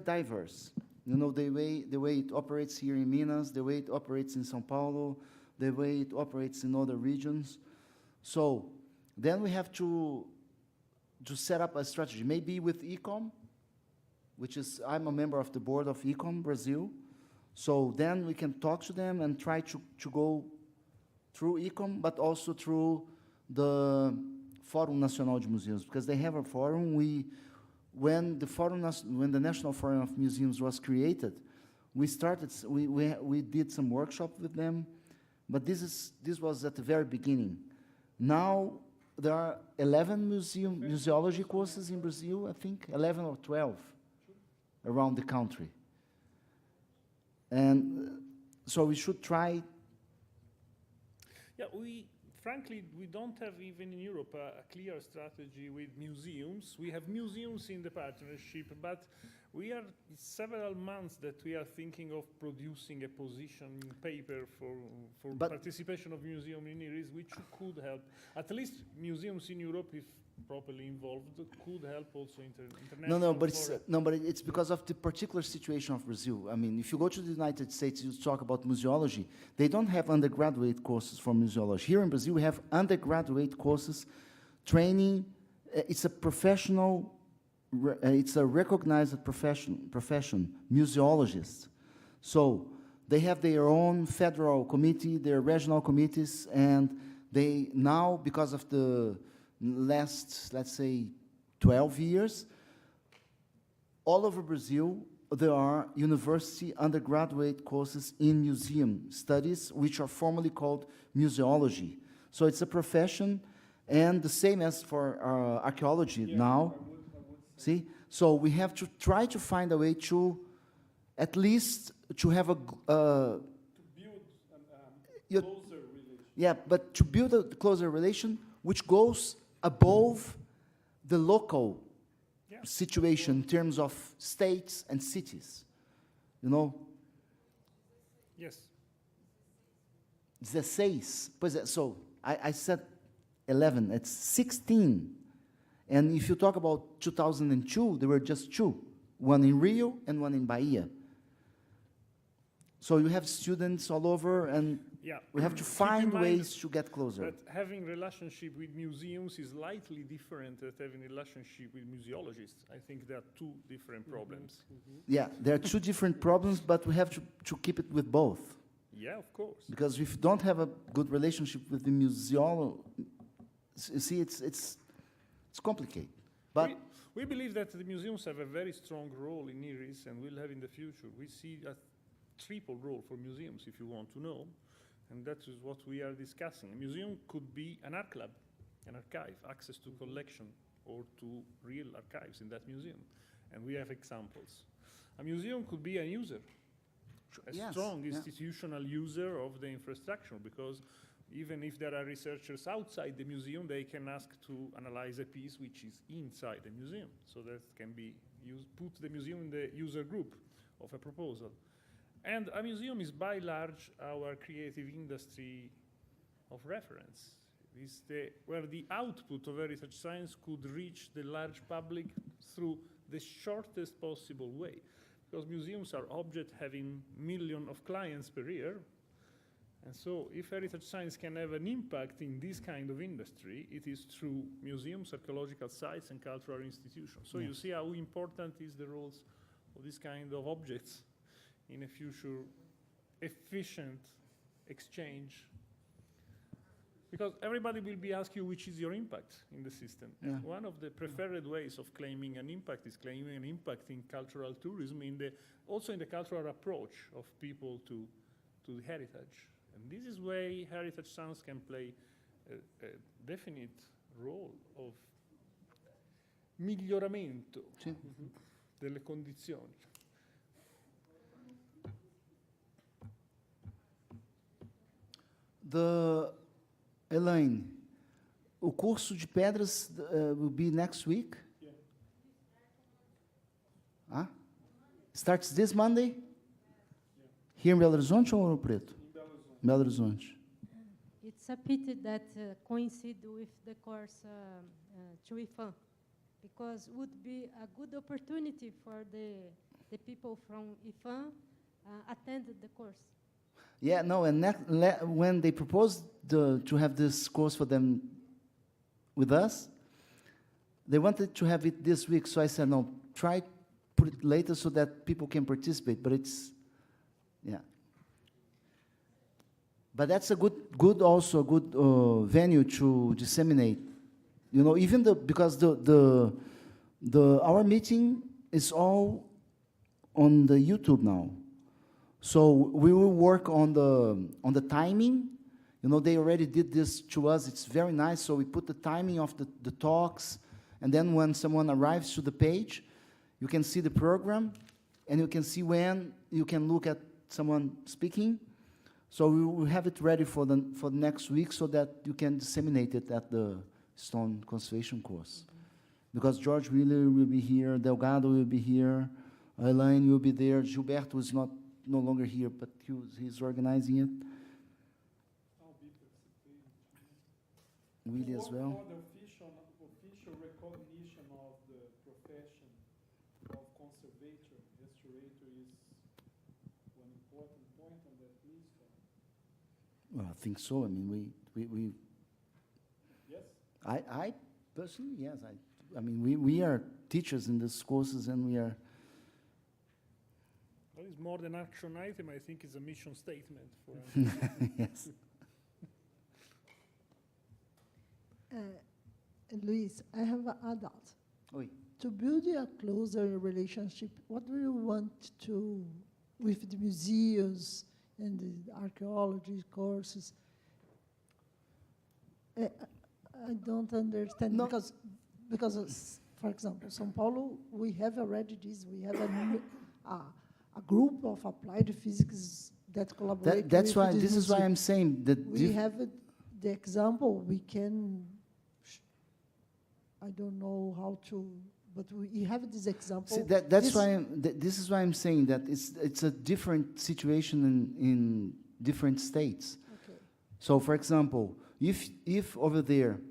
diverse. You know, the way it operates here in Minas, the way it operates in São Paulo, the way it operates in other regions. So then we have to set up a strategy, maybe with ECOM, which is, I'm a member of the board of ECOM Brazil. So then we can talk to them and try to go through ECOM, but also through the Fórum Nacional de Museums, because they have a forum. When the National Forum of Museums was created, we did some workshop with them, but this was at the very beginning. Now there are 11 museology courses in Brazil, I think, 11 or 12 around the country. And so we should try. Yeah, frankly, we don't have even in Europe a clear strategy with museums. We have museums in the partnership, but we are several months that we are thinking of producing a position paper for participation of museum in IRIS, which could help. At least museums in Europe, if properly involved, could help also international. But it's because of the particular situation of Brazil. I mean, if you go to the United States, you talk about museology, they don't have undergraduate courses for museology. Here in Brazil, we have undergraduate courses, training. It's a professional, it's a recognized profession, museologists. So they have their own federal committee, their regional committees, and they now, because of the last, let's say, 12 years, all over Brazil, there are university undergraduate courses in museum studies, which are formally called museology. So it's a profession, and the same as for archaeology now. See? So we have to try to find a way to, at least, to have a... to build a closer relation. Yeah, but to build a closer relation, which goes above the local situation in terms of states and cities, you know? Yes. 16. So I said 11, it's 16. And if you talk about 2002, there were just 2, one in Rio and one in Bahia. So you have students all over, and we have to find ways to get closer. But having relationship with museums is slightly different than having relationship with museologists. I think there are 2 different problems. Yeah, there are 2 different problems, but we have to keep it with both. Yeah, of course. Because if you don't have a good relationship with the museologist, you see, it's complicated. But we believe that the museums have a very strong role in IRIS and will have in the future. We see a triple role for museums, if you want to know, and that is what we are discussing. A museum could be an art club, an archive, access to collection or to real archives in that museum, and we have examples. A museum could be a user, a strong institutional user of the infrastructure, because even if there are researchers outside the museum, they can ask to analyze a piece which is inside the museum, so that can be put the museum in the user group of a proposal. And a museum is by large our creative industry of reference. It's where the output of heritage science could reach the large public through the shortest possible way. Because museums are objects having millions of clients per year. And so if heritage science can have an impact in this kind of industry, it is through museums, archaeological sites, and cultural institutions. So you see how important is the roles of this kind of objects in a future efficient exchange. Because everybody will be asking you which is your impact in the system. Yeah. One of the preferred ways of claiming an impact is claiming an impact in cultural tourism, also in the cultural approach of people to the heritage. And this is where heritage science can play a definite role of miglioramento delle condizioni. Elaine, o curso de pedras will be next week? Yeah. Huh? Starts this Monday? Yeah. Here in Belo Horizonte ou Ouro Preto? In Belo Horizonte. It's a pity that coincide with the course to IFAM, because it would be a good opportunity for the people from IFAM attend the course. Yeah, no, and when they proposed to have this course for them with us, they wanted to have it this week, so I said, no, try put it later so that people can participate, but it's Yeah. But that's a good also a good venue to disseminate. You know, even because our meeting is all on the YouTube now. So we will work on the timing. You know, they already did this to us. It's very nice. So we put the timing of the talks, and then when someone arrives to the page, you can see the program, and you can see when you can look at someone speaking. So we will have it ready for the next week so that you can disseminate it at the Stone Conservation course. Because George Wheeler will be here, Delgado will be here, Elaine will be there, Gilberto is no longer here, but he's organizing it. Willie as well. For the official recognition of the profession of conservator, restorator is one important point on that list. Well, I think so. I mean, we Yes? I personally, yes. I mean, we are teachers in these courses, and we are. Well, it's more than action item. I think it's a mission statement for. Yes. Luis, I have a doubt. Oui. To build a closer relationship, what do you want to, with the museums and the archaeology courses? I don't understand, because for example, São Paulo, we have already this. We have a group of applied physics that collaborate. That's why. with This is why I'm saying that we have the example. We can. I don't know how to, but we have this example. See, that's why this is why I'm saying that it's a different situation in different states. Okay. So, for example, if over there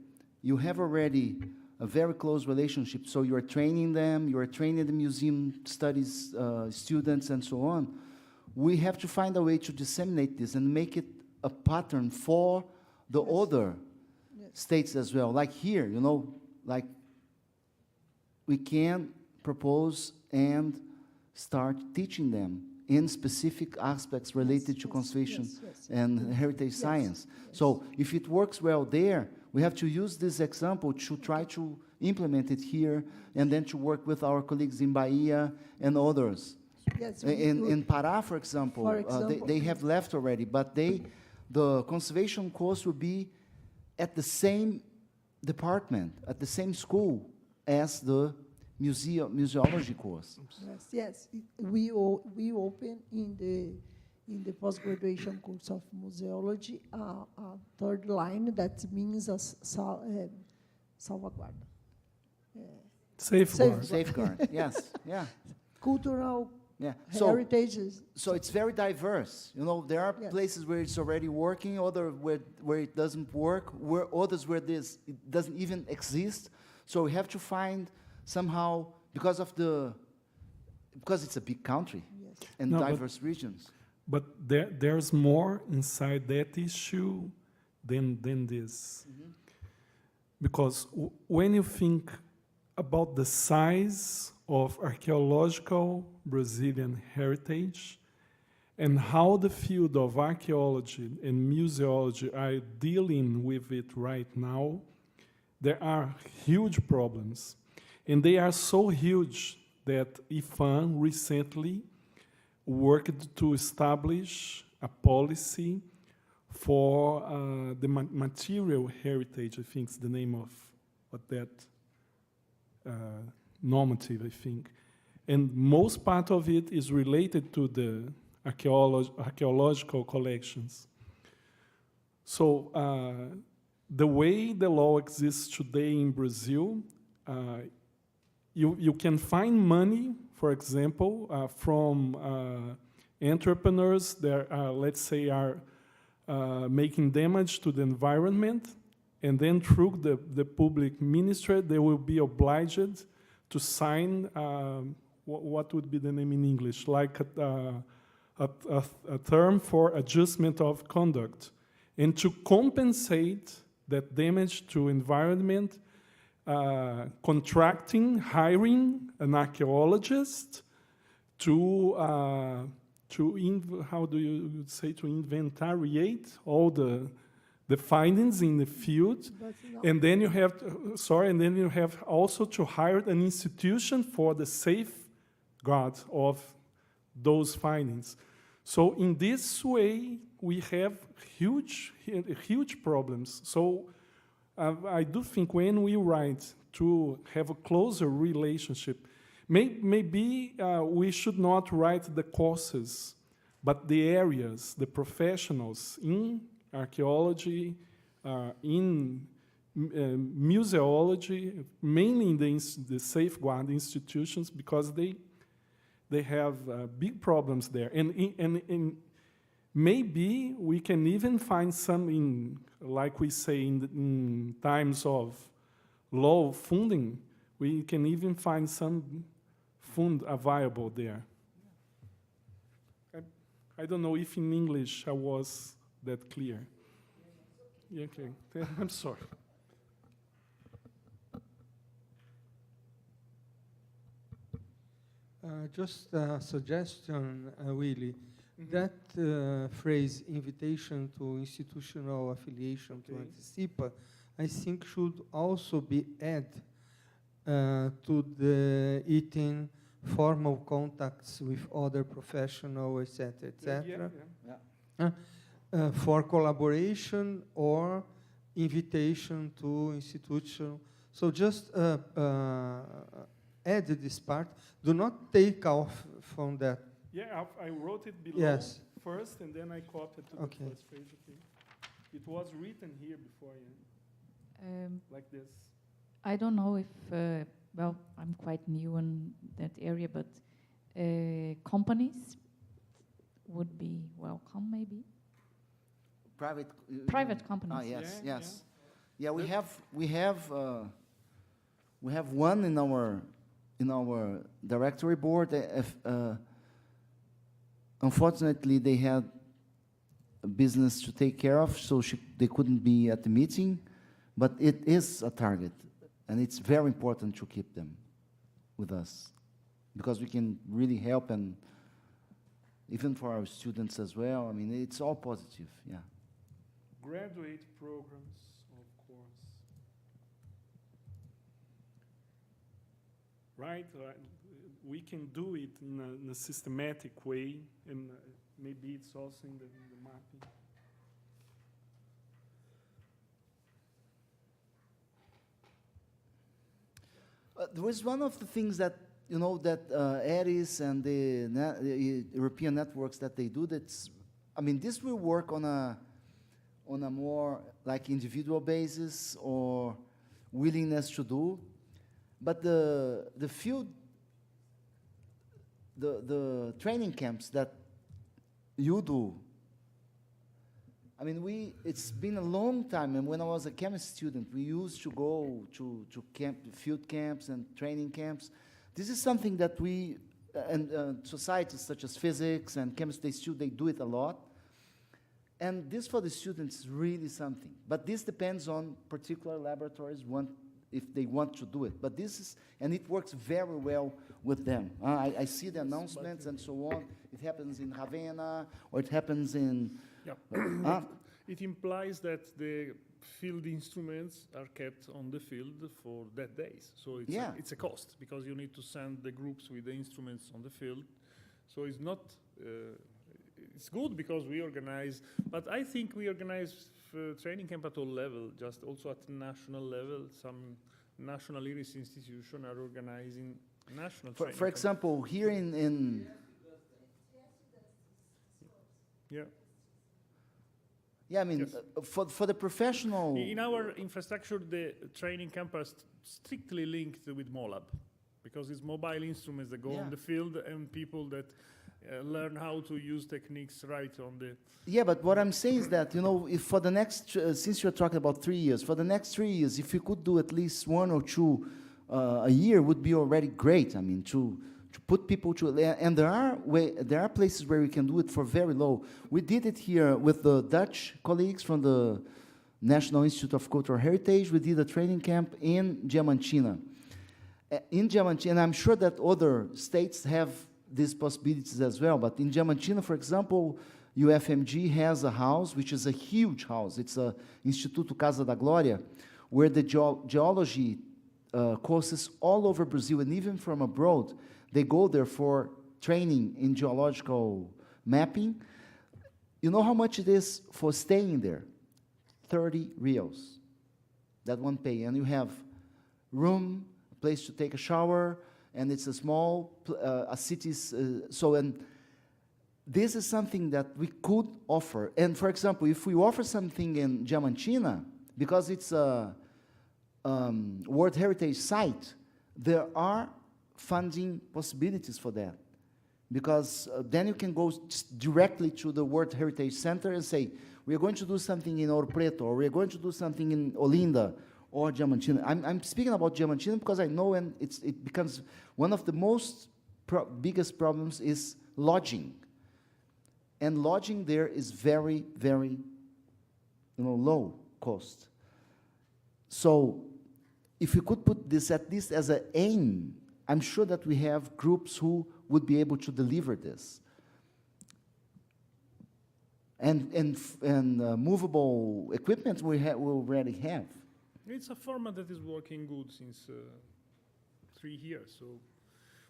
you have already a very close relationship, so you are training them, you are training the museum studies students and so on, we have to find a way to disseminate this and make it a pattern for the other states as well. Like here, you know, like we can propose and start teaching them in specific aspects related to conservation and heritage science. So if it works well there, we have to use this example to try to implement it here and then to work with our colleagues in Bahia and others. Yes, in Pará, for example, they have left already, but the conservation course will be at the same department, at the same school as the museology course. Yes. We open in the post-graduation course of museology a third line that means a salvaguarda. Safeguard. Yes. Yeah. Cultural. Yeah. Heritages. So it's very diverse. You know, there are places where it's already working, other where it doesn't work, where others where it doesn't even exist. So we have to find somehow, because it's a big country and diverse regions. But there's more inside that issue than this. Mm-hmm. Because when you think about the size of archaeological Brazilian heritage and how the field of archaeology and museology are dealing with it right now, there are huge problems. And they are so huge that IFAM recently worked to establish a policy for the material heritage, I think is the name of what that normative, I think. And most part of it is related to the archaeological collections. So the way the law exists today in Brazil, you can find money, for example, from entrepreneurs that, let's say, are making damage to the environment, and then through the public ministry, they will be obliged to sign, what would be the name in English, like a term for adjustment of conduct. And to compensate that damage to environment, contracting, hiring an archaeologist to how do you say, to inventariate all the findings in the field, and then you have and then you have also to hire an institution for the safeguard of those findings. So in this way, we have huge problems. So I do think when we write to have a closer relationship, maybe we should not write the courses, but the areas, the professionals in archaeology, in museology, mainly in the safeguard institutions, because they have big problems there. And maybe we can even find some, like we say, in times of low funding, we can even find some fund available there. I don't know if in English I was that clear. Yeah, okay, I'm sorry. Just a suggestion, Willie. That phrase, invitation to institutional affiliation to Anticipa, I think should also be added to the eating formal contacts with other professionals, etc., etc. For collaboration or invitation to institution. So just add this part. Do not take off from that. Yeah, I wrote it below first, and then I copied to the first page. Okay. It was written here before, like this. I don't know if, well, I'm quite new in that area, but companies would be welcome, maybe. Private companies. Ah, yes, yes. Yeah, we have one in our directory board. Unfortunately, they had a business to take care of, so they couldn't be at the meeting. But it is a target, and it's very important to keep them with us, because we can really help, and even for our students as well. I mean, it's all positive, yeah. Graduate programs, of course. Right? We can do it in a systematic way, and maybe it's also in the mapping. There was one of the things that, you know, that ERIS and the European networks that they do, that's, I mean, this will work on a more like individual basis or willingness to do, but the field, the training camps that you do, I mean, it's been a long time, and when I was a chemistry student, we used to go to field camps and training camps. This is something that we, and societies such as physics and chemistry, they do it a lot. And this for the students is really something. But this depends on particular laboratories, if they want to do it. But this is, and it works very well with them. I see the announcements and so on. It happens in Ravenna, or it happens in... Yeah. It implies that the field instruments are kept on the field for that days. So it's a cost, because you need to send the groups with the instruments on the field. So it's not... it's good because we organize, but I think we organize training camp at all levels, just also at national level. Some national IRIS institutions are organizing national training For example, here in I mean, for the professional... In our infrastructure, the training camp are strictly linked with MOLAB, because it's mobile instruments that go on the field and people that learn how to use techniques right on the... Yeah, but what I'm saying is that, you know, if for the next, since you're talking about 3 years, for the next 3 years, if you could do at least 1 or 2 a year would be already great. I mean, to put people to, and there are places where we can do it for very low. We did it here with the Dutch colleagues from the National Institute of Cultural Heritage. We did a training camp in Diamantina. And I'm sure that other states have these possibilities as well. But in Diamantina, for example, UFMG has a house, which is a huge house. It's a Instituto Casa da Glória, where the geology courses all over Brazil, and even from abroad, they go there for training in geological mapping. You know how much it is for staying there? 30 reals. That one pay. And you have room, a place to take a shower, and it's a small, a city's, and this is something that we could offer. And for example, if we offer something in Diamantina, because it's a World Heritage Site, there are funding possibilities for that. Because then you can go directly to the World Heritage Center and say, we are going to do something in Ouro Preto, or we are going to do something in Olinda, or Diamantina. I'm speaking about Diamantina because I know, and it becomes one of the most biggest problems is lodging. And lodging there is very, very low cost. So if we could put this at least as an aim, I'm sure that we have groups who would be able to deliver this. And movable equipment we already have. It's a format that is working good since 3 years, so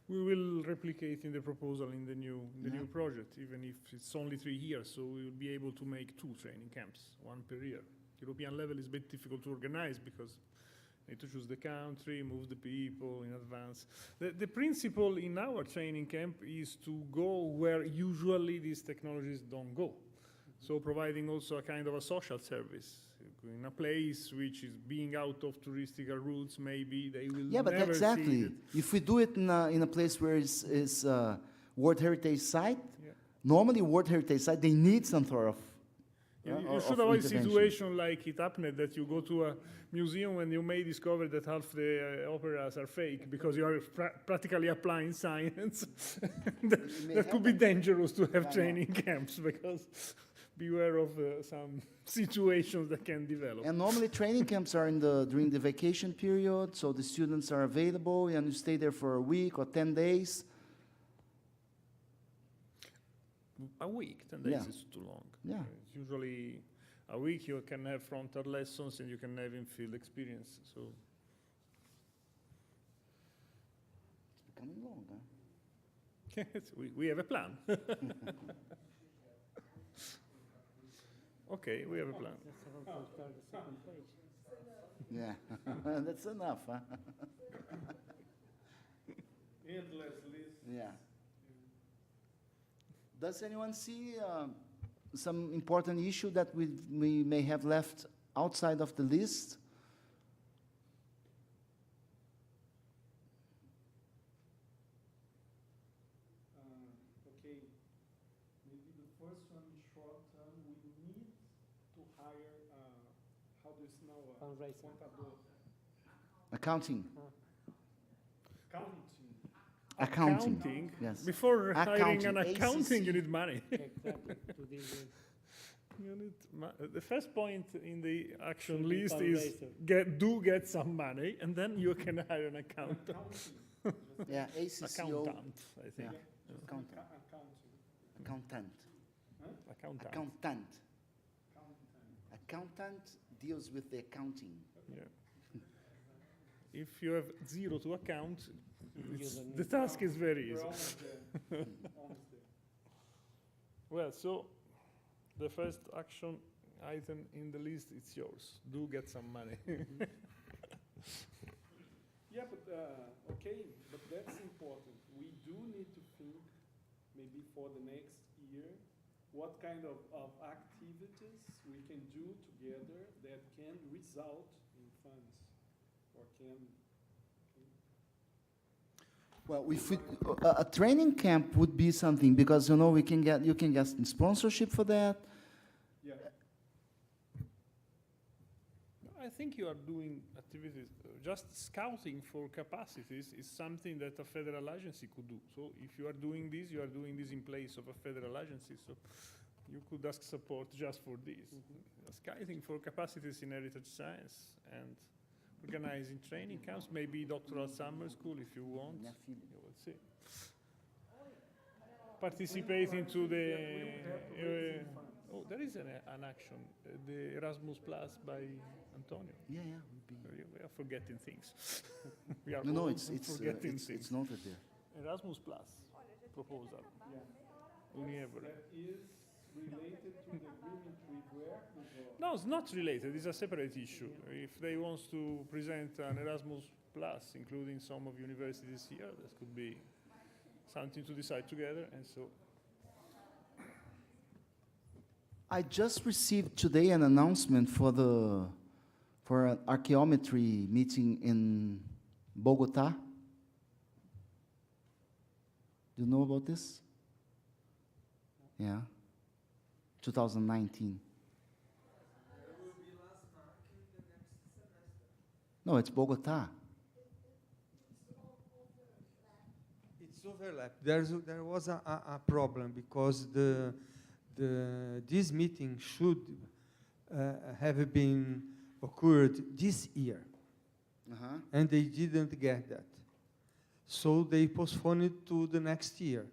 we will replicate in the proposal in the new project, even if it's only 3 years, so we will be able to make 2 training camps, 1 per year. European level is a bit difficult to organize because you need to choose the country, move the people in advance. The principle in our training camp is to go where usually these technologies don't go. So providing also a kind of a social service. In a place which is being out of touristical routes, maybe they will but never exactly. see it. If we do it in a place where it's World Heritage Site, normally World Heritage Site, they need some sort of You should avoid a situation like it happened that you go to a museum and you may discover that half the operas are fake because you are practically applying science. that could be dangerous to have training camps because beware of some situations that can develop. And normally training camps are during the vacation period, so the students are available and you stay there for a week or 10 days. A week, 10 days is too long. Yeah. It's usually a week you can have frontal lessons and you can have in-field experience. So it's becoming long, huh? we have a plan. Okay, we have a plan. Yeah, that's enough, huh? Endless list. Yeah. Does anyone see some important issue that we may have left outside of the list? Okay, maybe the first one, short term, we need to hire, how do you know, contador? Accounting. Accounting. Accounting. Yes. Before hiring an Accounting, accounting, you ACC. need money. Exactly. You need the first point in the action Should be list is fundraiser. get some money, and then you can hire an accountant. Yeah, ACCO. Accountant, I think. Yeah. Accountant. Accountant. Accountant. Accountant. Accountant deals with the accounting. Yeah. If you have 0 to account, the task is very easy. Well, so the first action item in the list, it's yours. Do get some money. Yeah, but okay, but that's important. We do need to think, maybe for the next year, what kind of activities we can do together that can result in funds, or can. Well, if we, a training camp would be something because you can get sponsorship for that. Yeah. I think you are doing activities. Just scouting for capacities is something that a federal agency could do. So if you are doing this in place of a federal agency. So you could ask support just for this. Scouting for capacities in heritage science and organizing training camps, maybe doctoral summer school if you want. You will see. participating to the. Oh, there is an action, the Erasmus Plus by Antonio. Yeah. We are forgetting things. We are No, old it's and forgetting things. it's noted there. Erasmus Plus proposal. Unievre. That is related to the agreement with where? No, it's not related. It's a separate issue. If they want to present an Erasmus Plus, including some of universities here, that could be something to decide together. And so, I just received today an announcement for an archaeometry meeting in Bogota. Do you know about this? Yeah. 2019. No, it's Bogota. It's overlap. There was a problem because this meeting should have been occurred this year, and they didn't get that. So they postponed it to the next year.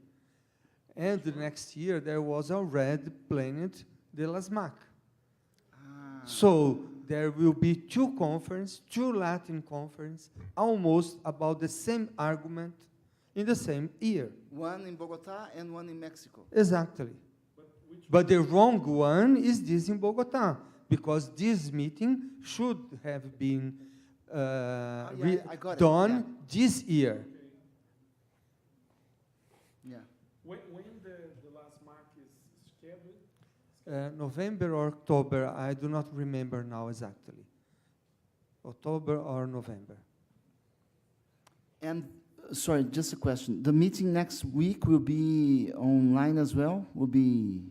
And the next year there was already planned the LASMAC. So there will be two Latin conferences, almost about the same argument in the same year. One in Bogota and one in Mexico. Exactly. But the wrong one is this in Bogota, because this meeting should have been I got it, done this year. Yeah. When the last mark is scheduled? November or October, I do not remember now exactly. October or November. And sorry, just a question. The meeting next week will be online as well? Will be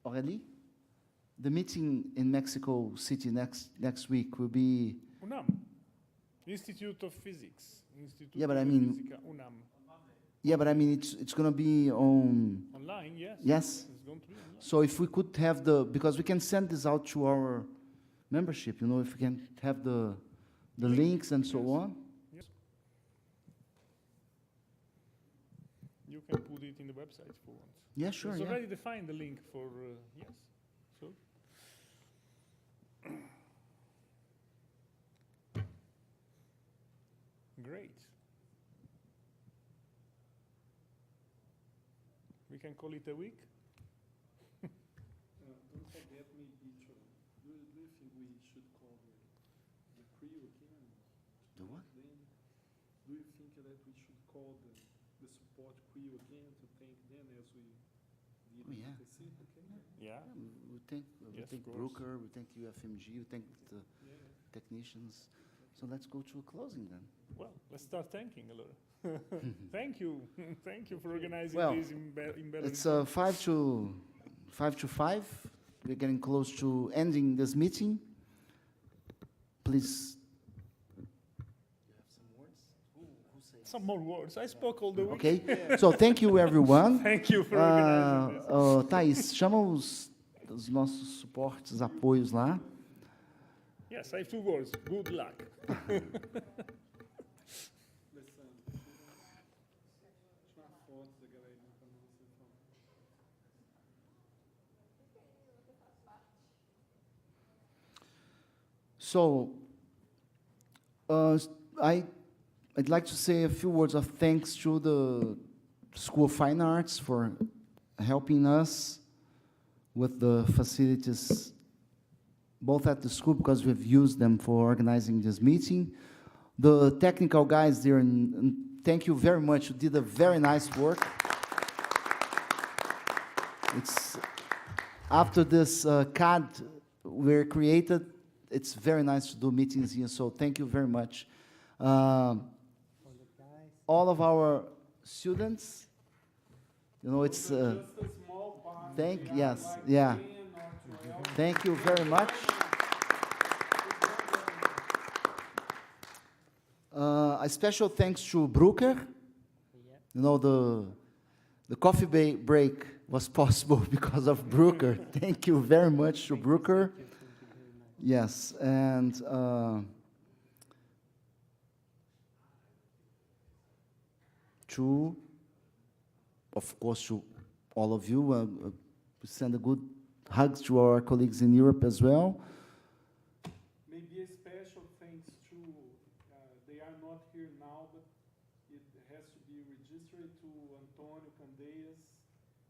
Aurélie? The meeting in Mexico City next week will be UNAM, Institute of Physics. Yeah, but I mean Fisica, UNAM. Yeah, but I mean it's going to be on Online, yes. Yes. It's going to be online. So if we could have because we can send this out to our membership, if we can have the links and so on. Yes. You can put it in the website for once. Yeah, sure. It's Yeah. already defined the link for yes. So. Great. We can call it a week. Don't forget me, Bicho. Do you think we should call the crew again? The what? Then, do you think that we should call the support crew again to thank them as we did Oh, yeah. with the seat? Okay? Yeah. We thank Yes, of course. Brooker, we thank UFMG, we thank the technicians. So let's go to a closing then. Well, let's start thanking a little. Thank you. Thank you for organizing Well, this in Belo it's Horizonte. 5 to 5. We're getting close to ending this meeting. Please. Some more words. I spoke all the week. Okay. So thank you, everyone. Thank you for organizing this. Thaís, chama os nossos suportes, apoios lá. Yes, I have 2 words. Good luck. So, I'd like to say a few words of thanks to the School of Fine Arts for helping us with the facilities, both at the school, because we've used them for organizing this meeting. The technical guys there, and thank you very much. You did a very nice work. It's after this CAD were created, it's very nice to do meetings here, so thank you very much. All of our students, it's thank you very much. A special thanks to Brooker. The coffee break was possible because of Brooker. Thank you very much to Brooker. Yes, and to, of course, to all of you. Send a good hugs to our colleagues in Europe as well. Maybe a special thanks to, they are not here now, but it has to be registered to Antonio Candeias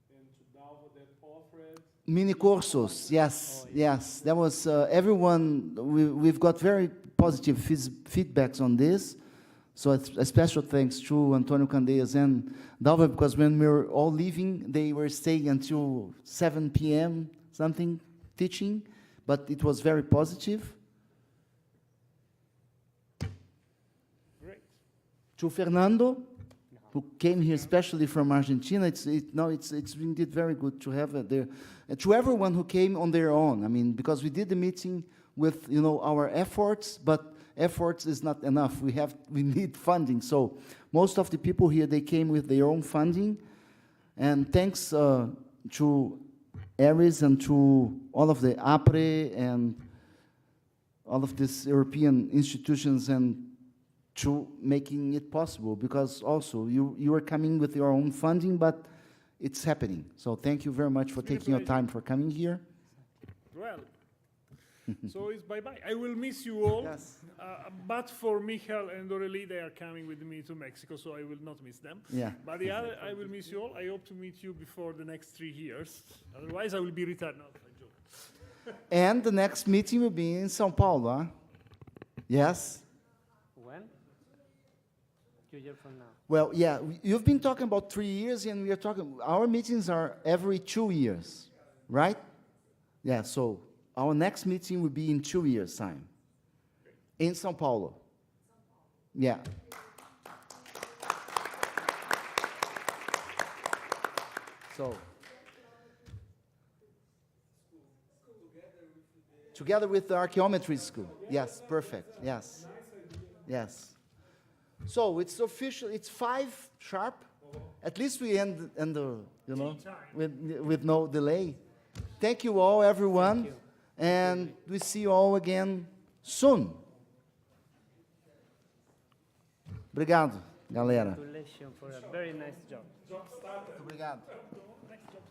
and to Dalva that offered. Mini cursos, yes, yes. That was everyone. We've got very positive feedbacks on this. So a special thanks to Antonio Candeias and Dalva, because when we were all leaving, they were staying until 7 p.m. something, teaching, but it was very positive. Great. To Fernando, who came here especially from Argentina, it's indeed very good to have it there. To everyone who came on their own, I mean, because we did the meeting with, our efforts, but efforts is not enough. We need funding. So most of the people here, they came with their own funding. And thanks to Ares and to all of the APRE and all of these European institutions and to making it possible, because also you are coming with your own funding, but it's happening. So thank you very much for taking your time for coming here. Well, so it's bye-bye. I will miss you all. Yes. But for Michal and Aurélie, they are coming with me to Mexico, so I will not miss them. Yeah. But the other, I will miss you all. I hope to meet you before the next 3 years. Otherwise, I will be retired. No, I joke. And the next meeting will be in São Paulo, huh? Yes? When? 2 years from now. Well, yeah, you've been talking about 3 years, and we are talking, our meetings are every 2 years, right? Yeah, so our next meeting will be in 2 years' time in São Paulo. Yeah. So, together with the archaeometry school. Yes, perfect. Yes. Yes. So it's official. It's 5 sharp. At least we end with no delay. Thank you all, everyone. Thank you. And we see you all again soon. Obrigado, galera. Congratulations for a very nice job. Job started. Obrigado. Next job.